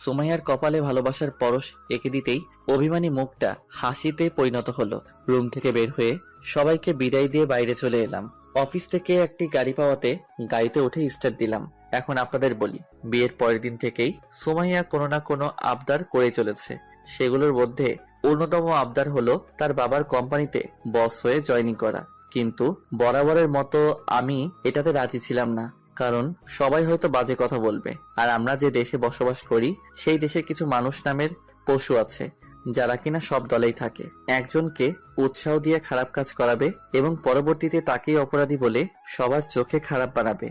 সুমাইয়ার কপালে ভালোবাসার পরশ এঁকে দিতেই অভিমানী মুখটা হাসিতে পরিণত হলো। রুম থেকে বের হয়ে সবাইকে বিদায় দিয়ে বাইরে চলে এলাম। অফিস থেকে একটি গাড়ি পাওয়াতে গাড়িতে উঠে স্টার্ট দিলাম। এখন আপনাদের বলি, বিয়ের পরের দিন থেকেই সুমাইয়া কোনো না কোনো আবদার করে চলেছে। সেগুলোর মধ্যে অন্যতম আবদার হলো তার বাবার কোম্পানিতে বস হয়ে জয়েনিং করা। কিন্তু বরাবরের মতো আমি এটাতে রাজি ছিলাম না, কারণ সবাই হয়তো বাজে কথা বলবে। আর আমরা যে দেশে বসবাস করি সেই দেশে কিছু মানুষ নামের পশু আছে যারা কিনা সব দলেই থাকে। একজনকে উৎসাহ দিয়ে খারাপ কাজ করাবে এবং পরবর্তীতে তাকেই অপরাধী বলে সবার চোখে খারাপ বানাবে।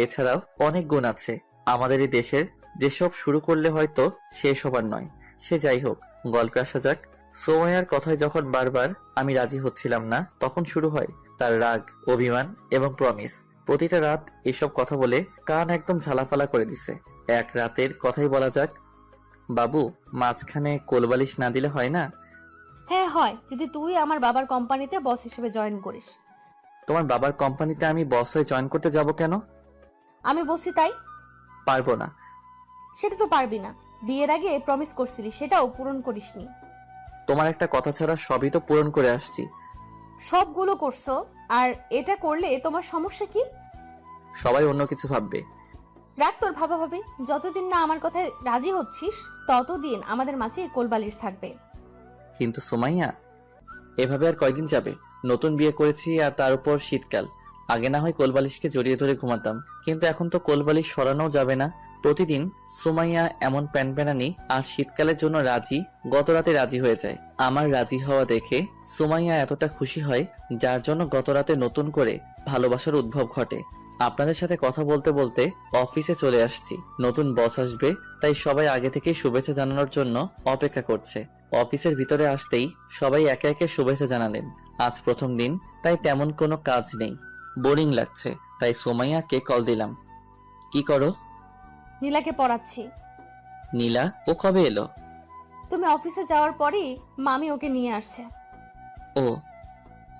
এছাড়াও অনেক গুণ আছে আমাদের এই দেশের, যেসব শুরু করলে হয়তো শেষ হবার নয়। সে যাই হোক, গল্পে আসা যাক। সোমাইয়ার কথায় যখন বারবার আমি রাজি হচ্ছিলাম না, তখন শুরু হয় তার রাগ, অভিমান এবং প্রমিস। প্রতিটা রাত এসব কথা বলে কান একদম ঝালাফালা করে দিছে। এক রাতের কথাই বলা যাক। বাবু, মাঝখানে কোলবালিশ না দিলে হয় না? হ্যাঁ হয়, যদি তুই আমার বাবার কোম্পানিতে বস হিসেবে জয়েন করিস। তোমার বাবার কোম্পানিতে আমি বস হয়ে জয়েন করতে যাব কেন? আমি বসি তাই। পারবো না। সেটা তো পারবি না, বিয়ের আগে প্রমিস করছিলি, সেটাও পূরণ করিসনি। তোমার একটা কথা ছাড়া সবই তো পূরণ করে আসছি। সবগুলো করছো, আর এটা করলে তোমার সমস্যা কি? সবাই অন্য কিছু ভাববে। রাগ তোর ভাবা ভাবি। যতদিন না আমার কথায় রাজি হচ্ছিস ততদিন আমাদের মাঝে কোলবালিশ থাকবে। কিন্তু সুমাইয়া, এভাবে আর কয়দিন যাবে? নতুন বিয়ে করেছি, আর তার উপর শীতকাল। আগে না হয় কোলবালিশকে জড়িয়ে ধরে ঘুমাতাম, কিন্তু এখন তো কোলবালিশ সরানোও যাবে না। প্রতিদিন সুমাইয়া এমন প্যানপ্যানানি আর শীতকালের জন্য রাজি, গত রাতে রাজি হয়ে যায়। আমার রাজি হওয়া দেখে সুমাইয়া এতটা খুশি হয়, যার জন্য গত রাতে নতুন করে ভালোবাসার উদ্ভব ঘটে। আপনাদের সাথে কথা বলতে বলতে অফিসে চলে আসছি। নতুন বস আসবে, তাই সবাই আগে থেকেই শুভেচ্ছা জানানোর জন্য অপেক্ষা করছে। অফিসের ভিতরে আসতেই সবাই একে একে শুভেচ্ছা জানালেন। আজ প্রথম দিন, তাই তেমন কোনো কাজ নেই, বোরিং লাগছে। তাই সুমাইয়াকে কল দিলাম। কি করো? নীলাকে পড়াচ্ছি। নীলা? ও কবে এলো? তুমি অফিসে যাওয়ার পরই মামি ওকে নিয়ে আসছে। ও,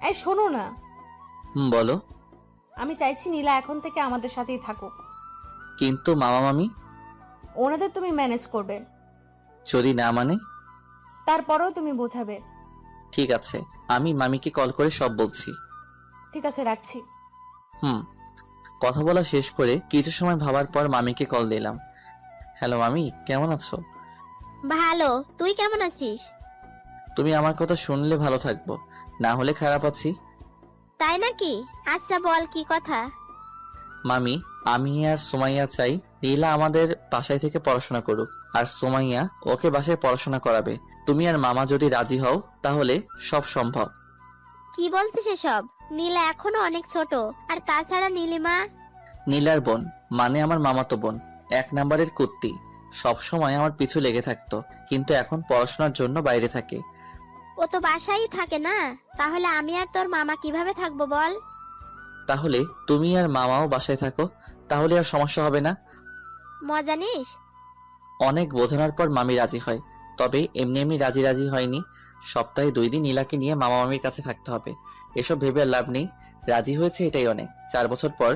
এই শোনো না। বলো। আমি চাইছি নীলা এখন থেকে আমাদের সাথেই থাকুক। কিন্তু মামা মামি? ওনাদের তুমি ম্যানেজ করবে। যদি না মানে? তারপরেও তুমি বোঝাবে। ঠিক আছে, আমি মামিকে কল করে সব বলছি। ঠিক আছে, রাখছি। কথা বলা শেষ করে কিছু সময় ভাবার পর মামিকে কল দিলাম। হ্যালো মামি, কেমন আছো? ভালো, তুই কেমন আছিস? তুমি আমার কথা শুনলে ভালো থাকবো, না হলে খারাপ আছি। তাই নাকি? আচ্ছা বল, কি কথা? মামি, আমি আর সুমাইয়া চাই নীলা আমাদের বাসায় থেকে পড়াশোনা করুক, আর সুমাইয়া ওকে বাসায় পড়াশোনা করাবে। তুমি আর মামা যদি রাজি হও তাহলে সব সম্ভব। কি বলছিস এসব? নীলা এখনো অনেক ছোট, আর তাছাড়া নীলিমা। নীলার বোন মানে আমার মামাতো বোন, 1 নাম্বারের কুত্তি। সব সময় আমার পিছু লেগে থাকতো, কিন্তু এখন পড়াশোনার জন্য বাইরে থাকে। ও তো বাসায় থাকে না, তাহলে আমি আর তোর মামা কিভাবে থাকবো বল? তাহলে তুমি আর মামাও বাসায় থাকো, তাহলে আর সমস্যা হবে না। মজা নিস। অনেক বোঝানোর পর মামি রাজি হয়, তবে এমনি এমনি রাজি হয়নি। সপ্তাহে 2 দিন নীলাকে নিয়ে মামা মামির কাছে থাকতে হবে। এসব ভেবে আর লাভ নেই, রাজি হয়েছে এটাই অনেক। 4 বছর পর,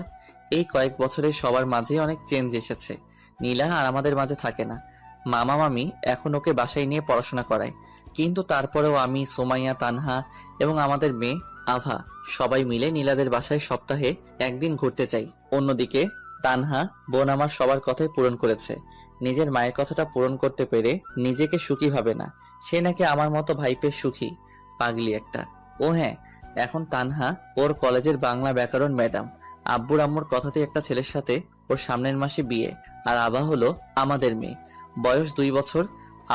এই কয়েক বছরে সবার মাঝে অনেক চেঞ্জ এসেছে। নীলা আর আমাদের মাঝে থাকে না। মামা মামি এখন ওকে বাসায় নিয়ে পড়াশোনা করায়, কিন্তু তারপরেও আমি, সুমাইয়া, তানহা এবং আমাদের মেয়ে আভা সবাই মিলে নীলাদের বাসায় সপ্তাহে একদিন ঘুরতে যাই। অন্যদিকে তানহা বোন আমার সবার কথাই পূরণ করেছে, নিজের মায়ের কথাটা পূরণ করতে পেরে নিজেকে সুখী ভাবে না। সে নাকি আমার মতো ভাই পেয়ে সুখী, পাগলি একটা। ও হ্যাঁ, এখন তানহা ওর কলেজের বাংলা ব্যাকরণ ম্যাডাম। আব্বুর আম্মুর কথাতে একটা ছেলের সাথে ওর সামনের মাসে বিয়ে। আর আভা হলো আমাদের মেয়ে, বয়স 2 বছর।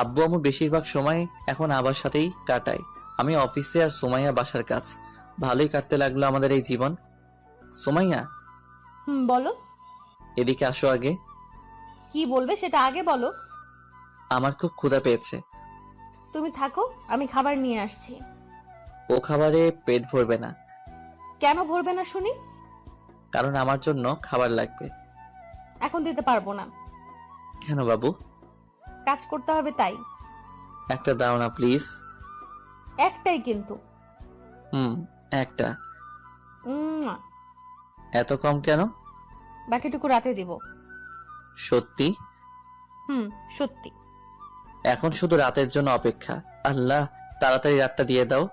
আব্বু আম্মু বেশিরভাগ সময় এখন আবার সাথেই কাটায়। আমি অফিসে আর সুমাইয়া বাসার কাজ। ভালোই কাটতে লাগলো আমাদের এই জীবন। সুমাইয়া, বলো। এদিকে আসো আগে। কি বলবে সেটা আগে বলো। আমার খুব ক্ষুধা পেয়েছে। তুমি থাকো, আমি খাবার নিয়ে আসছি। ও খাবারে পেট ভরবে না। কেন ভরবে না শুনি? কারণ আমার জন্য খাবার লাগবে। এখন দিতে পারবো না। কেন বাবু? কাজ করতে হবে তাই। একটা দাও না প্লিজ। একটাই কিন্তু। একটা। উম্মুয়া। এত কম কেন? বাকিটুকু রাতে দিব। সত্যি? সত্যি। এখন শুধু রাতের জন্য অপেক্ষা। আল্লাহ, তাড়াতাড়ি রাতটা দিয়ে দাও।